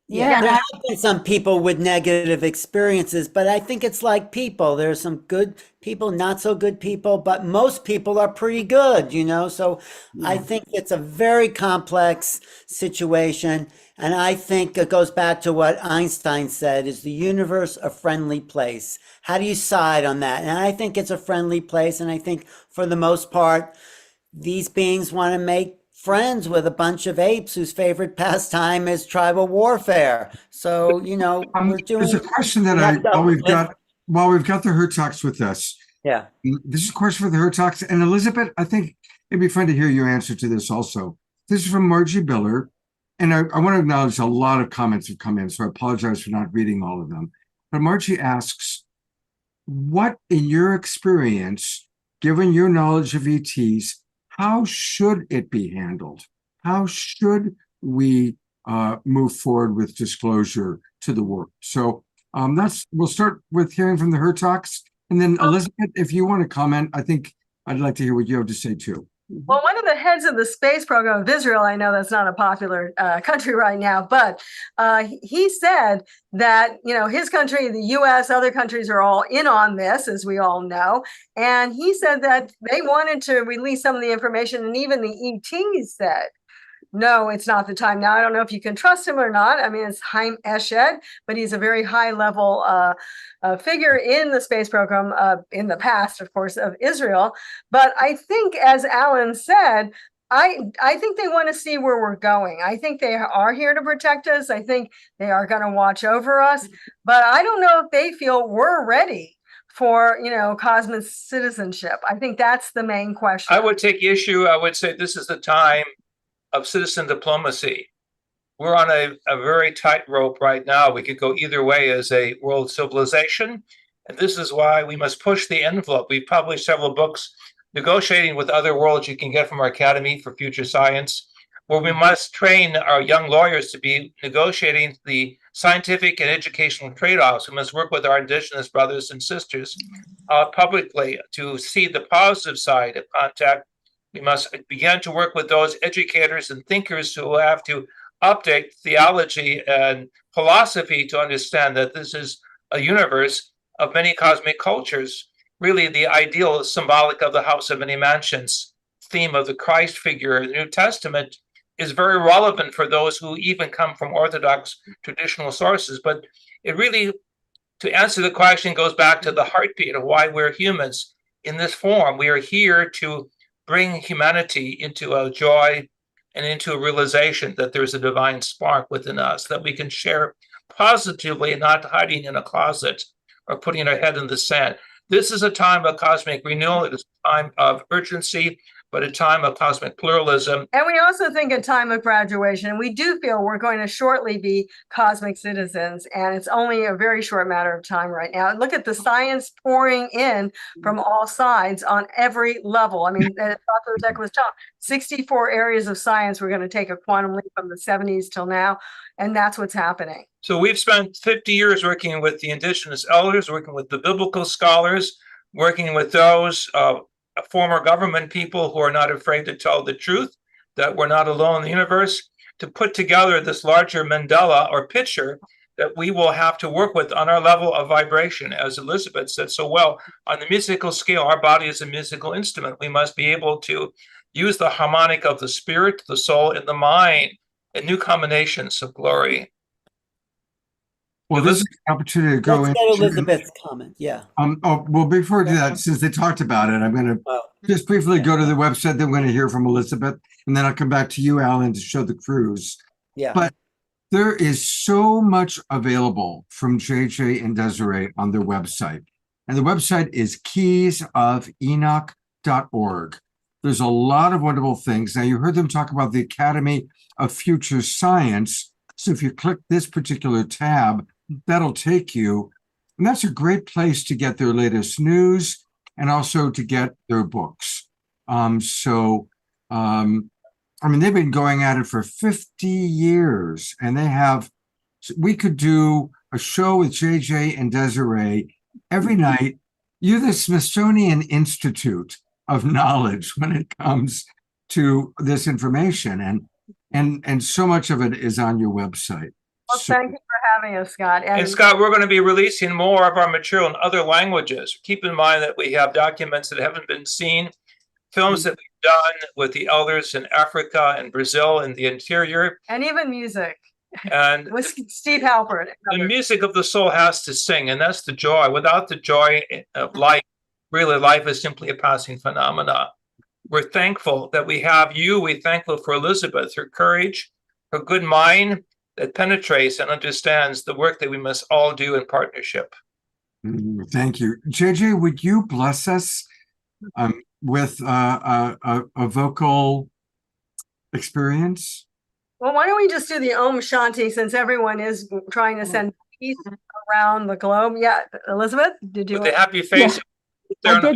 [SPEAKER 3] there have been some people with negative experiences, but I think it's like people. There's some good people, not so good people, but most people are pretty good, you know? So I think it's a very complex situation. And I think it goes back to what Einstein said, is the universe a friendly place? How do you side on that? And I think it's a friendly place. And I think for the most part, these beings want to make friends with a bunch of apes whose favorite pastime is tribal warfare. So, you know, we're doing.
[SPEAKER 2] There's a question that while we've got the Hertogs with us.
[SPEAKER 3] Yeah.
[SPEAKER 2] This is a question for the Hertogs. And Elizabeth, I think it'd be fun to hear your answer to this also. This is from Margie Biller. And I want to acknowledge a lot of comments have come in, so I apologize for not reading all of them. But Margie asks, what, in your experience, given your knowledge of ETs, how should it be handled? How should we move forward with disclosure to the world? So we'll start with hearing from the Hertogs. And then Elizabeth, if you want to comment, I think I'd like to hear what you have to say too.
[SPEAKER 10] Well, one of the heads of the space program of Israel, I know that's not a popular country right now, but he said that, you know, his country, the US, other countries are all in on this, as we all know. And he said that they wanted to release some of the information, and even the ETs said, no, it's not the time. Now, I don't know if you can trust him or not. I mean, it's Haim Eshed, but he's a very high level figure in the space program in the past, of course, of Israel. But I think, as Alan said, I think they want to see where we're going. I think they are here to protect us. I think they are going to watch over us. But I don't know if they feel we're ready for, you know, cosmic citizenship. I think that's the main question.
[SPEAKER 11] I would take issue. I would say this is the time of citizen diplomacy. We're on a very tight rope right now. We could go either way as a world civilization. And this is why we must push the envelope. We've published several books negotiating with other worlds you can get from our Academy for Future Science, where we must train our young lawyers to be negotiating the scientific and educational trade-offs. We must work with our Indigenous brothers and sisters publicly to see the positive side of contact. We must begin to work with those educators and thinkers who will have to update theology and philosophy to understand that this is a universe of many cosmic cultures. Really, the ideal is symbolic of the house of many mansions. Theme of the Christ figure in the New Testament is very relevant for those who even come from Orthodox traditional sources. But it really, to answer the question, goes back to the heartbeat of why we're humans in this form. We are here to bring humanity into a joy and into a realization that there's a divine spark within us that we can share positively, not hiding in a closet or putting our head in the sand. This is a time of cosmic renewal. It is a time of urgency, but a time of cosmic pluralism.
[SPEAKER 10] And we also think a time of graduation. We do feel we're going to shortly be cosmic citizens, and it's only a very short matter of time right now. Look at the science pouring in from all sides on every level. I mean, Dr. Zek was talking, 64 areas of science. We're going to take a quantum leap from the 70s till now, and that's what's happening.
[SPEAKER 11] So we've spent 50 years working with the Indigenous elders, working with the biblical scholars, working with those former government people who are not afraid to tell the truth, that we're not alone in the universe, to put together this larger mandala or picture that we will have to work with on our level of vibration. As Elizabeth said so well, on the musical scale, our body is a musical instrument. We must be able to use the harmonic of the spirit, the soul, and the mind in new combinations of glory.
[SPEAKER 2] Well, this is an opportunity to go
[SPEAKER 3] Let's
[SPEAKER 2] into
[SPEAKER 3] get Elizabeth's comment. Yeah.
[SPEAKER 2] well, before we do that, since they talked about it, I'm going to just briefly go to the website. Then we're going to hear from Elizabeth, and then I'll come back to you, Alan, to show the cruise.
[SPEAKER 3] Yeah.
[SPEAKER 2] But there is so much available from JJ and Desiree on their website. And the website is keysofenoch.org. There's a lot of wonderful things. Now, you heard them talk about the Academy of Future Science. So if you click this particular tab, that'll take you. And that's a great place to get their latest news and also to get their books. I mean, they've been going at it for 50 years, and we could do a show with JJ and Desiree every night. You're the Smithsonian Institute of Knowledge when it comes to this information, and so much of it is on your website.
[SPEAKER 10] Well, thank you for having us, Scott.
[SPEAKER 11] And Scott, we're going to be releasing more of our material in other languages. Keep in mind that we have documents that haven't been seen, films that we've done with the elders in Africa and Brazil and the interior.
[SPEAKER 10] And even music.
[SPEAKER 11] And
[SPEAKER 10] with Steve Halpert.
[SPEAKER 11] The music of the soul has to sing, and that's the joy. Without the joy of life, really life is simply a passing phenomena. We're thankful that we have you. We're thankful for Elizabeth, her courage, her good mind that penetrates and understands the work that we must all do in partnership.
[SPEAKER 2] Thank you. JJ, would you bless us with a vocal experience?
[SPEAKER 10] Well, why don't we just do the Om Shanti, since everyone is trying to send peace around the globe. Yeah, Elizabeth, did you?
[SPEAKER 11] With the happy face.
[SPEAKER 15] Yeah.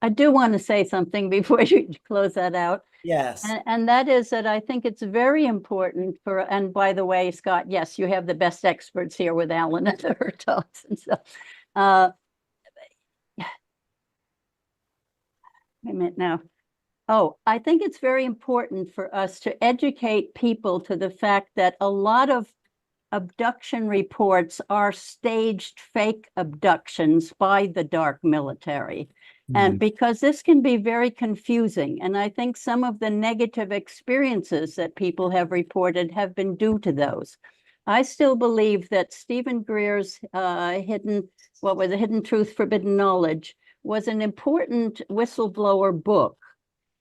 [SPEAKER 15] I do want to say something before you close that out.
[SPEAKER 3] Yes.
[SPEAKER 15] And that is that I think it's very important and by the way, Scott, yes, you have the best experts here with Alan and her talks and stuff. Wait a minute now. Oh, I think it's very important for us to educate people to the fact that a lot of abduction reports are staged fake abductions by the dark military. And because this can be very confusing, and I think some of the negative experiences that people have reported have been due to those. I still believe that Stephen Greer's Hidden Truth, Forbidden Knowledge was an important whistleblower book.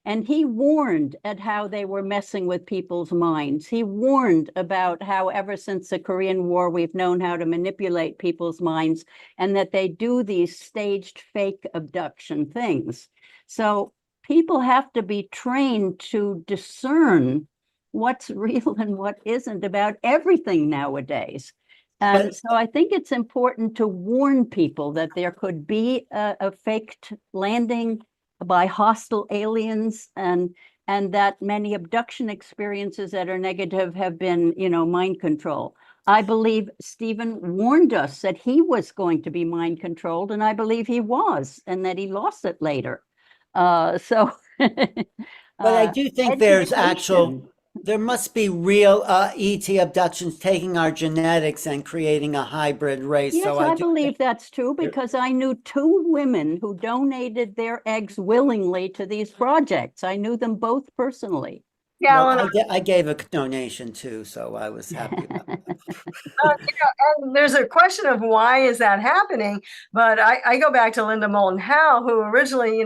[SPEAKER 15] And he warned at how they were messing with people's minds. He warned about how ever since the Korean War, we've known how to manipulate people's minds and that they do these staged fake abduction things. So people have to be trained to discern what's real and what isn't about everything nowadays. And so I think it's important to warn people that there could be a faked landing by hostile aliens, and that many abduction experiences that are negative have been, mind control. I believe Stephen warned us that he was going to be mind controlled, and I believe he was, and that he lost it later. But
[SPEAKER 3] I do think there must be real ET abductions taking our genetics and creating a hybrid race.
[SPEAKER 15] Yes,
[SPEAKER 3] so
[SPEAKER 15] I believe that's true because I knew 2 women who donated their eggs willingly to these projects. I knew them both personally.
[SPEAKER 10] Yeah,
[SPEAKER 3] well, I gave a donation too, so I was happy about that.
[SPEAKER 10] And there's a question of why is that happening, but I go back to Linda Moulton Howe, who originally,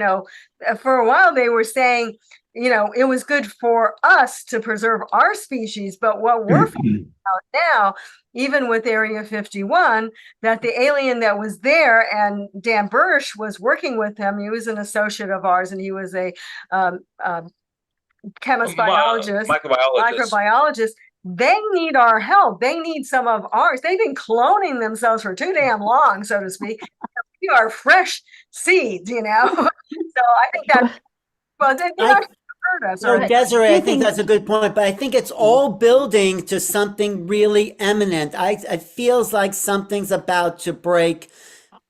[SPEAKER 10] for a while they were saying, it was good for us to preserve our species, but what we're finding out now, even with Area 51, that the alien that was there, and Dan Bursch was working with him, he was an associate of ours, and he was a chemist, biologist, microbiologist. They need our help. They need some of ours. They've been cloning themselves for too damn long, so to speak. We are fresh seeds, So I think that, well, they're not hurt us.
[SPEAKER 3] So Desiree, I think that's a good point, but I think it's all building to something really eminent. It feels like something's about to break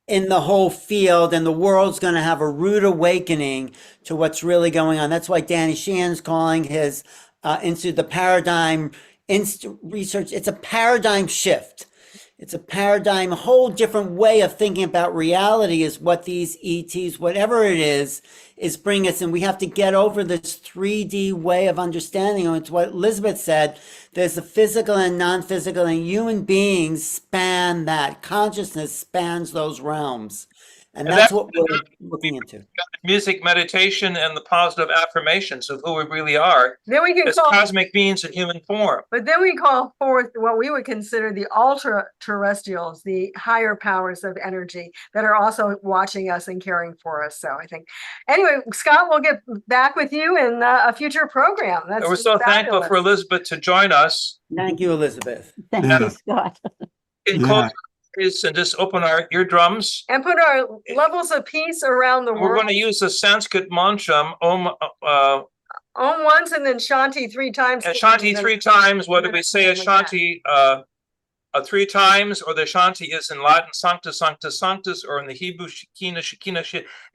[SPEAKER 3] in the whole field, and the world's going to have a rude awakening to what's really going on. That's why Danny Sheehan's calling his Institute the Paradigm Research. It's a paradigm shift. It's a paradigm, a whole different way of thinking about reality is what these ETs, whatever it is bringing us. And we have to get over this 3D way of understanding. And it's what Elizabeth said. There's the physical and non-physical, and human beings span that. Consciousness spans those realms. And that's what we're looking into.
[SPEAKER 11] Music, meditation, and the positive affirmations of who we really are.
[SPEAKER 10] Then we can
[SPEAKER 11] as cosmic beings in human form.
[SPEAKER 10] But then we call forth what we would consider the ultra terrestrials, the higher powers of energy that are also watching us and caring for us. So I think, anyway, Scott, we'll get back with you in a future program.
[SPEAKER 11] We're so thankful for Elizabeth to join us.
[SPEAKER 3] Thank you, Elizabeth.
[SPEAKER 15] Thank you, Scott.
[SPEAKER 11] And just open our eardrums
[SPEAKER 10] and put our levels of peace around the world.
[SPEAKER 11] We're going to use the Sanskrit mantra Om
[SPEAKER 10] once and then Shanti 3 times.
[SPEAKER 11] And Shanti 3 times. Whether we say a Shanti 3 times, or the Shanti is in Latin Sanctus, Sanctus, Sanctus, or in the Hebrew Shekinah, Shekinah.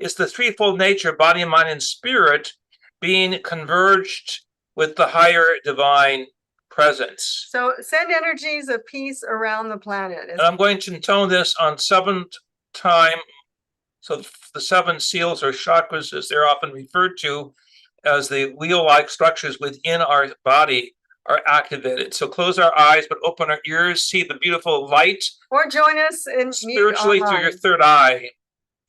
[SPEAKER 11] It's the threefold nature, body, mind, and spirit, being converged with the higher divine presence.
[SPEAKER 10] So send energies of peace around the planet.
[SPEAKER 11] And I'm going to intone this on 7th time. So the 7 seals or chakras, as they're often referred to as the wheel-like structures within our body, are activated. So close our eyes, but open our ears, see the beautiful light.
[SPEAKER 10] Or join us in
[SPEAKER 11] spiritually through your third eye.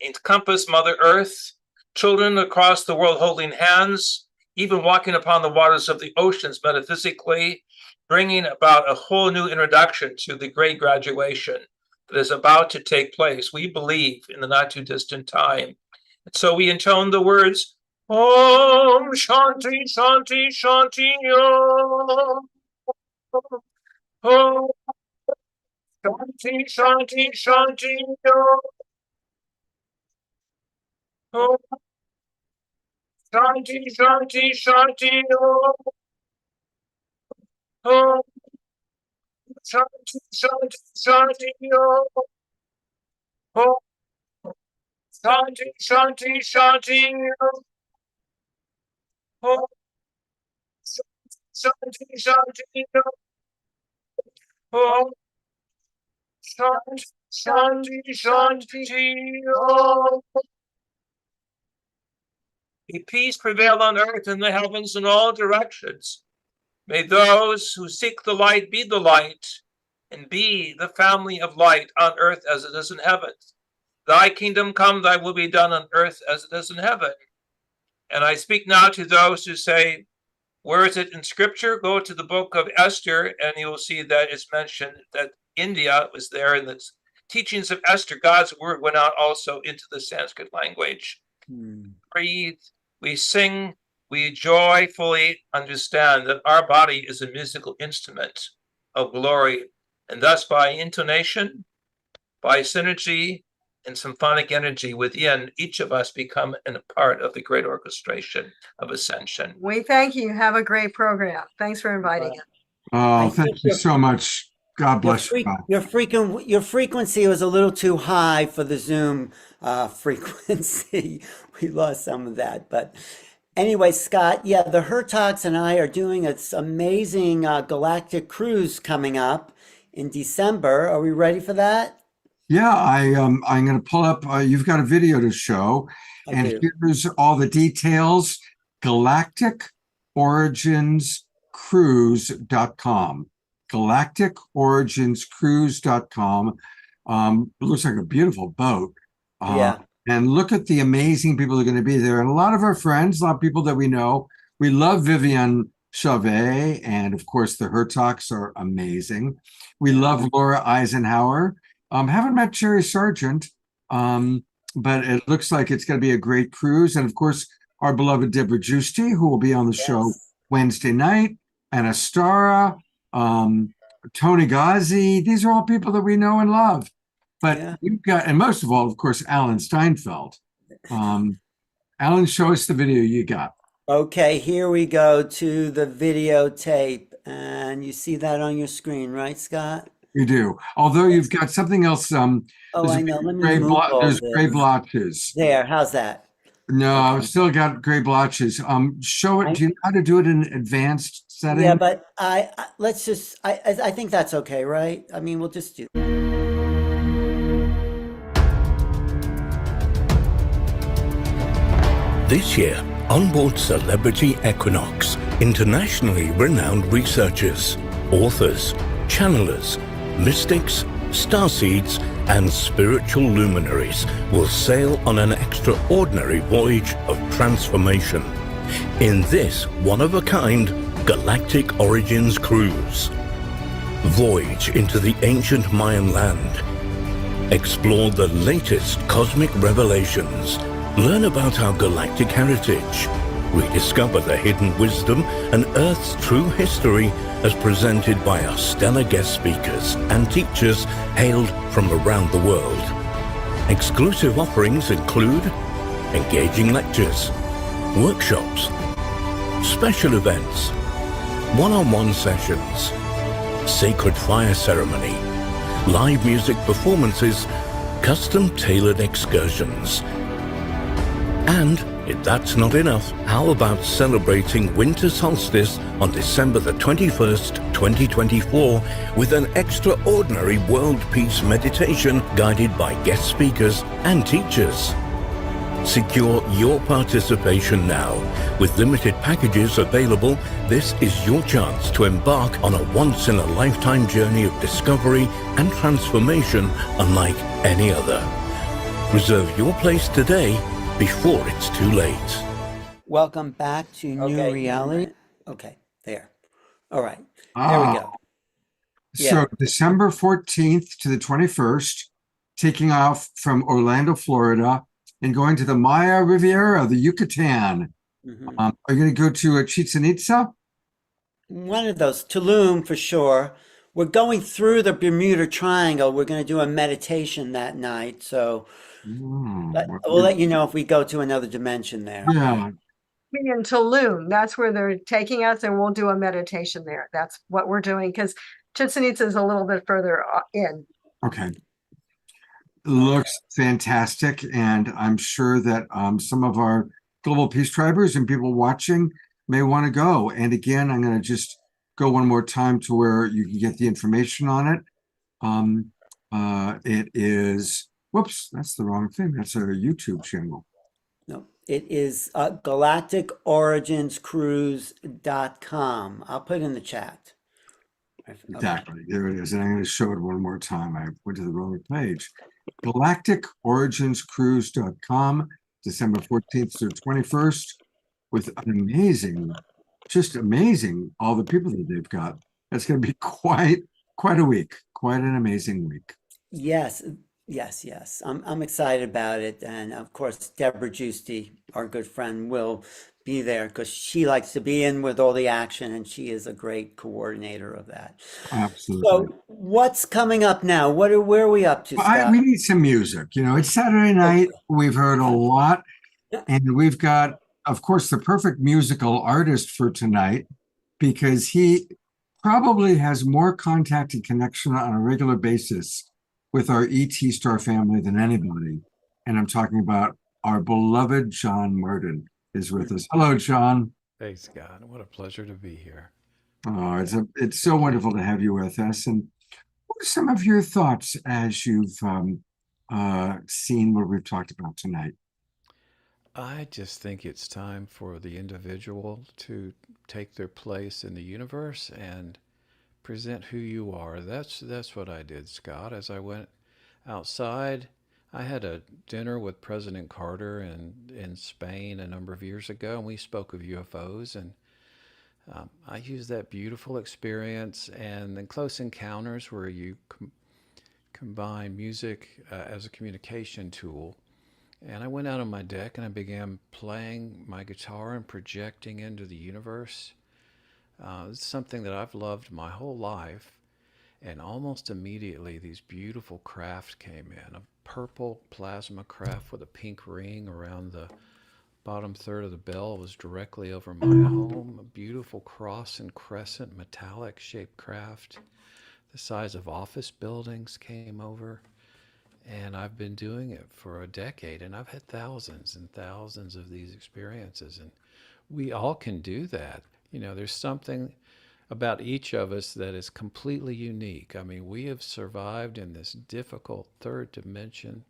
[SPEAKER 11] Encompass Mother Earth, children across the world holding hands, even walking upon the waters of the oceans metaphysically, bringing about a whole new introduction to the great graduation that is about to take place, we believe, in the not too distant time. And so we intone the words, Om Shanti, Shanti, Shanti, Om. Om Shanti, Shanti, Shanti, Om. Shanti, Shanti, Shanti, Om. Om Shanti, Shanti, Shanti, Om. Shanti, Shanti, Shanti, Om Shanti Shanti Om Shanti Shanti Shanti Om. May peace prevail on earth and the heavens in all directions. May those who seek the light be the light, and be the family of light on earth as it is in heaven. Thy kingdom come, thy will be done on earth as it is in heaven. And I speak now to those who say, where is it in scripture? Go to the book of Esther, and you will see that it's mentioned that India was there in the teachings of Esther. God's word went out also into the Sanskrit language. Breathe, we sing, we joyfully understand that our body is a musical instrument of glory. And thus by intonation, by synergy, and symphonic energy within, each of us become a part of the great orchestration of ascension.
[SPEAKER 10] We thank you. Have a great program. Thanks for inviting us.
[SPEAKER 2] Oh, thank you so much. God bless you.
[SPEAKER 3] Your frequency was a little too high for the Zoom frequency. We lost some of that, but anyway, Scott, yeah, the Hertogs and I are doing this amazing galactic cruise coming up in December. Are we ready for that?
[SPEAKER 2] Yeah, I'm going to pull up. You've got a video to show, and here's all the details. GalacticOriginsCruise.com. GalacticOriginsCruise.com. It looks like a beautiful boat.
[SPEAKER 3] Yeah.
[SPEAKER 2] And look at the amazing people that are going to be there, and a lot of our friends, a lot of people that we know. We love Vivian Chauvet, and of course the Hertogs are amazing. We love Laura Eisenhower. Haven't met Jerry Sargent, but it looks like it's going to be a great cruise. And of course, our beloved Deborah Giusti, who will be on the show Wednesday night, Anastara, Tony Ghazi. These are all people that we know and love. But you've got, and most of all, of course, Alan Steinfeld. Alan, show us the video you got.
[SPEAKER 3] Okay, here we go to the videotape. And you see that on your screen, right, Scott?
[SPEAKER 2] You do. Although you've got something else.
[SPEAKER 3] I know. Let me move
[SPEAKER 2] there's gray blotches.
[SPEAKER 3] There, how's that?
[SPEAKER 2] No, I've still got gray blotches. Show it. Do you know how to do it in advanced setting?
[SPEAKER 3] Yeah, but let's just. I think that's okay, right? I mean, we'll just do.
[SPEAKER 16] This year, on board Celebrity Equinox, internationally renowned researchers, authors, channelers, mystics, starseeds, and spiritual luminaries will sail on an extraordinary voyage of transformation in this one-of-a-kind Galactic Origins cruise. Voyage into the ancient Mayan land. Explore the latest cosmic revelations. Learn about our galactic heritage. Rediscover the hidden wisdom and Earth's true history as presented by our stellar guest speakers and teachers hailed from around the world. Exclusive offerings include engaging lectures, workshops, special events, one-on-one sessions, sacred fire ceremony, live music performances, custom-tailored excursions. And if that's not enough, how about celebrating winter solstice on December the 21st, 2024 with an extraordinary world peace meditation guided by guest speakers and teachers? Secure your participation now. With limited packages available, this is your chance to embark on a once-in-a-lifetime journey of discovery and transformation unlike any other. Reserve your place today before it's too late.
[SPEAKER 3] Welcome back to New Reality. Okay, there. All right, there we go.
[SPEAKER 2] So December 14th to the 21st, taking off from Orlando, Florida, and going to the Maya Riviera, the Yucatan. Are you going to go to Chichen Itza?
[SPEAKER 3] One of those, Tulum for sure. We're going through the Bermuda Triangle. We're going to do a meditation that night. So we'll let you know if we go to another dimension there.
[SPEAKER 2] Yeah.
[SPEAKER 10] In Tulum, that's where they're taking us, and we'll do a meditation there. That's what we're doing because Chichen Itza is a little bit further in.
[SPEAKER 2] Okay. Looks fantastic. And I'm sure that some of our Global Peace Tribers and people watching may want to go. And again, I'm going to just go one more time to where you can get the information on it. It is, whoops, that's the wrong thing. That's our YouTube channel.
[SPEAKER 3] No, it is galacticorigins.cruise.com. I'll put it in the chat.
[SPEAKER 2] Exactly. There it is. And I'm going to show it one more time. I went to the wrong page. galacticorigins.cruise.com, December 14th to 21st, with an amazing, just amazing, all the people that they've got. That's going to be quite a week, quite an amazing week.
[SPEAKER 3] Yes, yes. I'm excited about it. And of course, Deborah Giusti, our good friend, will be there because she likes to be in with all the action and she is a great coordinator of that.
[SPEAKER 2] Absolutely.
[SPEAKER 3] So what's coming up now? Where are we up to, Scott?
[SPEAKER 2] We need some music. You know, it's Saturday night. We've heard a lot. And we've got, of course, the perfect musical artist for tonight because he probably has more contact and connection on a regular basis with our ET Star family than anybody. And I'm talking about our beloved John Martin is with us. Hello, John.
[SPEAKER 17] Hey, Scott. What a pleasure to be here.
[SPEAKER 2] Oh, it's so wonderful to have you with us. And what are some of your thoughts as you've seen what we've talked about tonight?
[SPEAKER 17] I just think it's time for the individual to take their place in the universe and present who you are. That's what I did, Scott. As I went outside, I had a dinner with President Carter in Spain a number of years ago, and we spoke of UFOs, and I used that beautiful experience and then Close Encounters, where you combine music as a communication tool. And I went out on my deck and I began playing my guitar and projecting into the universe. It's something that I've loved my whole life. And almost immediately, these beautiful craft came in. A purple plasma craft with a pink ring around the bottom third of the bell was directly over my home. A beautiful cross and crescent metallic shaped craft the size of office buildings came over. And I've been doing it for a decade, and I've had thousands and thousands of these experiences. And we all can do that. You know, there's something about each of us that is completely unique. I mean, we have survived in this difficult third dimension,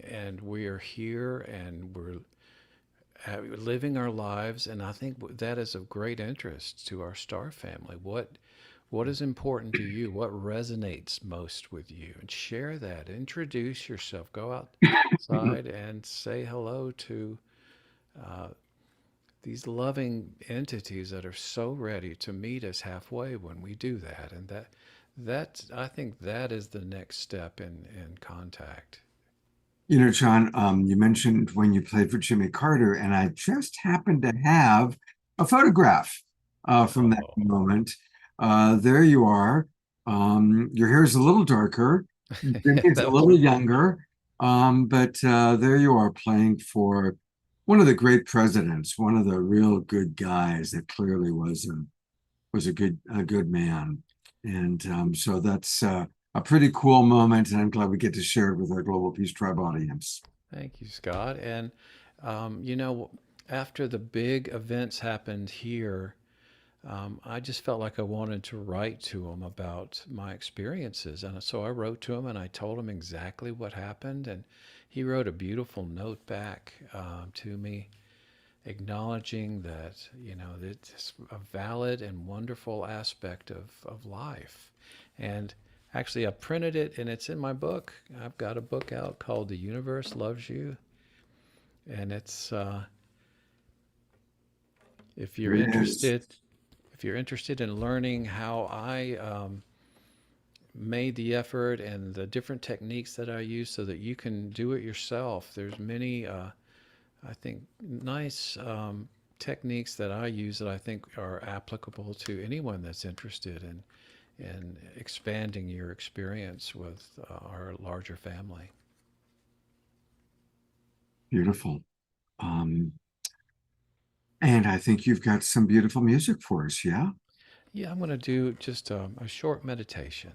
[SPEAKER 17] and we are here and we're living our lives. And I think that is of great interest to our star family. What is important to you? What resonates most with you? And share that. Introduce yourself. Go outside and say hello to these loving entities that are so ready to meet us halfway when we do that. And that I think that is the next step in contact.
[SPEAKER 2] You know, John, you mentioned when you played for Jimmy Carter, and I just happened to have a photograph from that moment. There you are. Your hair is a little darker. It's a little younger. But there you are playing for one of the great presidents, one of the real good guys that clearly was a good man. And so that's a pretty cool moment. And I'm glad we get to share it with our Global Peace Tribe audience.
[SPEAKER 17] Thank you, Scott. And, you know, after the big events happened here, I just felt like I wanted to write to him about my experiences. And so I wrote to him and I told him exactly what happened. And he wrote a beautiful note back to me, acknowledging that, you know, it's a valid and wonderful aspect of life. And actually, I printed it and it's in my book. I've got a book out called The Universe Loves You. And it's, if you're interested in learning how I made the effort and the different techniques that I use so that you can do it yourself, there's many, I think, nice techniques that I use that I think are applicable to anyone that's interested in expanding your experience with our larger family.
[SPEAKER 2] Beautiful. And I think you've got some beautiful music for us, yeah?
[SPEAKER 17] Yeah, I'm going to do just a short meditation.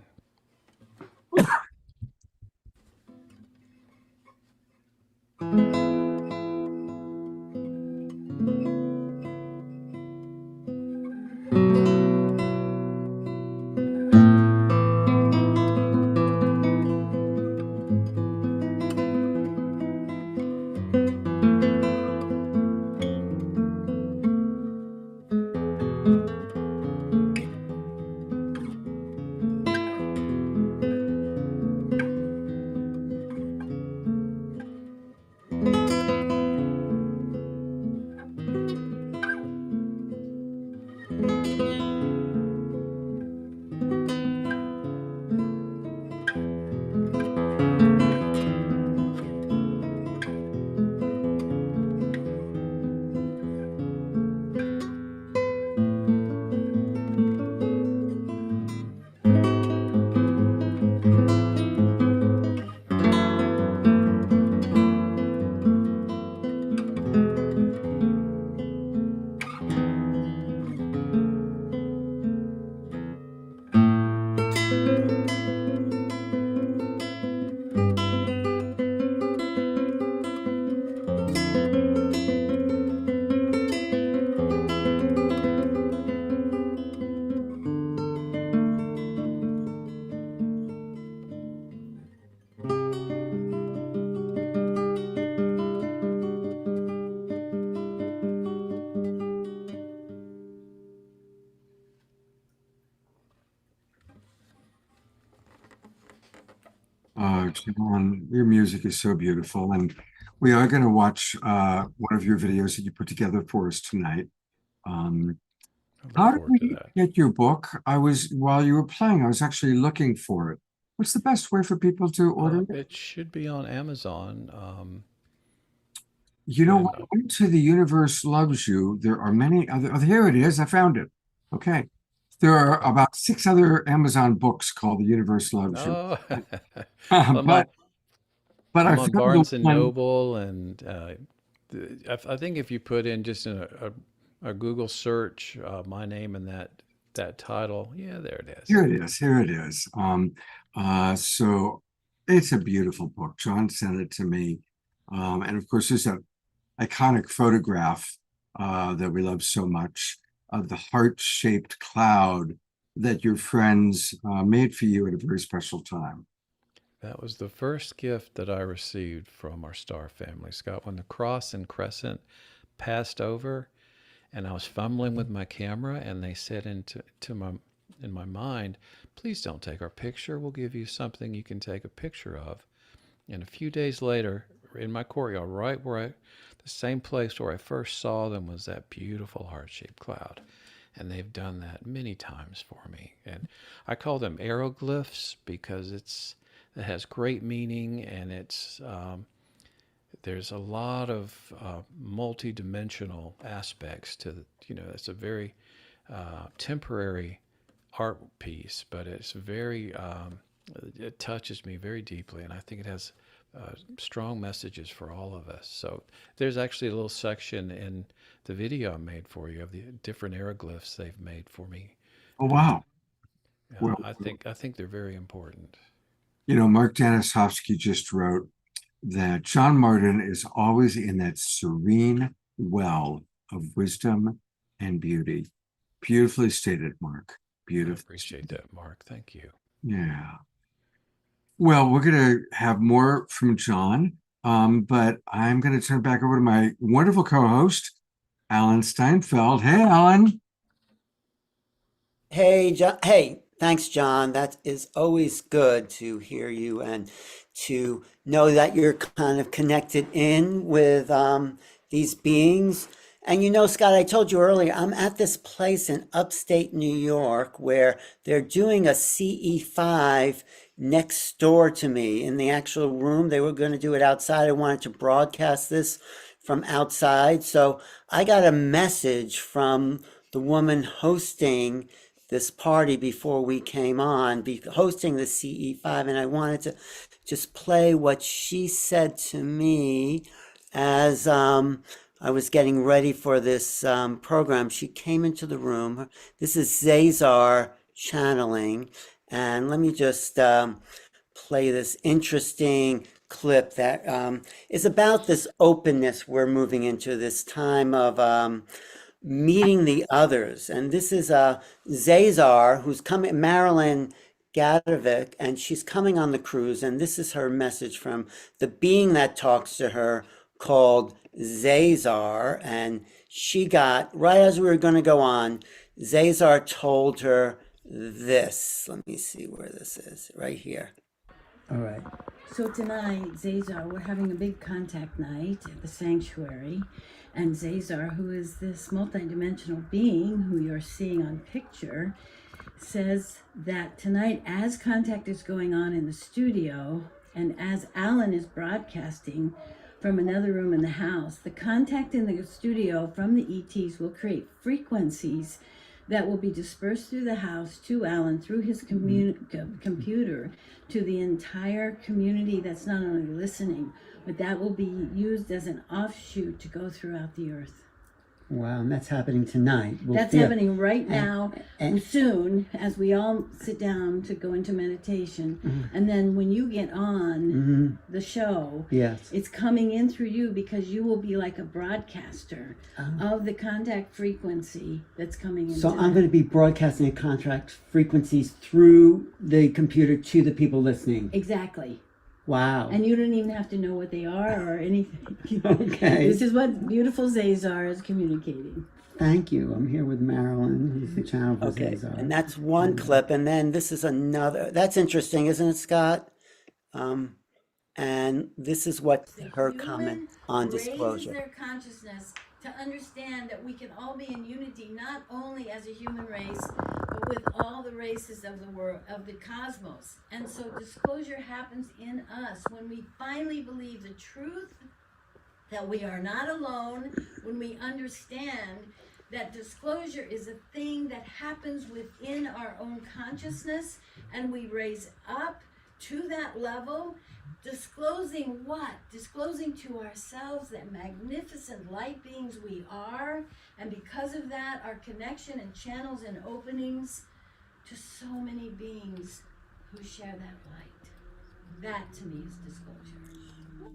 [SPEAKER 2] John, your music is so beautiful, and we are going to watch one of your videos that you put together for us tonight. How did we get your book? While you were playing, I was actually looking for it. What's the best way for people to order it?
[SPEAKER 17] It should be on Amazon.
[SPEAKER 2] You know, when I went to The Universe Loves You, there are many other. Oh, here it is. I found it. Okay. There are about 6 other Amazon books called The Universe Loves You.
[SPEAKER 17] Oh,
[SPEAKER 2] but I
[SPEAKER 17] I'm on
[SPEAKER 2] found
[SPEAKER 17] Barnes
[SPEAKER 2] the
[SPEAKER 17] and
[SPEAKER 2] one.
[SPEAKER 17] Noble, and I think if you put in just in a Google search my name and that title, yeah, there it is.
[SPEAKER 2] Here it is. Here it is. So it's a beautiful book. John sent it to me. And of course, there's an iconic photograph that we love so much of the heart-shaped cloud that your friends made for you at a very special time.
[SPEAKER 17] That was the first gift that I received from our star family, Scott, when the cross and crescent passed over, and I was fumbling with my camera, and they said in my mind, please don't take our picture. We'll give you something you can take a picture of. And a few days later, in my courtyard, right where the same place where I first saw them was that beautiful heart-shaped cloud. And they've done that many times for me. And I call them aeroglyphs because it has great meaning, and there's a lot of multi-dimensional aspects to it's a very temporary art piece, but it's very it touches me very deeply, and I think it has strong messages for all of us. So there's actually a little section in the video I made for you of the different aeroglyphs they've made for me.
[SPEAKER 2] Oh, wow. Well,
[SPEAKER 17] I think they're very important.
[SPEAKER 2] You know, Mark Danisovsky just wrote that John Martin is always in that serene well of wisdom and beauty. Beautifully stated, Mark. Beautiful.
[SPEAKER 17] I appreciate that, Mark. Thank you.
[SPEAKER 2] Yeah. Well, we're going to have more from John, but I'm going to turn it back over to my wonderful co-host, Alan Steinfeld. Hey, Alan.
[SPEAKER 3] Hey, John. Hey, thanks, John. That is always good to hear you and to know that you're kind of connected in with these beings. And Scott, I told you earlier, I'm at this place in upstate New York where they're doing a CE5 next door to me in the actual room. They were going to do it outside. I wanted to broadcast this from outside. So I got a message from the woman hosting this party before we came on, hosting the CE5, and I wanted to just play what she said to me as I was getting ready for this program. She came into the room. This is Zazar channeling, and let me just play this interesting clip that is about this openness we're moving into, this time of meeting the others. And this is Zazar, who's coming, Marilyn Gadovic, and she's coming on the cruise, and this is her message from the being that talks to her, called Zazar. And she got, right as we were going to go on, Zazar told her this. Let me see where this is, right here.
[SPEAKER 18] All right. So tonight, Zazar, we're having a big contact night at the sanctuary. And Zazar, who is this multidimensional being who you're seeing on picture, says that tonight, as contact is going on in the studio, and as Alan is broadcasting from another room in the house, the contact in the studio from the ETs will create frequencies that will be dispersed through the house to Alan through his computer to the entire community that's not only listening, but that will be used as an offshoot to go throughout the earth.
[SPEAKER 3] Wow, and that's happening tonight.
[SPEAKER 18] That's happening right now, and soon, as we all sit down to go into meditation. And then when you get on the show,
[SPEAKER 3] Yes.
[SPEAKER 18] it's coming in through you because you will be like a broadcaster of the contact frequency that's coming in.
[SPEAKER 3] So I'm going to be broadcasting contract frequencies through the computer to the people listening.
[SPEAKER 18] Exactly.
[SPEAKER 3] Wow.
[SPEAKER 18] And you don't even have to know what they are or anything.
[SPEAKER 3] Okay.
[SPEAKER 18] This is what beautiful Zazar is communicating.
[SPEAKER 3] Thank you. I'm here with Marilyn, who's the channel for Zazar.
[SPEAKER 19] And that's one clip, and then this is another. That's interesting, isn't it, Scott? And this is what her comment on
[SPEAKER 18] Raises
[SPEAKER 19] disclosure.
[SPEAKER 18] their consciousness to understand that we can all be in unity, not only as a human race, but with all the races of the world, of the cosmos. And so disclosure happens in us when we finally believe the truth that we are not alone, when we understand that disclosure is a thing that happens within our own consciousness, and we raise up to that level. Disclosing what? Disclosing to ourselves that magnificent light beings we are, and because of that, our connection and channels and openings to so many beings who share that light. That to me is disclosure.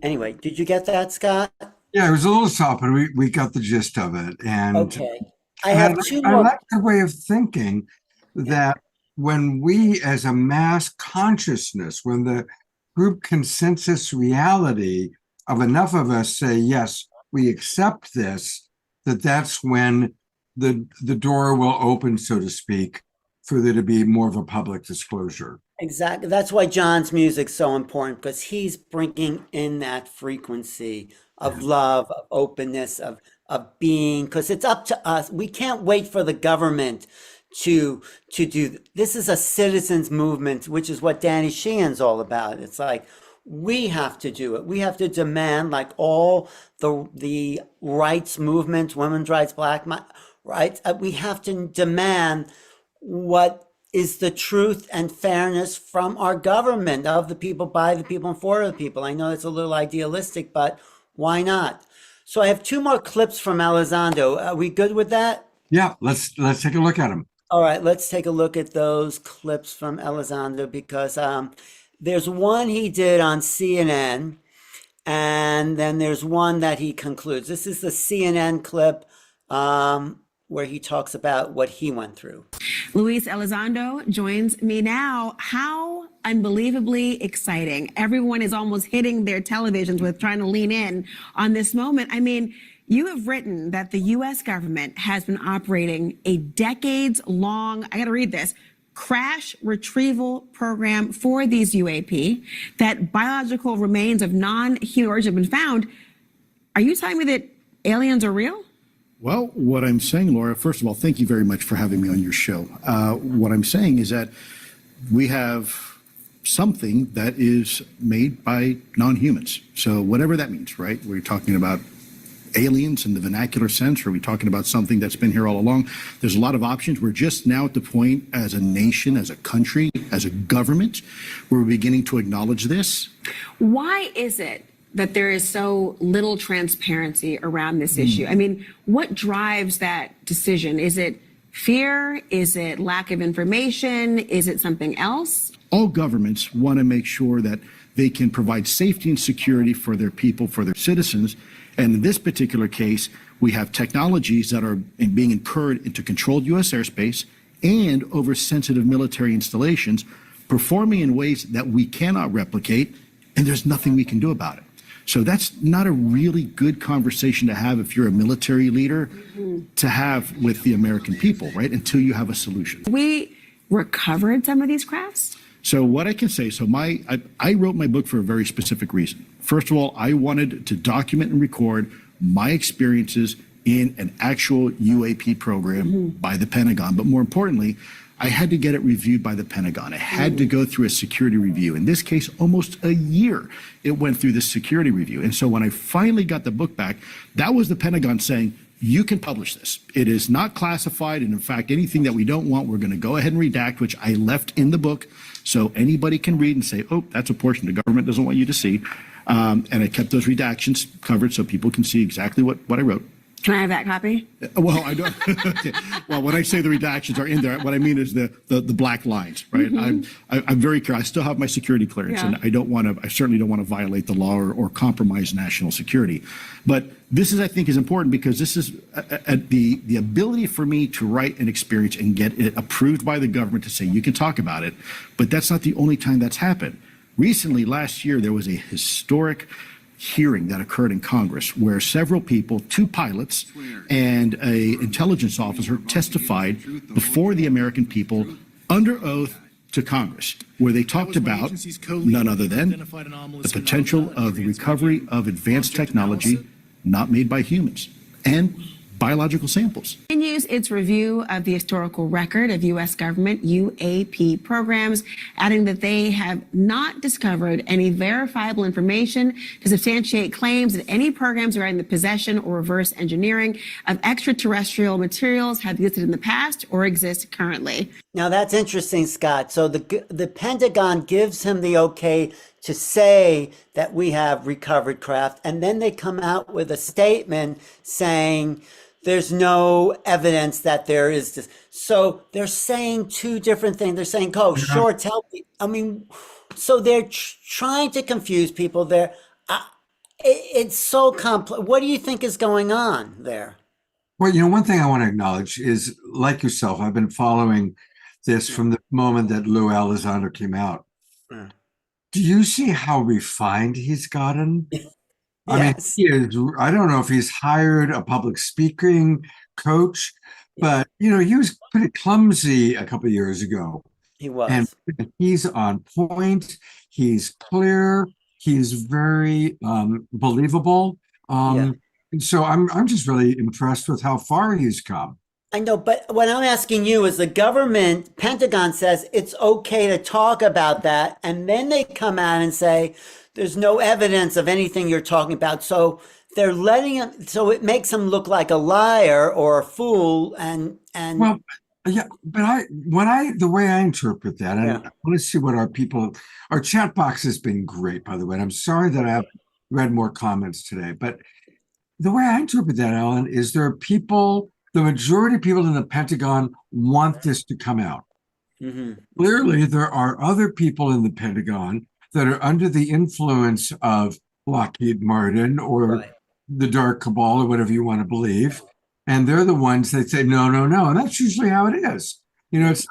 [SPEAKER 19] Anyway, did you get that, Scott?
[SPEAKER 2] Yeah, it was a little soft, but we got the gist of it. And
[SPEAKER 19] Okay. I have two more.
[SPEAKER 2] I like the way of thinking that when we, as a mass consciousness, when the group consensus reality of enough of us say, yes, we accept this, that's when the door will open, so to speak, for there to be more of a public disclosure.
[SPEAKER 19] Exactly. That's why John's music's so important, because he's bringing in that frequency of love, of openness, of being, because it's up to us. We can't wait for the government to do. This is a citizens movement, which is what Danny Sheehan's all about. It's like we have to do it. We have to demand, like all the rights movements, women's rights, black rights. We have to demand what is the truth and fairness from our government, of the people, by the people, and for the people. I know it's a little idealistic, but why not? So I have two more clips from Elizondo. Are we good with that?
[SPEAKER 2] Yeah, let's take a look at them.
[SPEAKER 19] All right, let's take a look at those clips from Elizondo, because there's one he did on CNN, and then there's one that he concludes. This is the CNN clip where he talks about what he went through.
[SPEAKER 20] Luis Elizondo joins me now. How unbelievably exciting. Everyone is almost hitting their televisions with trying to lean in on this moment. I mean, you have written that the U.S. government has been operating a decades-long, I got to read this, crash retrieval program for these UAP, that biological remains of non-human origin have been found. Are you telling me that aliens are real?
[SPEAKER 6] Well, what I'm saying, Laura, first of all, thank you very much for having me on your show. What I'm saying is that we have something that is made by non-humans. So whatever that means, right? We're talking about aliens in the vernacular sense, or are we talking about something that's been here all along? There's a lot of options. We're just now at the point as a nation, as a country, as a government, where we're beginning to acknowledge this.
[SPEAKER 20] Why is it that there is so little transparency around this issue? I mean, what drives that decision? Is it fear? Is it lack of information? Is it something else?
[SPEAKER 6] All governments want to make sure that they can provide safety and security for their people, for their citizens. And in this particular case, we have technologies that are being incurred into controlled U.S. airspace and over sensitive military installations, performing in ways that we cannot replicate, and there's nothing we can do about it. So that's not a really good conversation to have if you're a military leader to have with the American people, right? Until you have a solution.
[SPEAKER 20] We recovered some of these crafts?
[SPEAKER 6] So what I can say, I wrote my book for a very specific reason. First of all, I wanted to document and record my experiences in an actual UAP program by the Pentagon. But more importantly, I had to get it reviewed by the Pentagon. It had to go through a security review. In this case, almost a year it went through this security review. And so when I finally got the book back, that was the Pentagon saying, you can publish this. It is not classified. And in fact, anything that we don't want, we're going to go ahead and redact, which I left in the book. So anybody can read and say, oh, that's a portion the government doesn't want you to see. And I kept those redactions covered so people can see exactly what I wrote.
[SPEAKER 20] Can I have that copy?
[SPEAKER 6] Well, I don't. Okay. Well, when I say the redactions are in there, what I mean is the black lines, right? I'm very careful. I still have my security clearance, and I don't want to. I certainly don't want to violate the law or compromise national security. But this is, I think, is important because this is the ability for me to write an experience and get it approved by the government to say you can talk about it. But that's not the only time that's happened. Recently, last year, there was a historic hearing that occurred in Congress where several people, 2 pilots and an intelligence officer, testified before the American people under oath to Congress, where they talked about none other than the potential of the recovery of advanced technology not made by humans and biological samples.
[SPEAKER 20] Continues its review of the historical record of U.S. government UAP programs, adding that they have not discovered any verifiable information to substantiate claims that any programs regarding the possession or reverse engineering of extraterrestrial materials have existed in the past or exist currently.
[SPEAKER 19] Now that's interesting, Scott. So the Pentagon gives him the okay to say that we have recovered craft, and then they come out with a statement saying there's no evidence that there is this. So they're saying 2 different things. They're saying, oh, sure, tell me. I mean, so they're trying to confuse people there. It's so complex. What do you think is going on there?
[SPEAKER 2] Well, one thing I want to acknowledge is, like yourself, I've been following this from the moment that Lou Elizondo came out. Do you see how refined he's gotten? I mean, he is, I don't know if he's hired a public speaking coach, but he was pretty clumsy a couple of years ago.
[SPEAKER 19] He was.
[SPEAKER 2] And he's on point. He's clear. He's very believable. And so I'm just really impressed with how far he's come.
[SPEAKER 19] I know, but what I'm asking you is the government, Pentagon says it's okay to talk about that. And then they come out and say, there's no evidence of anything you're talking about. So they're letting him, so it makes him look like a liar or a fool. Well,
[SPEAKER 2] yeah, but the way I interpret that, and I want to see what our chat box has been great, by the way. And I'm sorry that I haven't read more comments today, but the way I interpret that, Ellen, is there are people, the majority of people in the Pentagon want this to come out. Clearly, there are other people in the Pentagon that are under the influence of Lockheed Martin or the Dark Cabal or whatever you want to believe. And they're the ones that say, no, no, no. And that's usually how it is. It's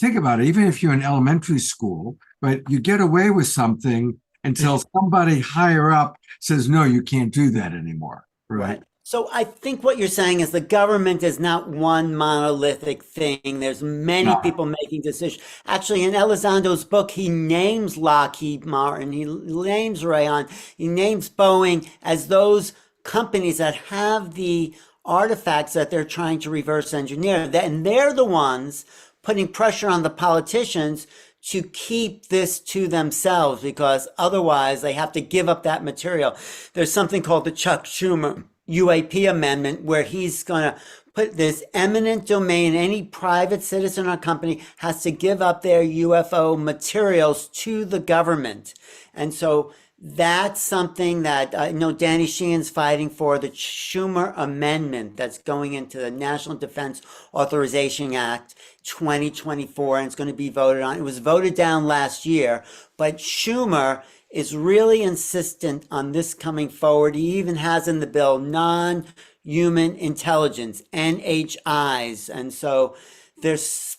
[SPEAKER 2] think about it, even if you're in elementary school, but you get away with something until somebody higher up says, no, you can't do that anymore. Right.
[SPEAKER 19] So I think what you're saying is the government is not one monolithic thing. There's many people making decisions. Actually, in Elizondo's book, he names Lockheed Martin, he names Raytheon, he names Boeing as those companies that have the artifacts that they're trying to reverse engineer. And they're the ones putting pressure on the politicians to keep this to themselves, because otherwise they have to give up that material. There's something called the Chuck Schumer UAP amendment, where he's going to put this eminent domain. Any private citizen or company has to give up their UFO materials to the government. And so that's something that I know Danny Sheehan's fighting for, the Schumer amendment that's going into the National Defense Authorization Act 2024, and it's going to be voted on. It was voted down last year, but Schumer is really insistent on this coming forward. He even has in the bill non-human intelligence, NHIs. And so there's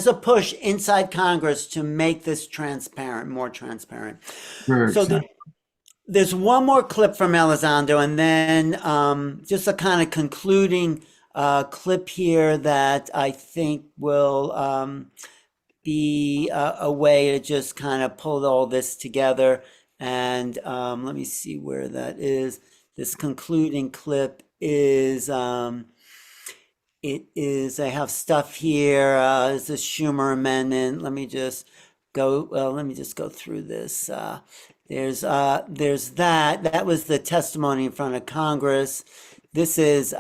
[SPEAKER 19] a push inside Congress to make this transparent, more transparent. So there's one more clip from Elizondo, and then just a kind of concluding clip here that I think will be a way to just kind of pull all this together And let me see where that is. This concluding clip is, I have stuff here. Is the Schumer amendment. Let me just go through this. There's that. That was the testimony in front of Congress. This is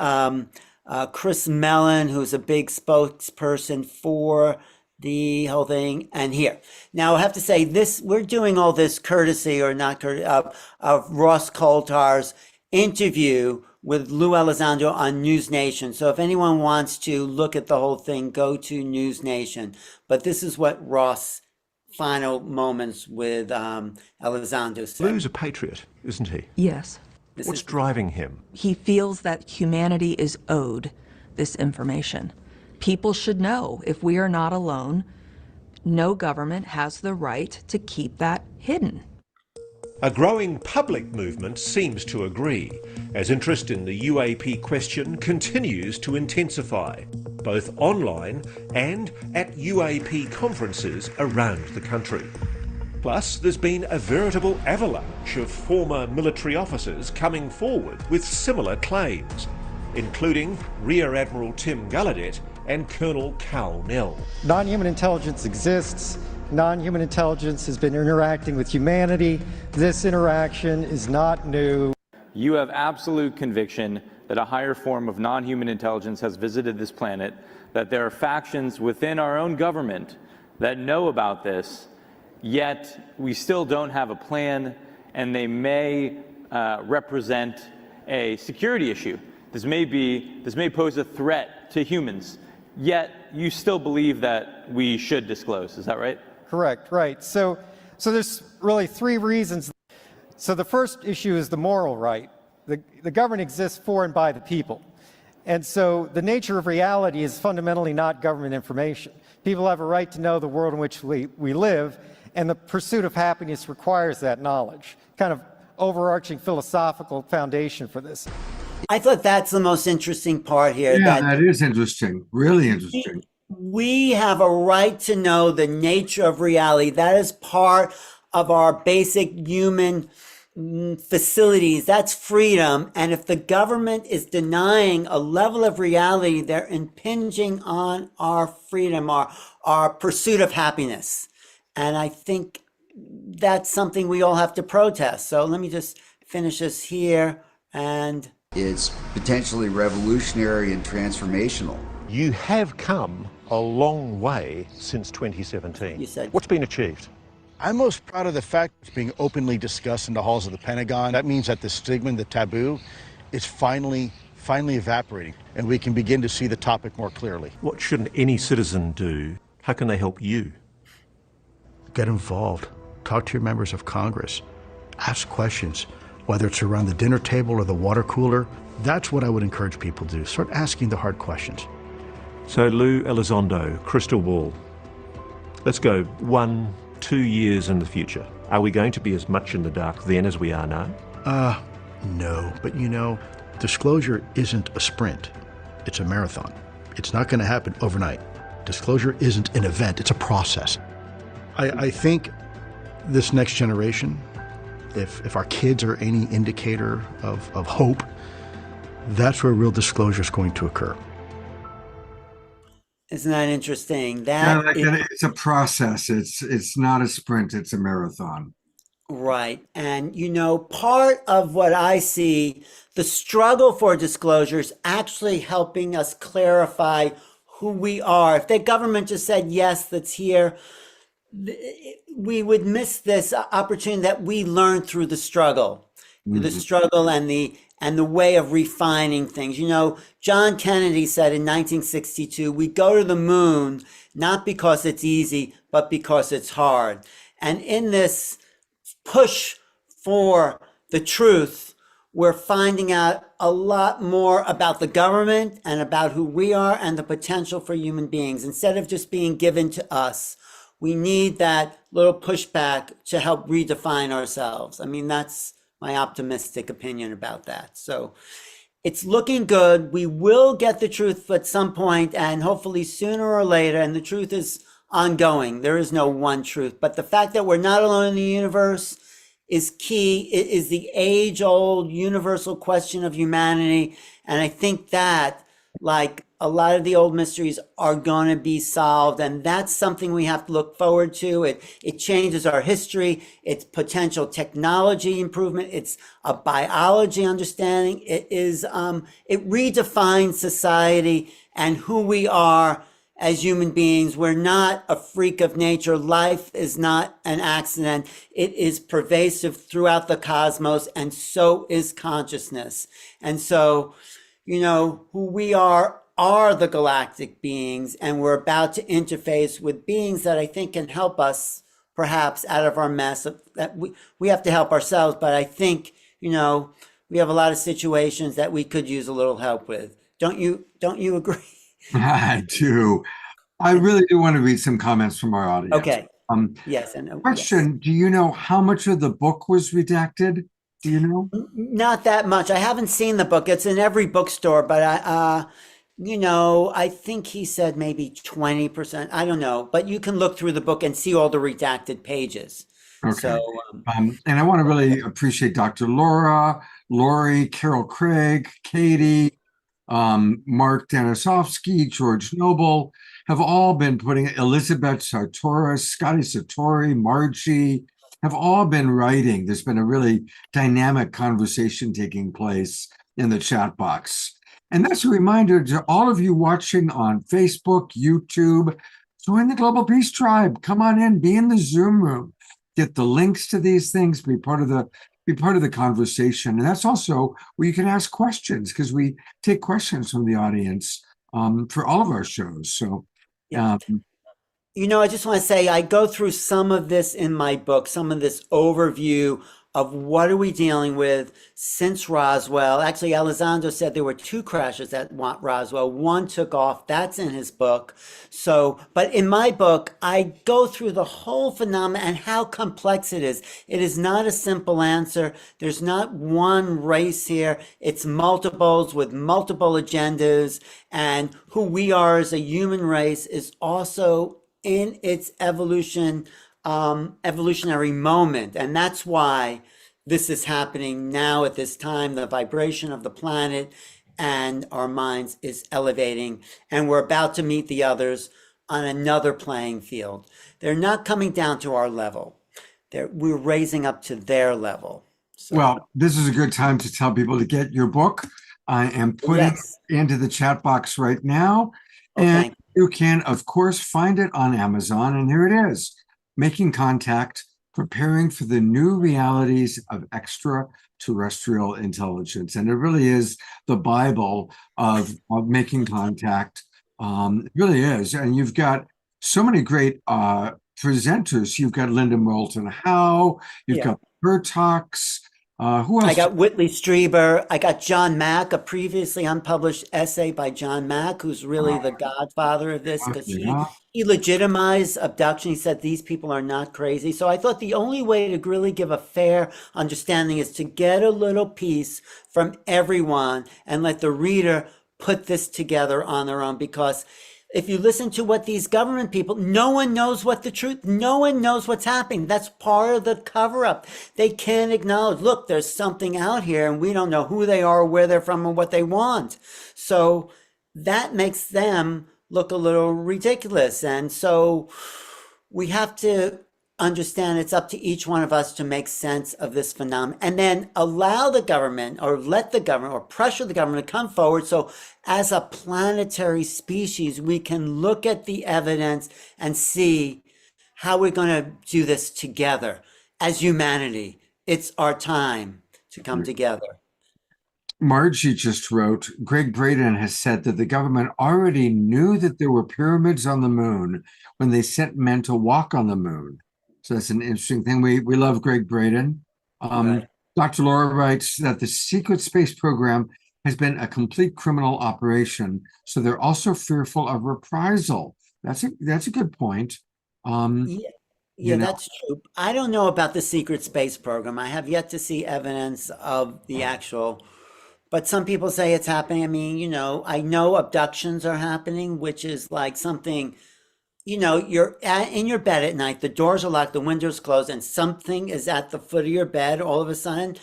[SPEAKER 19] Chris Mellon, who's a big spokesperson for the whole thing. And here, now I have to say this, we're doing all this courtesy or not courtesy of Ross Coulter's interview with Lou Elizondo on News Nation. So if anyone wants to look at the whole thing, go to News Nation. But this is what Ross' final moments with Elizondo said.
[SPEAKER 7] Lou's a patriot, isn't he?
[SPEAKER 8] Yes.
[SPEAKER 7] What's driving him?
[SPEAKER 8] He feels that humanity is owed this information. People should know if we are not alone, no government has the right to keep that hidden.
[SPEAKER 7] A growing public movement seems to agree, as interest in the UAP question continues to intensify, both online and at UAP conferences around the country. Plus, there's been a veritable avalanche of former military officers coming forward with similar claims, including Rear Admiral Tim Gallaudet and Colonel Cal Nell.
[SPEAKER 21] Non-human intelligence exists. Non-human intelligence has been interacting with humanity. This interaction is not new.
[SPEAKER 22] You have absolute conviction that a higher form of non-human intelligence has visited this planet, that there are factions within our own government that know about this, yet we still don't have a plan, and they may represent a security issue. This may pose a threat to humans, yet you still believe that we should disclose. Is that right?
[SPEAKER 21] Correct, right. So there's really three reasons. So the first issue is the moral right. The government exists for and by the people. And so the nature of reality is fundamentally not government information. People have a right to know the world in which we live, and the pursuit of happiness requires that knowledge. Kind of overarching philosophical foundation for this.
[SPEAKER 19] I thought that's the most interesting part here.
[SPEAKER 2] Yeah, that is interesting. Really interesting.
[SPEAKER 19] We have a right to know the nature of reality. That is part of our basic human facilities. That's freedom. And if the government is denying a level of reality, they're impinging on our freedom, our pursuit of happiness. And I think that's something we all have to protest. So let me just finish this here. And
[SPEAKER 9] it's potentially revolutionary and transformational.
[SPEAKER 7] You have come a long way since 2017.
[SPEAKER 19] You said.
[SPEAKER 7] What's been achieved?
[SPEAKER 6] I'm most proud of the fact it's being openly discussed in the halls of the Pentagon. That means that the stigma and the taboo is finally evaporating, and we can begin to see the topic more clearly.
[SPEAKER 7] What should any citizen do? How can they help you?
[SPEAKER 6] Get involved. Talk to your members of Congress. Ask questions, whether it's around the dinner table or the water cooler. That's what I would encourage people to do. Start asking the hard questions.
[SPEAKER 7] So Lou Elizondo, crystal ball. Let's go 1-2 years in the future. Are we going to be as much in the dark then as we are now?
[SPEAKER 6] No. But you know, disclosure isn't a sprint. It's a marathon. It's not going to happen overnight. Disclosure isn't an event. It's a process. I think this next generation, if our kids are any indicator of hope, that's where real disclosure is going to occur.
[SPEAKER 19] Isn't that interesting?
[SPEAKER 2] It's a process. It's not a sprint. It's a marathon.
[SPEAKER 19] Right. And, you know, part of what I see, the struggle for disclosure is actually helping us clarify who we are. If the government just said, yes, that's here, we would miss this opportunity that we learned through the struggle, the struggle and the way of refining things. You know, John Kennedy said in 1962, we go to the moon, not because it's easy, but because it's hard. And in this push for the truth, we're finding out a lot more about the government and about who we are and the potential for human beings. Instead of just being given to us, we need that little pushback to help redefine ourselves. I mean, that's my optimistic opinion about that. So it's looking good. We will get the truth at some point, and hopefully sooner or later, and the truth is ongoing. There is no one truth. But the fact that we're not alone in the universe is key. It is the age-old universal question of humanity. And I think that, like a lot of the old mysteries, are going to be solved. And that's something we have to look forward to. It changes our history. It's potential technology improvement. It's a biology understanding. It redefines society and who we are as human beings. We're not a freak of nature. Life is not an accident. It is pervasive throughout the cosmos, and so is consciousness. And so, who we are the galactic beings, and we're about to interface with beings that I think can help us perhaps out of our mess. That we have to help ourselves, but I think, we have a lot of situations that we could use a little help with. Don't you agree?
[SPEAKER 2] I do. I really do want to read some comments from our audience.
[SPEAKER 19] Okay. Yes. And
[SPEAKER 2] question: do you know how much of the book was redacted? Do you know?
[SPEAKER 19] Not that much. I haven't seen the book. It's in every bookstore, but I think he said maybe 20%. I don't know, but you can look through the book and see all the redacted pages.
[SPEAKER 2] Okay.
[SPEAKER 19] So,
[SPEAKER 2] and I want to really appreciate Dr. Lori, Carol Craig, Katie, Mark Danisovsky, George Noble have all been putting, Elizabeth Sartoris, Scotty Sartori, Margie, have all been writing. There's been a really dynamic conversation taking place in the chat box. And that's a reminder to all of you watching on Facebook, YouTube, join the Global Peace Tribe. Come on in, be in the Zoom room, get the links to these things, be part of the conversation. And that's also where you can ask questions, because we take questions from the audience for all of our shows. So,
[SPEAKER 19] I just want to say, I go through some of this in my book, some of this overview of what are we dealing with since Roswell. Actually, Elizondo said there were 2 crashes at Roswell. One took off. That's in his book. So, but in my book, I go through the whole phenomenon and how complex it is. It is not a simple answer. There's not one race here. It's multiples with multiple agendas. And who we are as a human race is also in its evolutionary moment. And that's why this is happening now at this time. The vibration of the planet and our minds is elevating, and we're about to meet the others on another playing field. They're not coming down to our level. We're raising up to their level. So,
[SPEAKER 2] well, this is a good time to tell people to get your book. I am putting it into the chat box right now. And you can, of course, find it on Amazon. And here it is: Making Contact, Preparing for the New Realities of Extraterrestrial Intelligence. And it really is the Bible of making contact. It really is. And you've got so many great presenters. You've got Linda Moulton Howe, you've got Bertox. Who else?
[SPEAKER 19] I got Whitley Strieber. I got John Mack, a previously unpublished essay by John Mack, who's really the godfather of this, because he legitimized abduction. He said these people are not crazy. So I thought the only way to really give a fair understanding is to get a little piece from everyone and let the reader put this together on their own, because if you listen to what these government people, no one knows what the truth, no one knows what's happening. That's part of the cover up. They can't acknowledge, look, there's something out here and we don't know who they are, where they're from, and what they want. So that makes them look a little ridiculous. And so we have to understand it's up to each one of us to make sense of this phenomenon, and then allow the government, or let the government, or pressure the government to come forward. So as a planetary species, we can look at the evidence and see how we're going to do this together as humanity. It's our time to come together.
[SPEAKER 2] Margie just wrote, Greg Braden has said that the government already knew that there were pyramids on the moon when they sent men to walk on the moon. So that's an interesting thing. We love Greg Braden. Dr. Laura writes that the secret space program has been a complete criminal operation, so they're also fearful of reprisal. That's a good point.
[SPEAKER 19] That's true. I don't know about the secret space program. I have yet to see evidence of the actual, but some people say it's happening. I mean, I know abductions are happening, which is like something you know, in your bed at night, the doors are locked, the windows closed, and something is at the foot of your bed all of a sudden.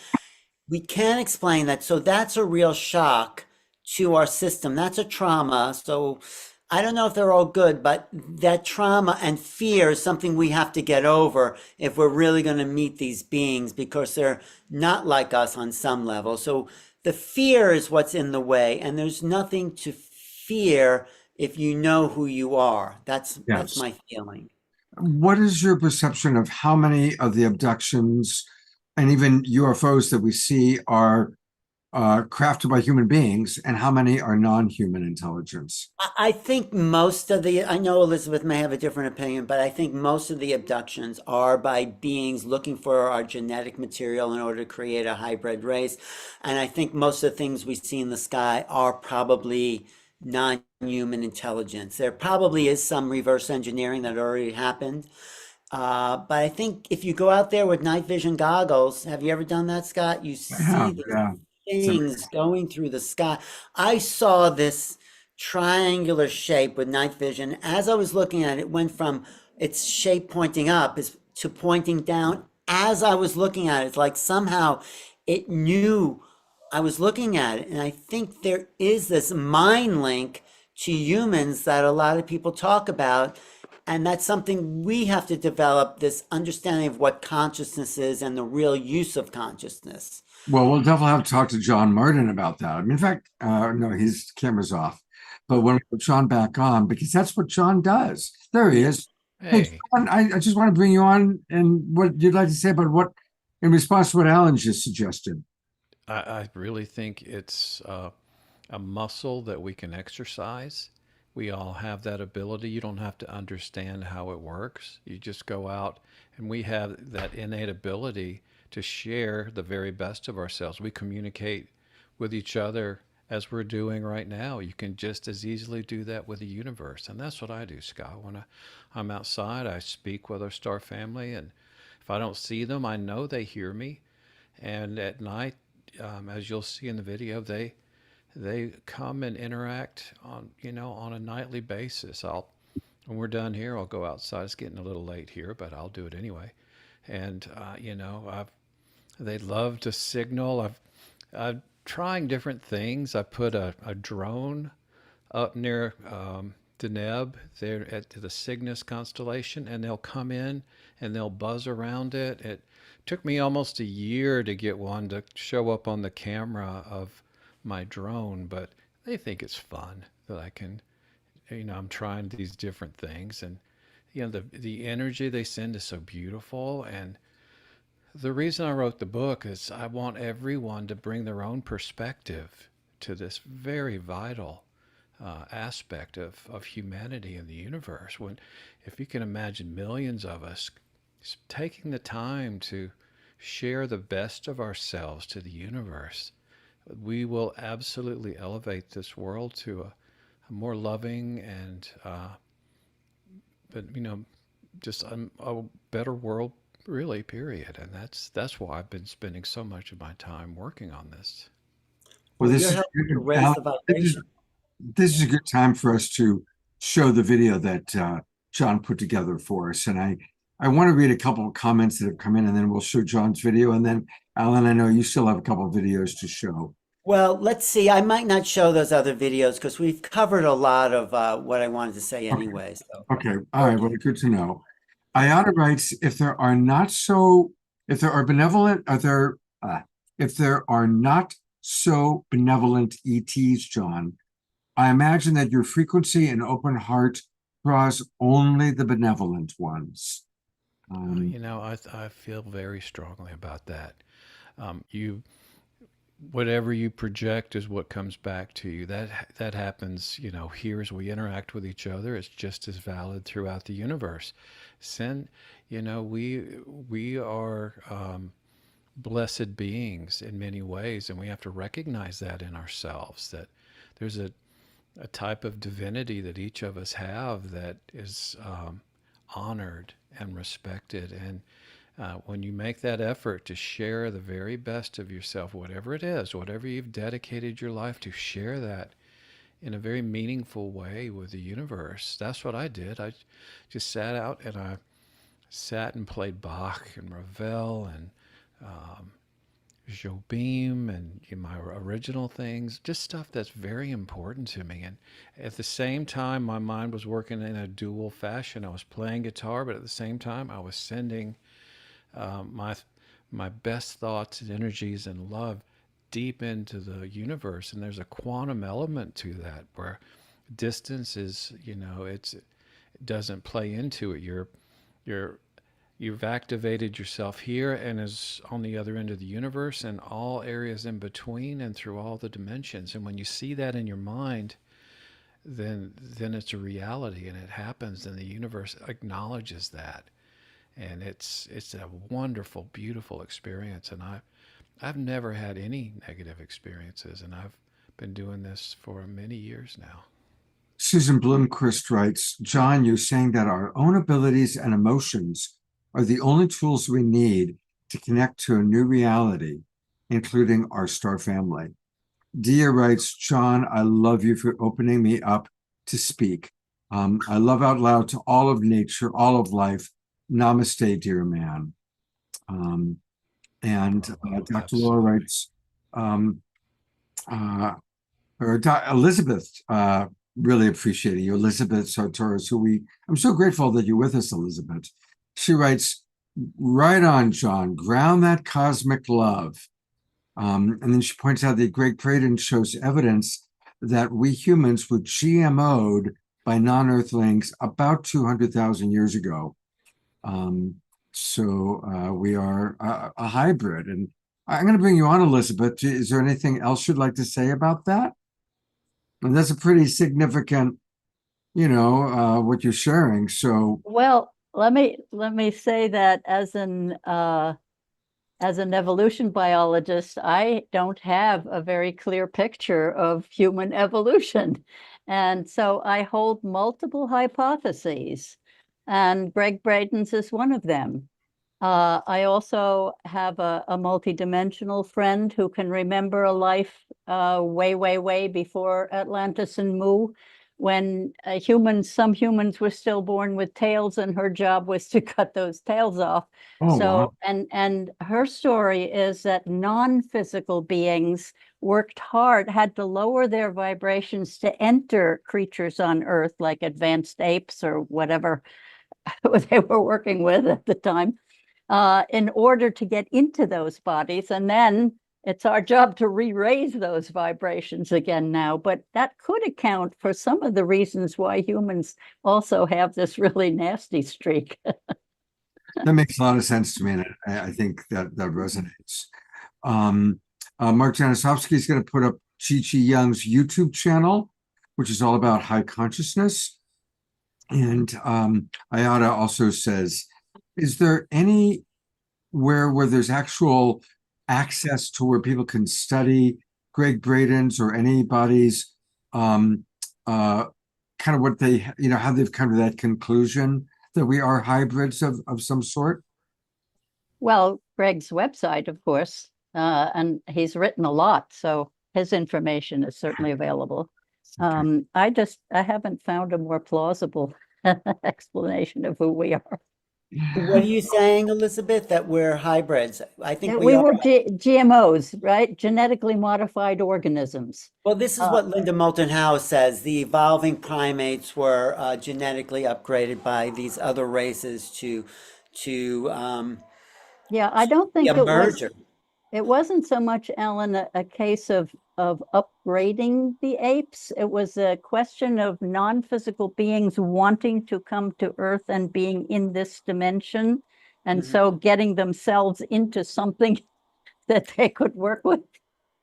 [SPEAKER 19] We can't explain that. So that's a real shock to our system. That's a trauma. So I don't know if they're all good, but that trauma and fear is something we have to get over if we're really going to meet these beings, because they're not like us on some level. So the fear is what's in the way, and there's nothing to fear if you know who you are. That's
[SPEAKER 2] Yes.
[SPEAKER 19] my feeling.
[SPEAKER 2] What is your perception of how many of the abductions and even UFOs that we see are crafted by human beings, and how many are non-human intelligence?
[SPEAKER 19] I think most of the, I know Elizabeth may have a different opinion, but I think most of the abductions are by beings looking for our genetic material in order to create a hybrid race. And I think most of the things we see in the sky are probably non-human intelligence. There probably is some reverse engineering that already happened. But I think if you go out there with night vision goggles, have you ever done that, Scott? You see these things going through the sky. I saw this triangular shape with night vision. As I was looking at it, it went from its shape pointing up to pointing down. As I was looking at it, it's like somehow it knew I was looking at it. And I think there is this mind link to humans that a lot of people talk about. And that's something we have to develop, this understanding of what consciousness is and the real use of consciousness.
[SPEAKER 2] Well, we'll definitely have to talk to John Martin about that. I mean, in fact, no, his camera's off. But when we put John back on, because that's what John does. There he is. Hey, John, I just want to bring you on, and what you'd like to say about what, in response to what Alan just suggested.
[SPEAKER 17] I really think it's a muscle that we can exercise. We all have that ability. You don't have to understand how it works. You just go out, and we have that innate ability to share the very best of ourselves. We communicate with each other as we're doing right now. You can just as easily do that with the universe. And that's what I do, Scott. When I'm outside, I speak with our star family, and if I don't see them, I know they hear me. And at night, as you'll see in the video, they come and interact on a nightly basis. When we're done here, I'll go outside. It's getting a little late here, but I'll do it anyway. And they love to signal. I'm trying different things. I put a drone up near Deneb there at the Cygnus constellation, and they'll come in and they'll buzz around it. It took me almost a year to get one to show up on the camera of my drone, but they think it's fun that I can, I'm trying these different things, and the energy they send is so beautiful. And the reason I wrote the book is I want everyone to bring their own perspective to this very vital aspect of humanity and the universe. If you can imagine millions of us taking the time to share the best of ourselves to the universe, we will absolutely elevate this world to a more loving and just a better world, really, period. And that's why I've been spending so much of my time working on this.
[SPEAKER 2] Well, this is a good time for us to show the video that John put together for us. And I want to read a couple of comments that have come in, and then we'll show John's video. And then, Alan, I know you still have a couple of videos to show.
[SPEAKER 19] Well, let's see. I might not show those other videos because we've covered a lot of what I wanted to say anyway. So.
[SPEAKER 2] Okay. All right. Well, good to know. Ayana writes, if there are not so benevolent ETs, John, I imagine that your frequency and open heart draws only the benevolent ones.
[SPEAKER 17] I feel very strongly about that. Whatever you project is what comes back to you. That happens, here as we interact with each other. It's just as valid throughout the universe. We are blessed beings in many ways, and we have to recognize that in ourselves, that there's a type of divinity that each of us have that is honored and respected. And when you make that effort to share the very best of yourself, whatever it is, whatever you've dedicated your life to, share that in a very meaningful way with the universe. That's what I did. I just sat out and I sat and played Bach and Ravel and Jobim and my original things, just stuff that's very important to me. And at the same time, my mind was working in a dual fashion. I was playing guitar, but at the same time, I was sending my best thoughts and energies and love deep into the universe. And there's a quantum element to that where distance is, it doesn't play into it. You've activated yourself here and is on the other end of the universe and all areas in between and through all the dimensions. And when you see that in your mind, then it's a reality and it happens, and the universe acknowledges that. And it's a wonderful, beautiful experience. And I've never had any negative experiences, and I've been doing this for many years now.
[SPEAKER 2] Susan Bloomquist writes, John, you're saying that our own abilities and emotions are the only tools we need to connect to a new reality, including our star family. Dia writes, John, I love you for opening me up to speak. I love out loud to all of nature, all of life. Namaste, dear man. Dr. Laura writes, Elizabeth, really appreciating you, Elizabeth Sartoris, I'm so grateful that you're with us, Elizabeth. She writes, right on, John, ground that cosmic love. And then she points out that Greg Braden shows evidence that we humans were GMO'd by non-Earthlings about 200,000 years ago. So we are a hybrid. And I'm going to bring you on, Elizabeth. Is there anything else you'd like to say about that? And that's a pretty significant, what you're sharing. So,
[SPEAKER 15] well, let me say that as an evolution biologist, I don't have a very clear picture of human evolution. And so I hold multiple hypotheses, and Greg Braden's is one of them. I also have a multidimensional friend who can remember a life way, way, way before Atlantis and Mu, when some humans were still born with tails, and her job was to cut those tails off.
[SPEAKER 2] Oh, wow.
[SPEAKER 15] And her story is that non-physical beings worked hard, had to lower their vibrations to enter creatures on Earth, like advanced apes or whatever they were working with at the time, in order to get into those bodies. And then it's our job to re-raise those vibrations again now. But that could account for some of the reasons why humans also have this really nasty streak.
[SPEAKER 2] That makes a lot of sense to me, and I think that resonates. Mark Janisowski is going to put up Chi-Chi Young's YouTube channel, which is all about high consciousness. And Ayada also says, is there anywhere where there's actual access to where people can study Greg Braden's or anybody's kind of what they, how they've come to that conclusion that we are hybrids of some sort?
[SPEAKER 15] Well, Greg's website, of course, and he's written a lot, so his information is certainly available. I haven't found a more plausible explanation of who we are.
[SPEAKER 19] What are you saying, Elizabeth? That we're hybrids? I think
[SPEAKER 15] we were GMOs, right? Genetically modified organisms.
[SPEAKER 19] Well, this is what Linda Moulton Howe says. The evolving primates were genetically upgraded by these other races to
[SPEAKER 15] yeah, I don't think
[SPEAKER 19] emerge.
[SPEAKER 15] It wasn't so much, Ellen, a case of upgrading the apes. It was a question of non-physical beings wanting to come to Earth and being in this dimension, and so getting themselves into something that they could work with.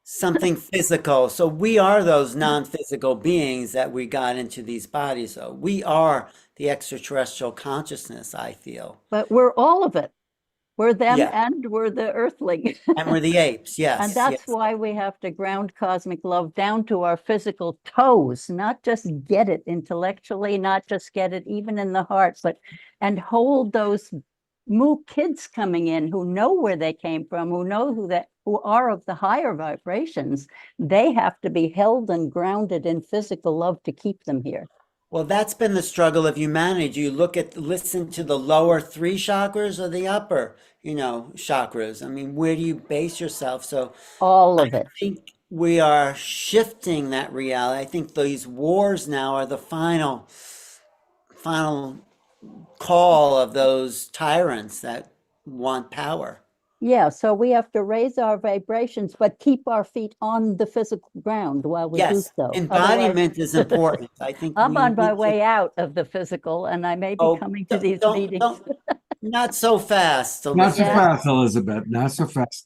[SPEAKER 19] Something physical. So we are those non-physical beings that we got into these bodies. So we are the extraterrestrial consciousness, I feel.
[SPEAKER 15] But we're all of it. We're them, and we're the Earthling.
[SPEAKER 19] And we're the apes, yes.
[SPEAKER 15] And that's why we have to ground cosmic love down to our physical toes, not just get it intellectually, not just get it even in the heart, and hold those new kids coming in who know where they came from, who know who are of the higher vibrations. They have to be held and grounded in physical love to keep them here.
[SPEAKER 19] Well, that's been the struggle of humanity. Do you listen to the lower three chakras or the upper, chakras? I mean, where do you base yourself? So
[SPEAKER 15] all of it.
[SPEAKER 19] I think we are shifting that reality. I think these wars now are the final call of those tyrants that want power.
[SPEAKER 15] Yeah, so we have to raise our vibrations, but keep our feet on the physical ground while we do so.
[SPEAKER 19] Embodiment is important. I think
[SPEAKER 15] I'm on my way out of the physical, and I may be coming to these meetings.
[SPEAKER 19] Not so fast.
[SPEAKER 2] Not so fast, Elizabeth. Not so fast.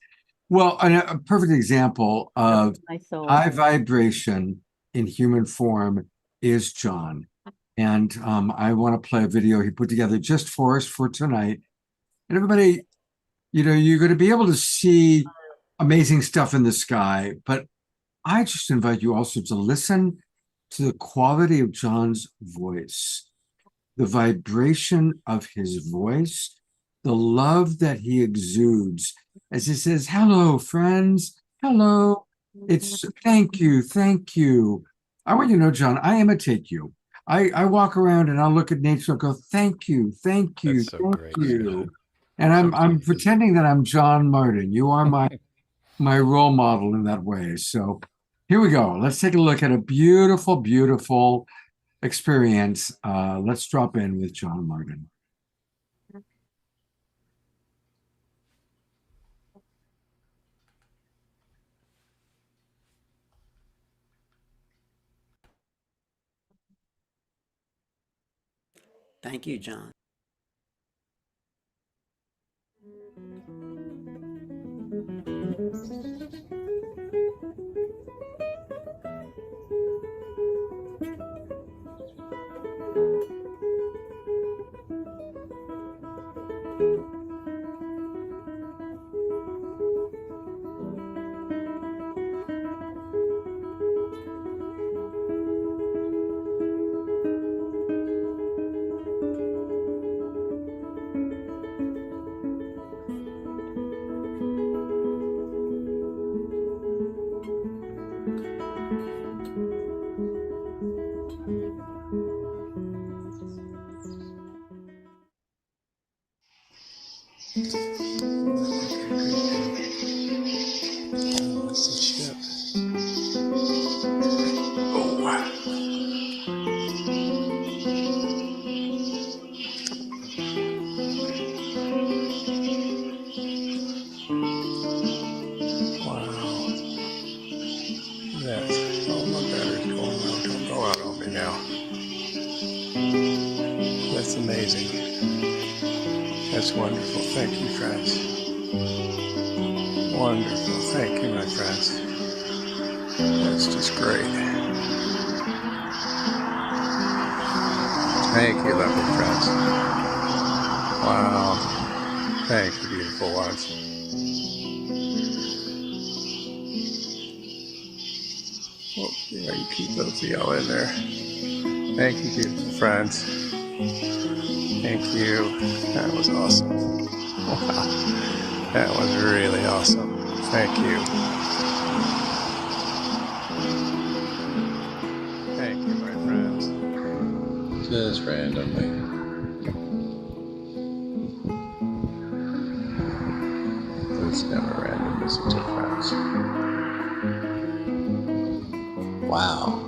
[SPEAKER 2] Well, a perfect example of high vibration in human form is John. And I want to play a video he put together just for us for tonight. And everybody, you're going to be able to see amazing stuff in the sky, but I just invite you also to listen to the quality of John's voice, the vibration of his voice, the love that he exudes as he says, "Hello, friends. Hello. It's thank you. Thank you." I want you to know, John, I imitate you. I walk around and I'll look at nature and go, "Thank you. Thank you.
[SPEAKER 17] That's so
[SPEAKER 2] Thank
[SPEAKER 17] great.
[SPEAKER 2] you." And I'm pretending that I'm John Martin. You are my role model in that way. So here we go. Let's take a look at a beautiful, beautiful experience. Let's drop in with John Martin.
[SPEAKER 19] Thank you, John.
[SPEAKER 1] That's amazing. That's wonderful. Thank you, friends. Wonderful. Thank you, my friends. That's just great. Thank you, lovely friends. Wow. Thank you, beautiful ones. Well, yeah, you keep those y'all in there. Thank you, beautiful friends. Thank you. That was awesome. Wow. That was really awesome. Thank you. Thank you, my friends. Just randomly. It's never random, is it, friends? Wow.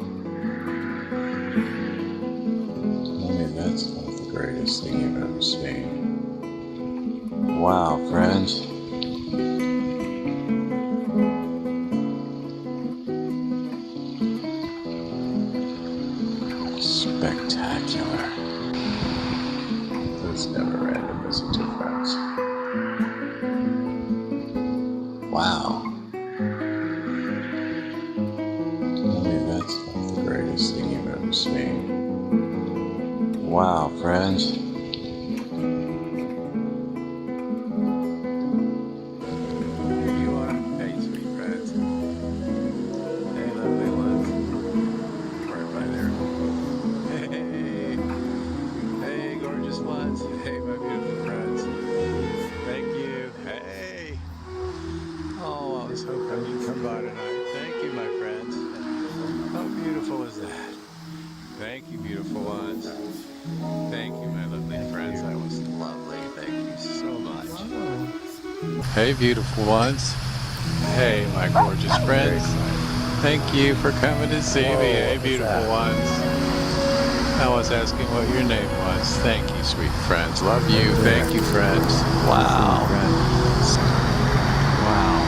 [SPEAKER 1] That's one of the greatest things you've ever seen. Wow, friends. Spectacular. That's never random, is it, friends? Wow. That's one of the greatest things you've ever seen. Wow, friends. You are. Hey, sweet friends. Hey, lovely ones. Right by there. Hey. Hey, gorgeous ones. Hey, my beautiful friends.
[SPEAKER 17] Hey, beautiful ones. Hey, my gorgeous friends. Thank you for coming to see me. Hey, beautiful ones. I was asking what your name was. Thank you, sweet friends. Love you. Thank you, friends. Wow. Wow.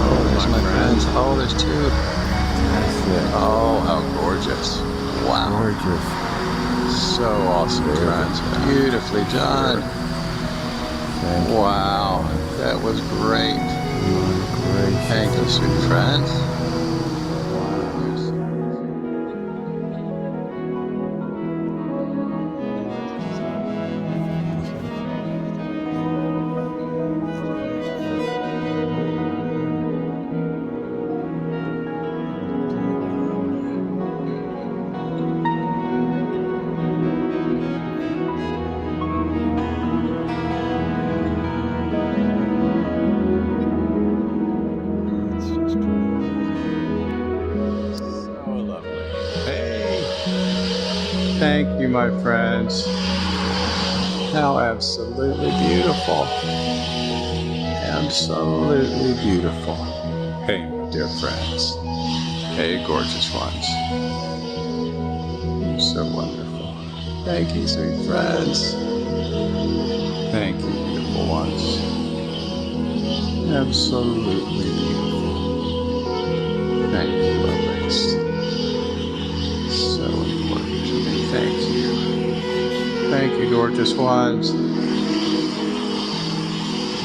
[SPEAKER 17] Oh, there's my friends. Oh, there's two. Oh, how gorgeous. Wow. Gorgeous. So awesome, friends. Beautifully done. Wow. That was great. Thank you, sweet friends. Thank you, my friends. How absolutely beautiful. Absolutely beautiful. Hey, my dear friends. Hey, gorgeous ones. You're so wonderful. Thank you, sweet friends. Thank you, beautiful ones. Absolutely beautiful. Thank you, loveliest. So important to me. Thank you. Thank you, gorgeous ones.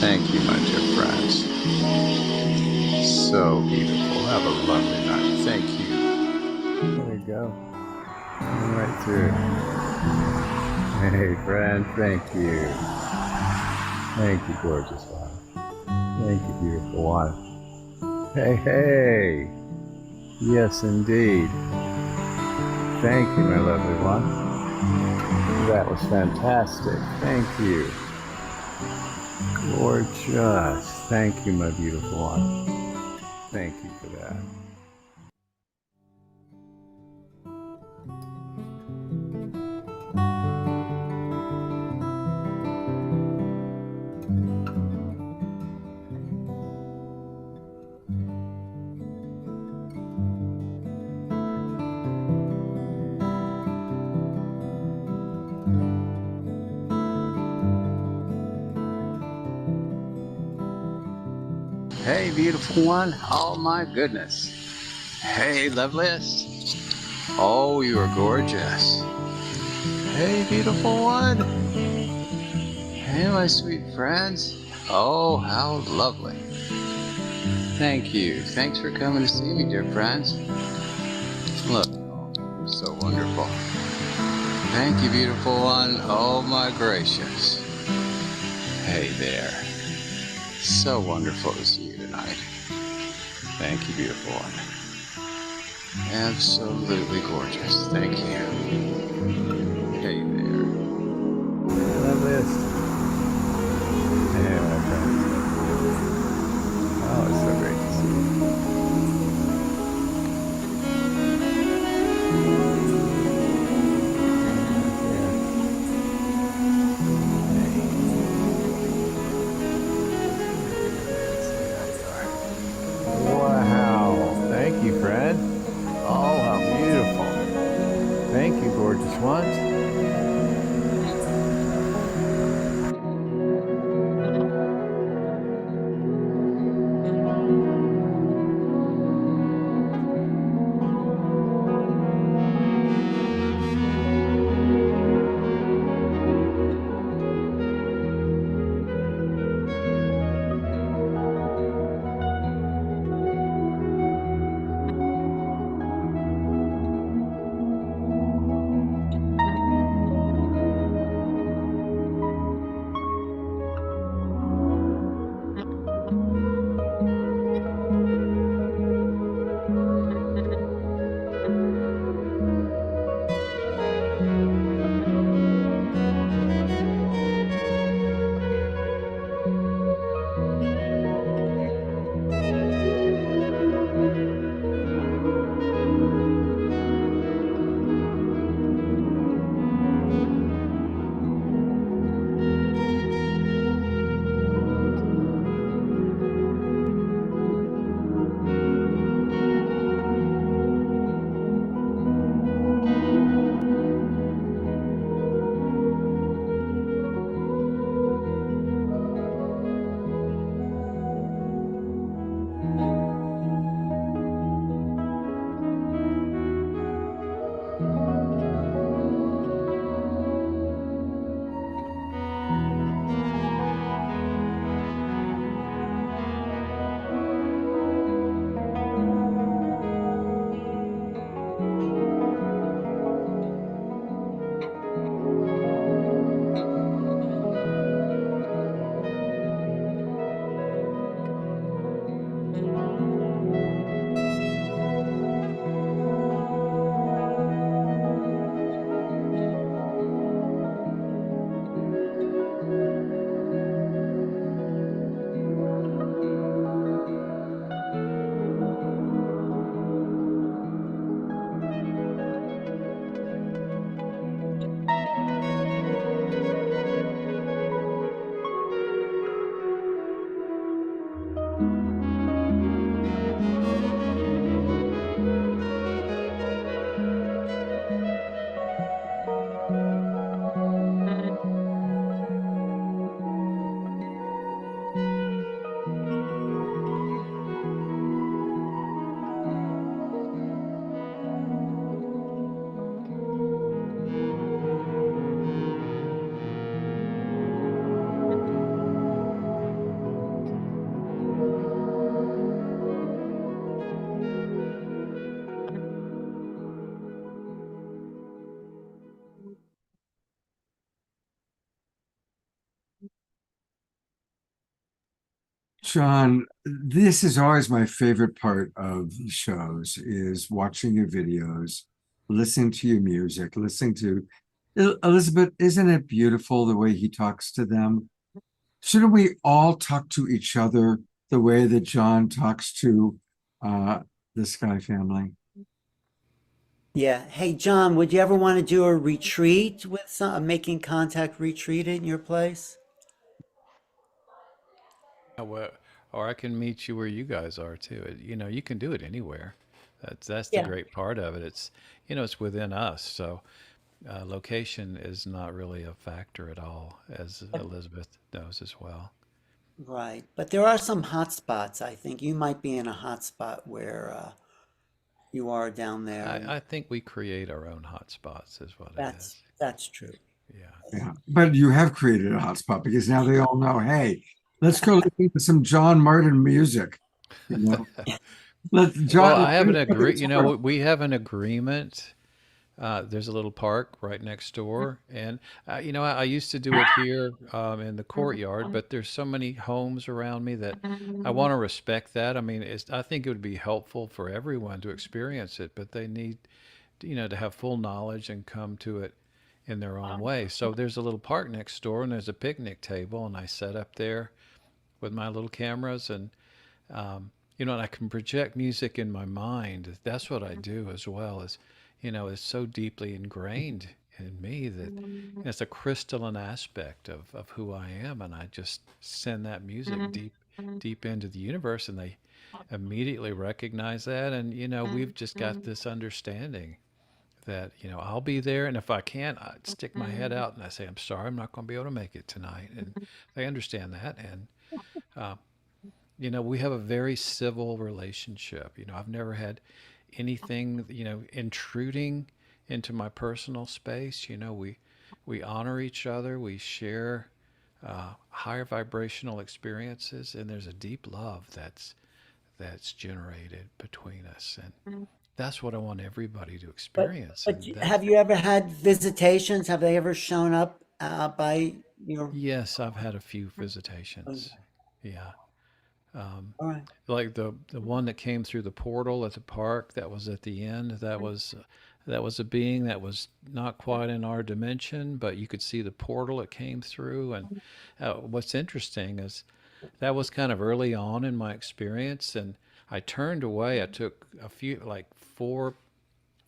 [SPEAKER 17] Thank you, my dear friends. So beautiful. Have a lovely night. Thank you. There we go. Right through. Hey, friend. Thank you. Thank you, gorgeous one. Thank you, beautiful one. Hey, hey. Yes, indeed. Thank you, my lovely one. That was fantastic. Thank you. Gorgeous. Thank you, my beautiful one. Thank you for that. Hey, beautiful one. Oh, my goodness. Hey, loveliest. Oh, you are gorgeous. Hey, beautiful one. Hey, my sweet friends. Oh, how lovely. Thank you. Thanks for coming to see me, dear friends. Look, you're so wonderful. Thank you, beautiful one. Oh, my gracious. Hey there. So wonderful to see you tonight. Thank you, beautiful one. Absolutely gorgeous. Thank you. Hey there. Loveliest. Hey, my friend. Oh, it's so great to see you. Wow. Thank you, Fred. Oh, how beautiful. Thank you, gorgeous ones.
[SPEAKER 2] John, this is always my favorite part of the shows is watching your videos, listening to your music, listening to Elizabeth. Isn't it beautiful the way he talks to them? Shouldn't we all talk to each other the way that John talks to the Sky family?
[SPEAKER 19] Yeah. Hey, John, would you ever want to do a retreat with a making contact retreat in your place?
[SPEAKER 17] Or I can meet you where you guys are too. You know, you can do it anywhere. That's the
[SPEAKER 19] Yeah.
[SPEAKER 17] great part of it. It's, you know, it's within us. So location is not really a factor at all, as Elizabeth knows as well.
[SPEAKER 19] Right. But there are some hot spots. I think you might be in a hot spot where you are down there.
[SPEAKER 17] I think we create our own hotspots, is what it is.
[SPEAKER 19] That's true.
[SPEAKER 2] Yeah, but you have created a hotspot because now they all know, hey, let's go listen to some John Martin music. You know?
[SPEAKER 17] Well, I have we have an agreement. There's a little park right next door, and you know, I used to do it here in the courtyard, but there's so many homes around me that I want to respect that. I mean, I think it would be helpful for everyone to experience it, but they need, you know, to have full knowledge and come to it in their own way. So there's a little park next door, and there's a picnic table, and I set up there with my little cameras, and you know, and I can project music in my mind. That's what I do as well. Is, you know, it's so deeply ingrained in me that it's a crystalline aspect of who I am, and I just send that music deep into the universe, and they immediately recognize that. And you know, we've just got this understanding that, you know, I'll be there, and if I can't, I stick my head out and I say, I'm sorry, I'm not going to be able to make it tonight, and they understand that. And you know, we have a very civil relationship. You know, I've never had anything, you know, intruding into my personal space. You know, we honor each other, we share higher vibrational experiences, and there's a deep love that's generated between us, and that's what I want everybody to experience.
[SPEAKER 19] But have you ever had visitations? Have they ever shown up by your?
[SPEAKER 17] Yes, I've had a few visitations. Yeah.
[SPEAKER 19] All right.
[SPEAKER 17] Like the one that came through the portal at the park, that was at the end. That was a being that was not quite in our dimension, but you could see the portal it came through. And what's interesting is that was kind of early on in my experience, and I turned away. I took a few, like 4,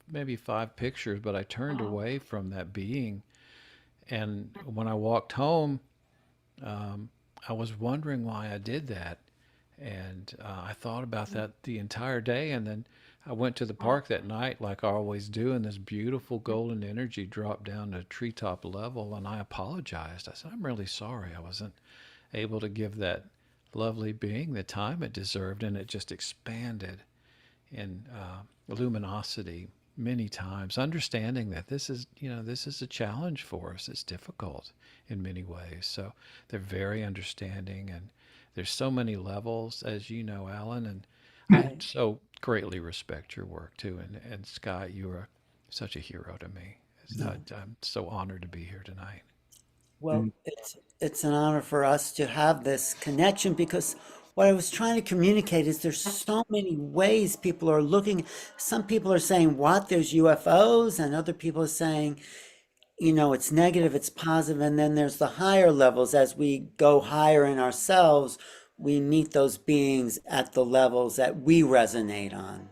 [SPEAKER 17] maybe 5 pictures, but I turned away from that being. And when I walked home, I was wondering why I did that. And I thought about that the entire day. And then I went to the park that night, like I always do, and this beautiful golden energy dropped down to treetop level. And I apologized. I said, I'm really sorry I wasn't able to give that lovely being the time it deserved. And it just expanded in luminosity many times, understanding that this is, you know, this is a challenge for us. It's difficult in many ways. So they're very understanding, and there's so many levels, as you know, Alan, and I so greatly respect your work too. And Scott, you are such a hero to me. I'm so honored to be here tonight.
[SPEAKER 19] Well, it's an honor for us to have this connection, because what I was trying to communicate is there's so many ways people are looking. Some people are saying, what, there's UFOs, and other people are saying, you know, it's negative, it's positive, and then there's the higher levels. As we go higher in ourselves, we meet those beings at the levels that we resonate on.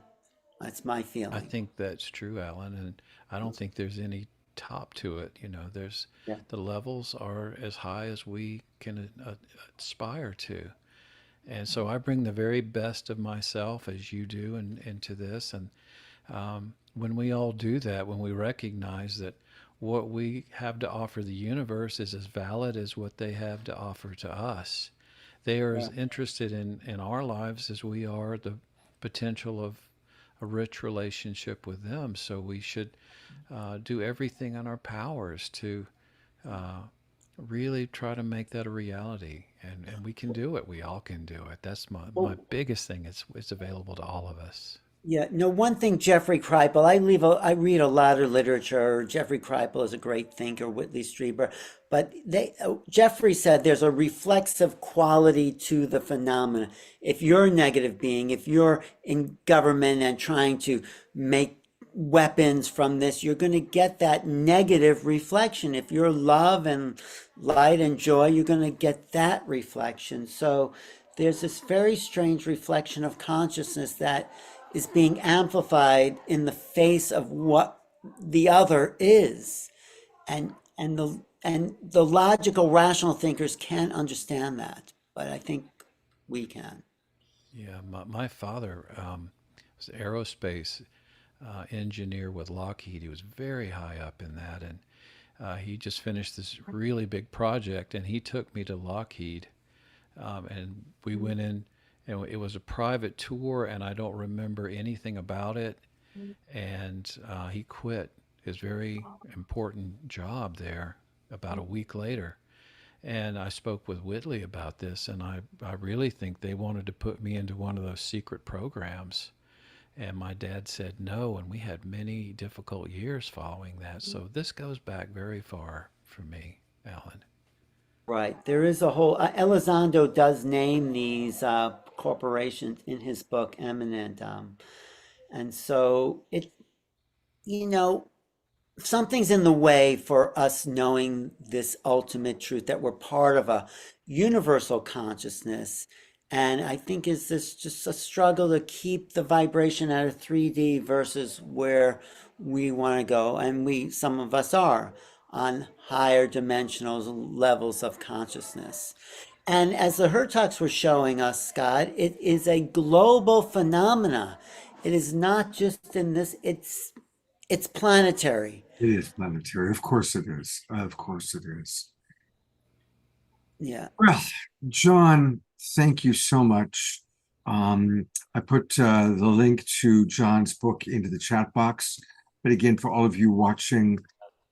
[SPEAKER 19] That's my feeling.
[SPEAKER 17] I think that's true, Alan, and I don't think there's any top to it. You know, there's the levels are as high as we can aspire to. And so I bring the very best of myself, as you do, into this. And when we all do that, when we recognize that what we have to offer the universe is as valid as what they have to offer to us, they are as interested in our lives as we are the potential of a rich relationship with them. So we should do everything in our powers to really try to make that a reality. And we can do it. We all can do it. That's my biggest thing. It's available to all of us.
[SPEAKER 19] Yeah, no, one thing, Jeffrey Kripal, I read a lot of literature. Jeffrey Kripal is a great thinker, Whitley Strieber, but Jeffrey said there's a reflexive quality to the phenomena. If you're a negative being, if you're in government and trying to make weapons from this, you're going to get that negative reflection. If you're love and light and joy, you're going to get that reflection. So there's this very strange reflection of consciousness that is being amplified in the face of what the other is. And the logical, rational thinkers can't understand that, but I think we can.
[SPEAKER 17] Yeah, my father was an aerospace engineer with Lockheed. He was very high up in that, and he just finished this really big project, and he took me to Lockheed, and we went in, and it was a private tour, and I don't remember anything about it, and he quit his very important job there about a week later. And I spoke with Whitley about this, and I really think they wanted to put me into one of those secret programs. And my dad said no, and we had many difficult years following that. So this goes back very far for me, Alan.
[SPEAKER 19] Right. There is a whole, Elizondo does name these corporations in his book, Eminent. And so something's in the way for us knowing this ultimate truth, that we're part of a universal consciousness. And I think is this just a struggle to keep the vibration at a 3D versus where we want to go. And some of us are on higher dimensional levels of consciousness. And as the Hertogs were showing us, Scott, it is a global phenomena. It is not just in this, it's planetary.
[SPEAKER 2] It is planetary. Of course it is. Of course it is.
[SPEAKER 19] Yeah.
[SPEAKER 2] Well, John, thank you so much. I put the link to John's book into the chat box. But again, for all of you watching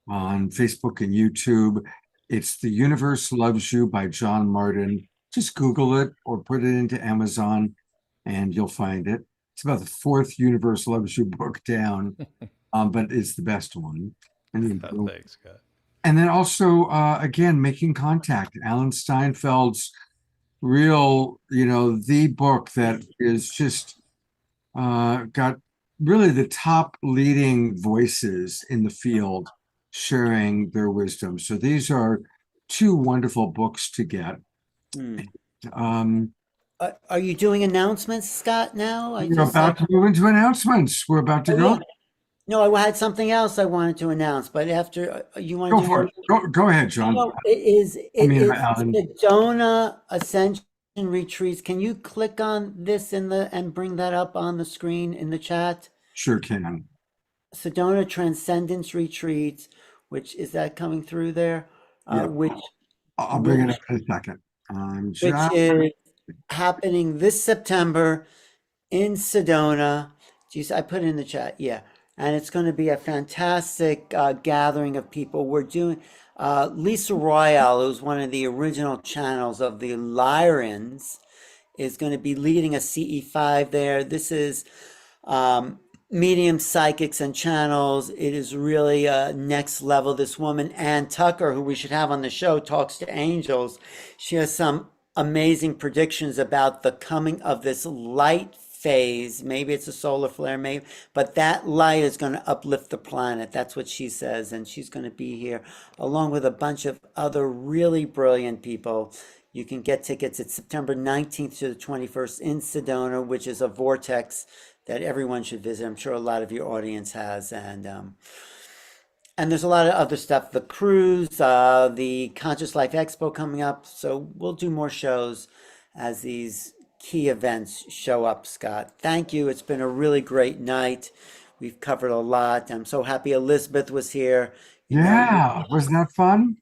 [SPEAKER 2] on Facebook and YouTube, it's The Universe Loves You by John Martin. Just Google it or put it into Amazon and you'll find it. It's about the fourth Universe Loves You book down, but it's the best one. And
[SPEAKER 17] Thanks, Scott.
[SPEAKER 2] And then also, again, Making Contact, Alan Steinfeld's real, the book that is just got really the top leading voices in the field sharing their wisdom. So these are two wonderful books to get.
[SPEAKER 19] Are you doing announcements, Scott, now?
[SPEAKER 2] We're about to move into announcements. We're about to go.
[SPEAKER 19] No, I had something else I wanted to announce, but after you want
[SPEAKER 2] Go
[SPEAKER 19] to
[SPEAKER 2] for it. Go ahead, John.
[SPEAKER 19] No, it is
[SPEAKER 2] Alan.
[SPEAKER 19] Sedona Ascension Retreats. Can you click on this and bring that up on the screen in the chat?
[SPEAKER 2] Sure can.
[SPEAKER 19] Sedona Transcendence Retreats, which is that coming through there?
[SPEAKER 2] Yeah. I'll bring it up in a second.
[SPEAKER 19] Which is happening this September in Sedona. Geez, I put it in the chat. Yeah. And it's going to be a fantastic gathering of people. We're doing Lisa Royale, who's one of the original channels of the Lyrans, is going to be leading a CE5 there. This is medium psychics and channels. It is really next level. This woman, Ann Tucker, who we should have on the show, talks to angels. She has some amazing predictions about the coming of this light phase. Maybe it's a solar flare, maybe, but that light is going to uplift the planet. That's what she says, and she's going to be here along with a bunch of other really brilliant people. You can get tickets. It's September 19th to the 21st in Sedona, which is a vortex that everyone should visit. I'm sure a lot of your audience has, and there's a lot of other stuff. The cruise, the Conscious Life Expo coming up. So we'll do more shows as these key events show up, Scott. Thank you. It's been a really great night. We've covered a lot. I'm so happy Elizabeth was here.
[SPEAKER 2] Yeah, wasn't that fun?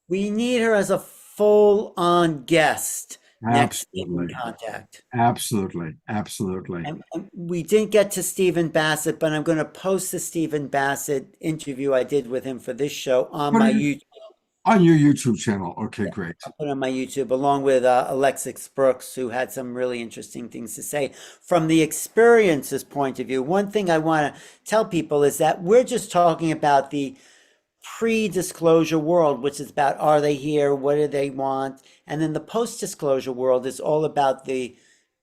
[SPEAKER 19] We need her as a full-on guest next week in Contact.
[SPEAKER 2] Absolutely.
[SPEAKER 19] And we didn't get to Stephen Bassett, but I'm going to post the Stephen Bassett interview I did with him for this show on my YouTube.
[SPEAKER 2] On your YouTube channel. Okay, great.
[SPEAKER 19] I put on my YouTube along with Alexis Brooks, who had some really interesting things to say from the experiences point of view. One thing I want to tell people is that we're just talking about the pre-disclosure world, which is about, are they here? What do they want? And then the post-disclosure world is all about the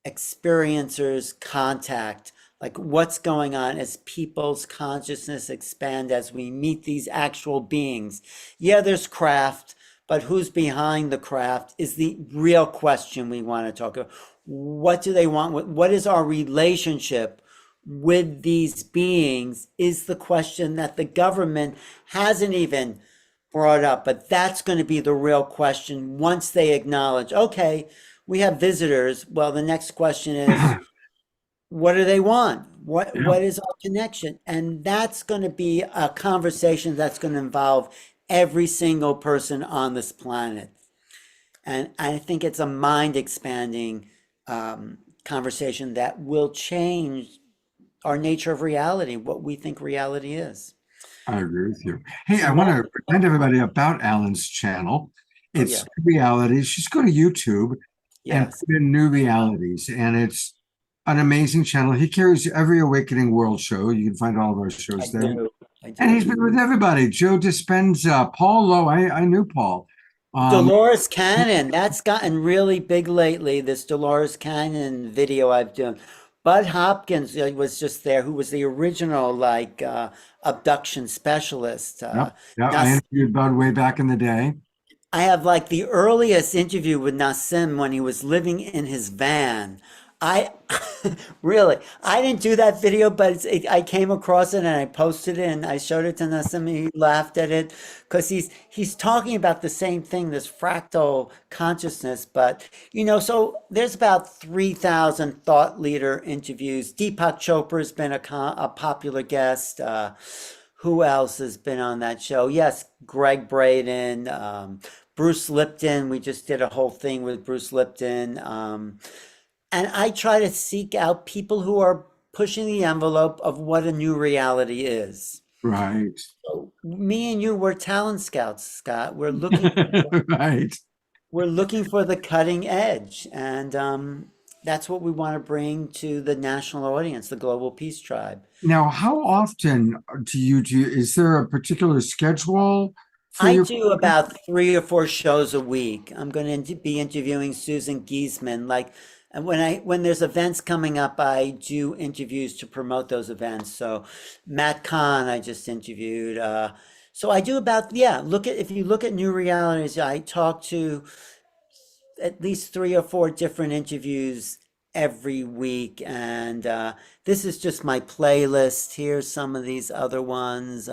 [SPEAKER 19] experiencers' contact, like what's going on as people's consciousness expand as we meet these actual beings. Yeah, there's craft, but who's behind the craft is the real question we want to talk about. What do they want? What is our relationship with these beings is the question that the government hasn't even brought up, but that's going to be the real question once they acknowledge, okay, we have visitors. Well, the next question is, what do they want? What is our connection? And that's going to be a conversation that's going to involve every single person on this planet. And I think it's a mind expanding conversation that will change our nature of reality, what we think reality is.
[SPEAKER 2] I agree with you. Hey, I want to remind everybody about Alan's channel. It's Realities. Just go to YouTube and put in New Realities, and it's an amazing channel. He carries every Awakening World show. You can find all of our shows there. And he's been with everybody. Joe Dispenza, Paul Lowe. I knew Paul.
[SPEAKER 19] Dolores Cannon. That's gotten really big lately, this Dolores Cannon video I've done. Bud Hopkins was just there, who was the original abduction specialist.
[SPEAKER 2] I interviewed Bud way back in the day.
[SPEAKER 19] I have the earliest interview with Nassim when he was living in his van. I didn't do that video, but I came across it and I posted it and I showed it to Nassim and he laughed at it because he's talking about the same thing, this fractal consciousness. But, so there's about 3,000 thought leader interviews. Deepak Chopra has been a popular guest. Who else has been on that show? Yes, Greg Braden, Bruce Lipton. We just did a whole thing with Bruce Lipton. And I try to seek out people who are pushing the envelope of what a new reality is.
[SPEAKER 2] Right.
[SPEAKER 19] So me and you, we're talent scouts, Scott. We're looking We're looking for the cutting edge. And that's what we want to bring to the national audience, the Global Peace Tribe.
[SPEAKER 2] Now, how often do you do? Is there a particular schedule?
[SPEAKER 19] I do about 3 or 4 shows a week. I'm going to be interviewing Susan Giesman. And when there's events coming up, I do interviews to promote those events. So Matt Kahn, I just interviewed. So I do about, if you look at New Realities, I talk to at least 3 or 4 different interviews every week. And this is just my playlist. Here's some of these other ones.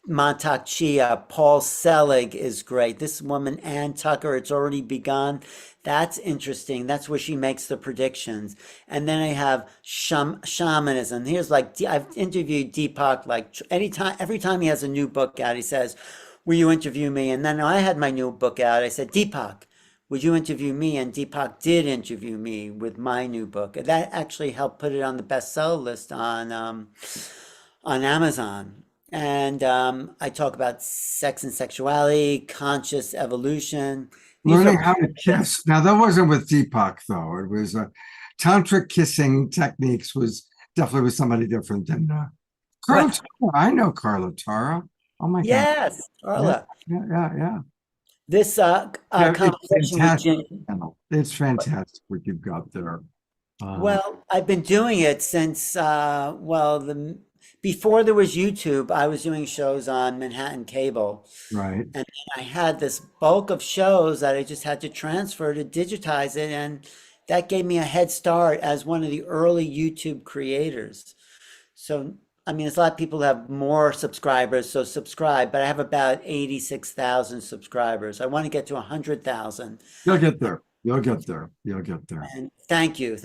[SPEAKER 19] Montauk Chia, Paul Selig is great. This woman, Ann Tucker, it's already begun. That's interesting. That's where she makes the predictions. And then I have shamanism. Here's I've interviewed Deepak every time he has a new book out, he says, will you interview me? And then I had my new book out. I said, Deepak, would you interview me? And Deepak did interview me with my new book. That actually helped put it on the bestseller list on Amazon. And I talk about sex and sexuality, conscious evolution.
[SPEAKER 2] Learning how to kiss. Now, that wasn't with Deepak, though. It was tantric kissing techniques was definitely with somebody different than Carla Tara. I know Carla Tara. Oh, my God.
[SPEAKER 19] Yes, Carla.
[SPEAKER 2] Yeah.
[SPEAKER 19] This conversation with Jim.
[SPEAKER 2] It's fantastic what you've got there.
[SPEAKER 19] Well, I've been doing it since, before there was YouTube, I was doing shows on Manhattan Cable.
[SPEAKER 2] Right.
[SPEAKER 19] And I had this bulk of shows that I just had to transfer to digitize it. And that gave me a head start as one of the early YouTube creators. So, there's a lot of people who have more subscribers, so subscribe, but I have about 86,000 subscribers. I want to get to 100,000.
[SPEAKER 2] You'll get there.
[SPEAKER 19] And thank you.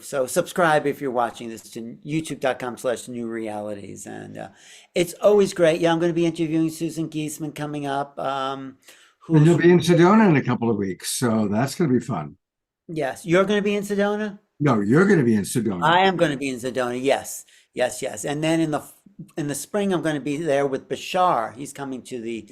[SPEAKER 19] So subscribe if you're watching this to youtube.com/New Realities. And it's always great. Yeah, I'm going to be interviewing Susan Giesman coming up.
[SPEAKER 2] And you'll be in Sedona in a couple of weeks, so that's going to be fun.
[SPEAKER 19] Yes. You're going to be in Sedona?
[SPEAKER 2] No, you're going to be in Sedona.
[SPEAKER 19] I am going to be in Sedona, yes. And then in the spring, I'm going to be there with Bashar. He's coming to the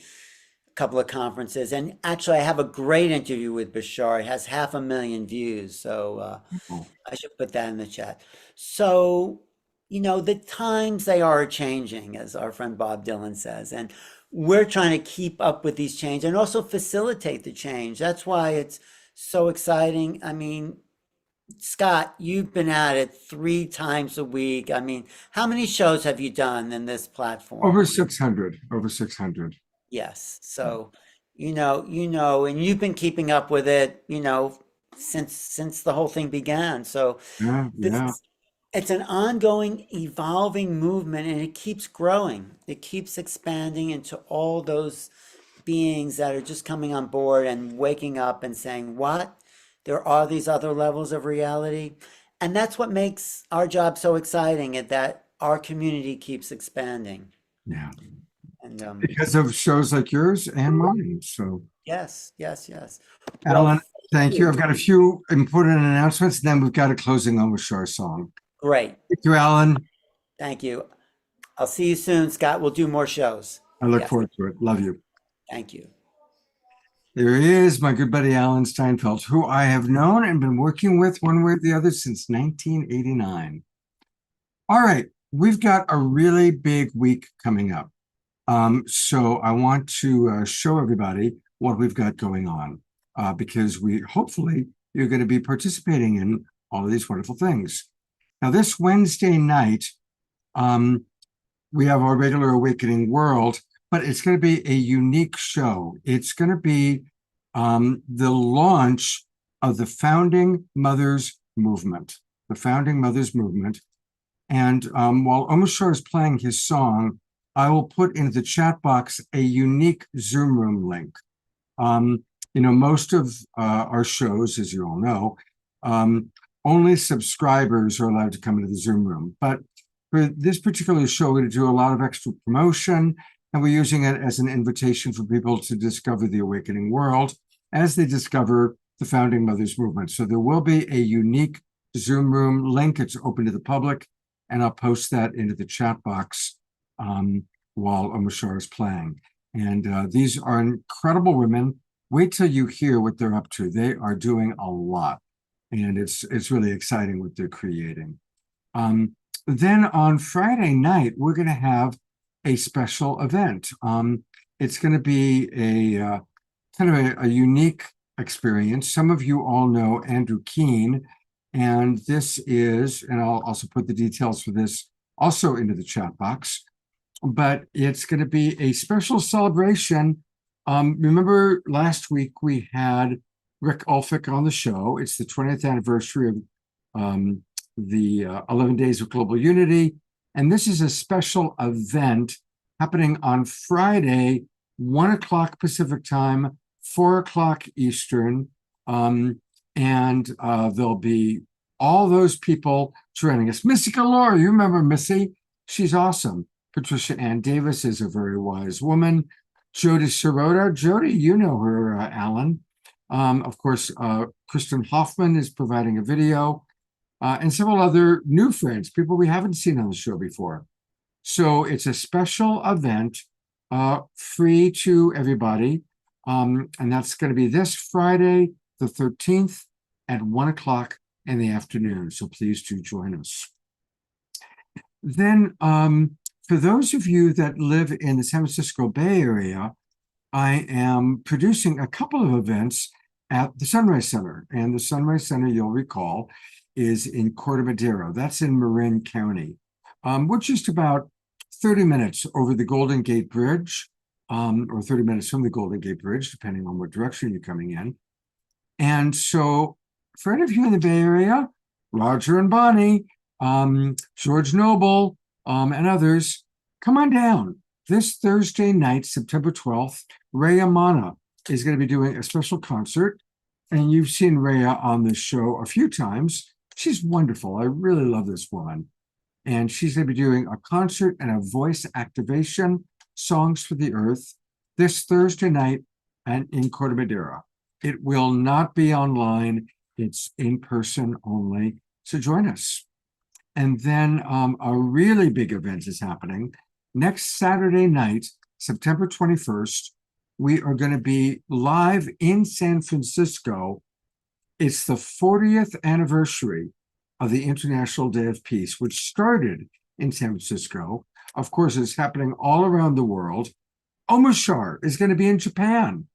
[SPEAKER 19] couple of conferences. And actually, I have a great interview with Bashar. It has 500,000 views. So I should put that in the chat. So, you know, the times they are changing, as our friend Bob Dylan says. And we're trying to keep up with these changes and also facilitate the change. That's why it's so exciting. I mean, Scott, you've been at it 3 times a week. I mean, how many shows have you done in this platform?
[SPEAKER 2] Over 600. Over 600.
[SPEAKER 19] Yes. So, you know, and you've been keeping up with it, you know, since the whole thing began. So it's an ongoing, evolving movement, and it keeps growing. It keeps expanding into all those beings that are just coming on board and waking up and saying, what? There are these other levels of reality. And that's what makes our job so exciting, is that our community keeps expanding.
[SPEAKER 2] Yeah.
[SPEAKER 19] And
[SPEAKER 2] because of shows like yours and mine. So
[SPEAKER 19] yes.
[SPEAKER 2] Alan, thank you. I've got a few important announcements, and then we've got a closing on with Shar song.
[SPEAKER 19] Great.
[SPEAKER 2] Thank you, Alan.
[SPEAKER 19] Thank you. I'll see you soon, Scott. We'll do more shows.
[SPEAKER 2] I look forward to it. Love you.
[SPEAKER 19] Thank you.
[SPEAKER 2] There he is, my good buddy Alan Steinfeld, who I have known and been working with one way or the other since 1989. All right, we've got a really big week coming up. So I want to show everybody what we've got going on, because hopefully you're going to be participating in all of these wonderful things. Now, this Wednesday night, we have our regular Awakening World, but it's going to be a unique show. It's going to be the launch of the Founding Mothers Movement. The Founding Mothers Movement. And while Omar Shar is playing his song, I will put into the chat box a unique Zoom room link. You know, most of our shows, as you all know, only subscribers are allowed to come into the Zoom room. But for this particular show, we're going to do a lot of extra promotion, and we're using it as an invitation for people to discover the Awakening World as they discover the Founding Mothers Movement. So there will be a unique Zoom room link. It's open to the public, and I'll post that into the chat box while Omar Shar is playing. And these are incredible women. Wait till you hear what they're up to. They are doing a lot, and it's really exciting what they're creating. Then on Friday night, we're going to have a special event. It's going to be a kind of a unique experience. Some of you all know Andrew Keene, and this is, and I'll also put the details for this also into the chat box, but it's going to be a special celebration. Remember last week we had Rick Ulfik on the show. It's the 20th anniversary of the 11 Days of Global Unity. And this is a special event happening on Friday, 1 o'clock Pacific time, 4 o'clock Eastern. And there'll be all those people joining us. Missy Galore, you remember Missy? She's awesome. Patricia Ann Davis is a very wise woman. Jody Sirota. Jody, you know her, Alan. Of course, Kristen Hoffman is providing a video. And several other new friends, people we haven't seen on the show before. So it's a special event, free to everybody. And that's going to be this Friday, the 13th at 1 o'clock in the afternoon. So please do join us. Then for those of you that live in the San Francisco Bay Area, I am producing a couple of events at the Sunrise Center. And the Sunrise Center, you'll recall, is in Corte Madero. That's in Marin County. We're just about 30 minutes over the Golden Gate Bridge, or 30 minutes from the Golden Gate Bridge, depending on what direction you're coming in. And so for any of you in the Bay Area, Roger and Bonnie, George Noble, and others, come on down. This Thursday night, September 12th, Rhea Mana is going to be doing a special concert. And you've seen Rhea on this show a few times. She's wonderful. I really love this woman. And she's going to be doing a concert and a voice activation, Songs for the Earth, this Thursday night and in Corte Madera. It will not be online. It's in person only. So join us. And then a really big event is happening next Saturday night, September 21st, we are going to be live in San Francisco. It's the 40th anniversary of the International Day of Peace, which started in San Francisco. Of course, it's happening all around the world. Omoshar is going to be in Japan.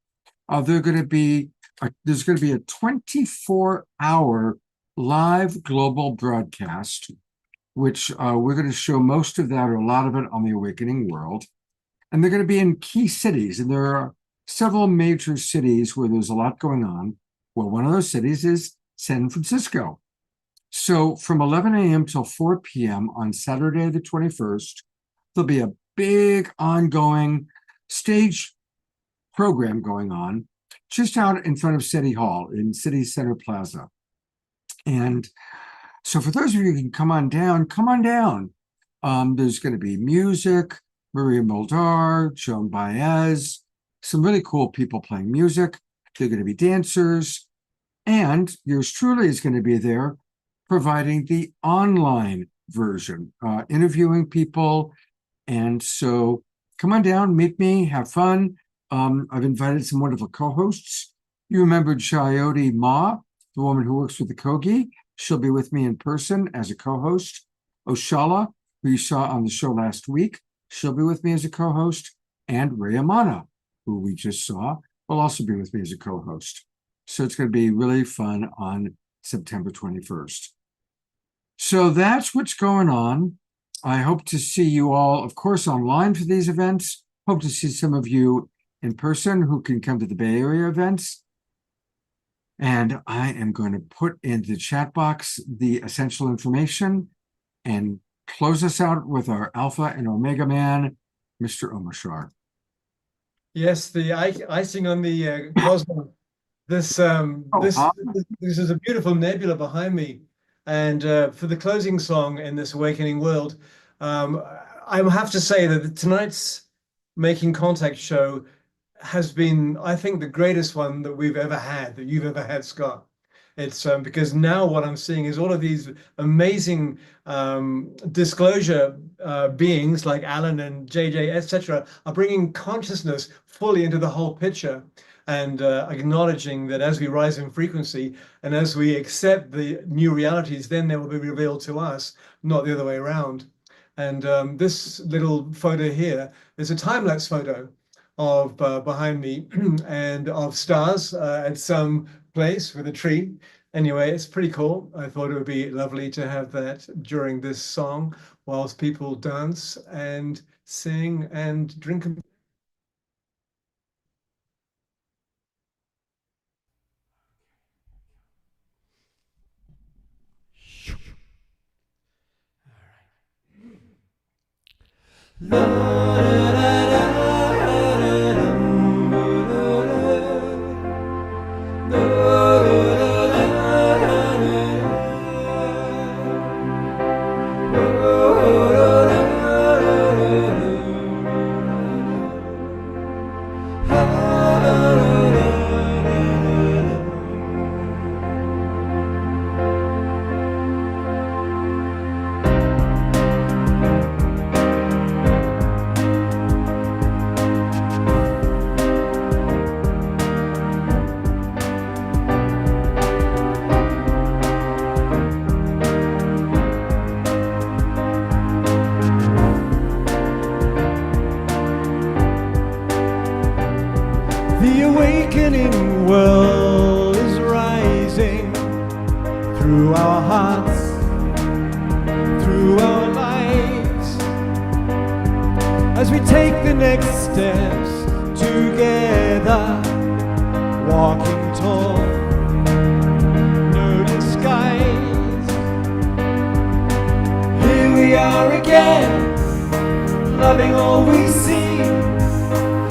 [SPEAKER 2] There's going to be a 24-hour live global broadcast, which we're going to show most of that or a lot of it on the Awakening World. And they're going to be in key cities. And there are several major cities where there's a lot going on. Well, one of those cities is San Francisco. So from 11 a.m. till 4 p.m. on Saturday, the 21st, there'll be a big ongoing stage program going on just out in front of City Hall in City Center Plaza. And so for those of you who can come on down, come on down. There's going to be music, Maria Moldar, Joan Baez, some really cool people playing music. They're going to be dancers. And yours truly is going to be there providing the online version, interviewing people. And so come on down, meet me, have fun. I've invited some wonderful co-hosts. You remember Jayoti Ma, the woman who works with the Kogi. She'll be with me in person as a co-host. Oshala, who you saw on the show last week, she'll be with me as a co-host. And Rhea Mana, who we just saw, will also be with me as a co-host. So it's going to be really fun on September 21st. So that's what's going on. I hope to see you all, of course, online for these events. Hope to see some of you in person who can come to the Bay Area events. And I am going to put in the chat box the essential information and close us out with our Alpha and Omega man, Mr. Omoshar.
[SPEAKER 4] Yes, the icing on the cosmos. This is a beautiful nebula behind me. And for the closing song in this Awakening World, I have to say that tonight's Making Contact show has been, I think, the greatest one that we've ever had, that you've ever had, Scott. It's because now what I'm seeing is all of these amazing disclosure beings like Alan and JJ, etc., are bringing consciousness fully into the whole picture and acknowledging that as we rise in frequency and as we accept the new realities, then they will be revealed to us, not the other way around. And this little photo here is a time-lapse photo of behind me and of stars at some place with a tree. Anyway, it's pretty cool. I thought it would be lovely to have that during this song whilst people dance and sing and drink.
[SPEAKER 5] The awakening world is rising through our hearts, through our lives, as we take the next steps together, walking tall, no disguise. Here we are again, loving all we see.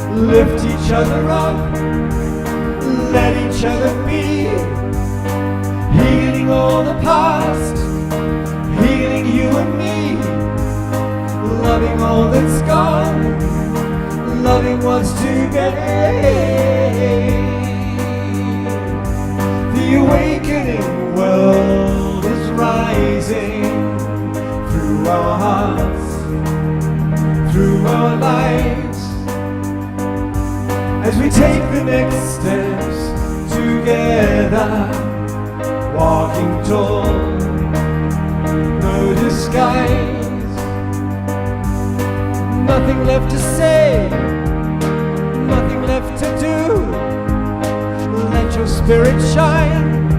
[SPEAKER 5] Lift each other up, let each other be, healing all the past, healing you and me, loving all that's gone, loving what's to be. The awakening world is rising through our hearts, through our lives. as we take the next steps together, walking tall, no disguise, nothing left to say, nothing left to do. Let your spirit shine,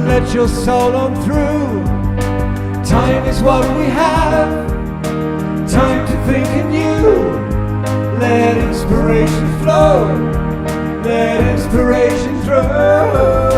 [SPEAKER 5] let your soul on through. Time is what we have, time to think anew. Let inspiration flow, let inspiration flow.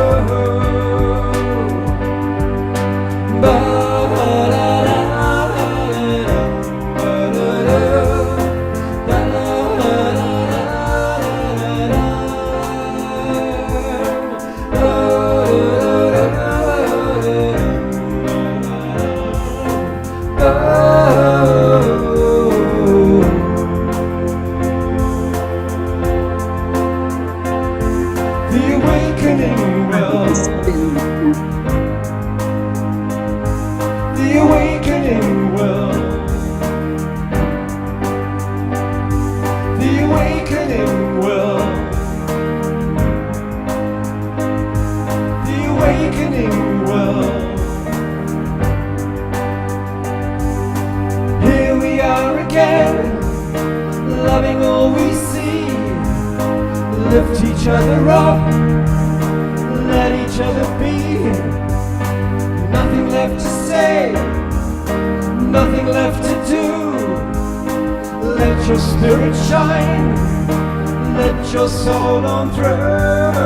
[SPEAKER 5] Lift each other up, let each other be. Nothing left to say, nothing left to do. Let your spirit shine, let your soul on through.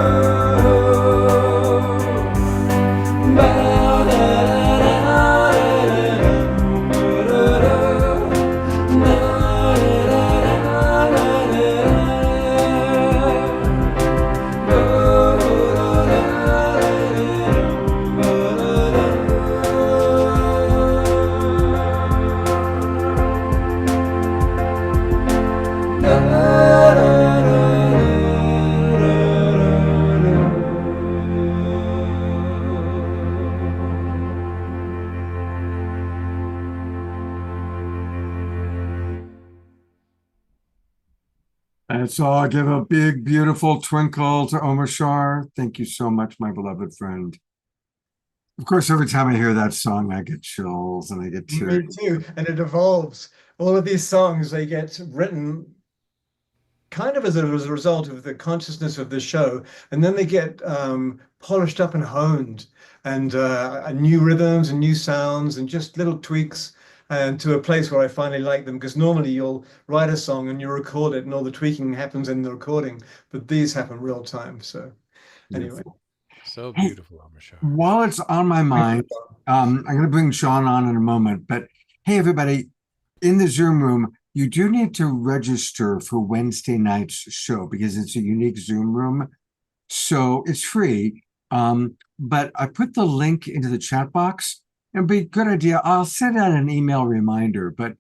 [SPEAKER 2] And so I'll give a big, beautiful twinkle to Omar Shah. Thank you so much, my beloved friend. Of course, every time I hear that song, I get chills and I get tears.
[SPEAKER 4] Me too. And it evolves. All of these songs, they get written kind of as a result of the consciousness of the show. And then they get polished up and honed, and new rhythms and new sounds and just little tweaks, and to a place where I finally like them, because normally you'll write a song and you record it and all the tweaking happens in the recording, but these happen real time. So anyway.
[SPEAKER 17] So beautiful, Omar Shah.
[SPEAKER 2] While it's on my mind, I'm going to bring Sean on in a moment, but hey, everybody, in the Zoom room, you do need to register for Wednesday night's show because it's a unique Zoom room. So it's free. But I put the link into the chat box. It'd be a good idea. I'll send out an email reminder, but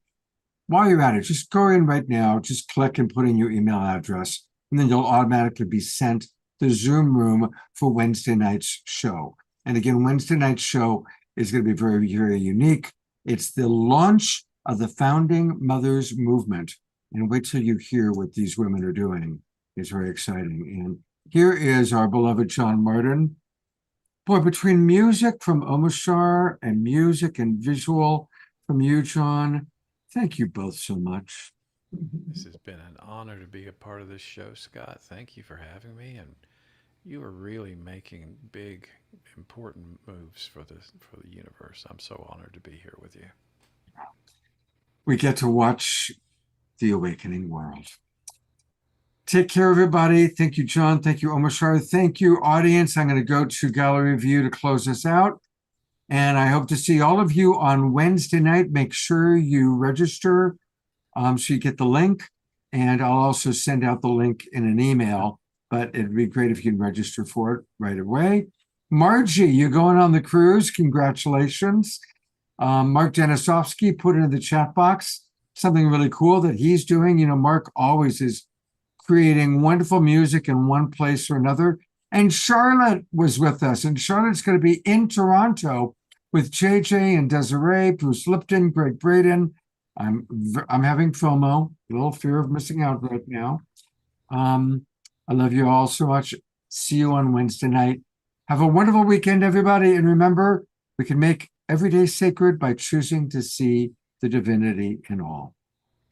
[SPEAKER 2] while you're at it, just go in right now, just click and put in your email address, and then you'll automatically be sent the Zoom room for Wednesday night's show. And again, Wednesday night's show is going to be very, very unique. It's the launch of the Founding Mothers Movement. And wait till you hear what these women are doing. It's very exciting. And here is our beloved John Martin. Boy, between music from Omar Shah and music and visual from you, John, thank you both so much.
[SPEAKER 17] This has been an honor to be a part of this show, Scott. Thank you for having me. And you are really making big, important moves for the universe. I'm so honored to be here with you.
[SPEAKER 2] We get to watch the awakening world. Take care, everybody. Thank you, John. Thank you, Omar Shah. Thank you, audience. I'm going to go to gallery view to close this out. And I hope to see all of you on Wednesday night. Make sure you register so you get the link. And I'll also send out the link in an email. But it'd be great if you can register for it right away. Margie, you're going on the cruise. Congratulations. Mark Denisovsky put it in the chat box something really cool that he's doing. You know, Mark always is creating wonderful music in one place or another. And Charlotte was with us, and Charlotte's going to be in Toronto with JJ and Desiree, Bruce Lipton, Greg Braden. I'm having FOMO, a little fear of missing out right now. I love you all so much. See you on Wednesday night. Have a wonderful weekend, everybody. And remember, we can make every day sacred by choosing to see the divinity in all.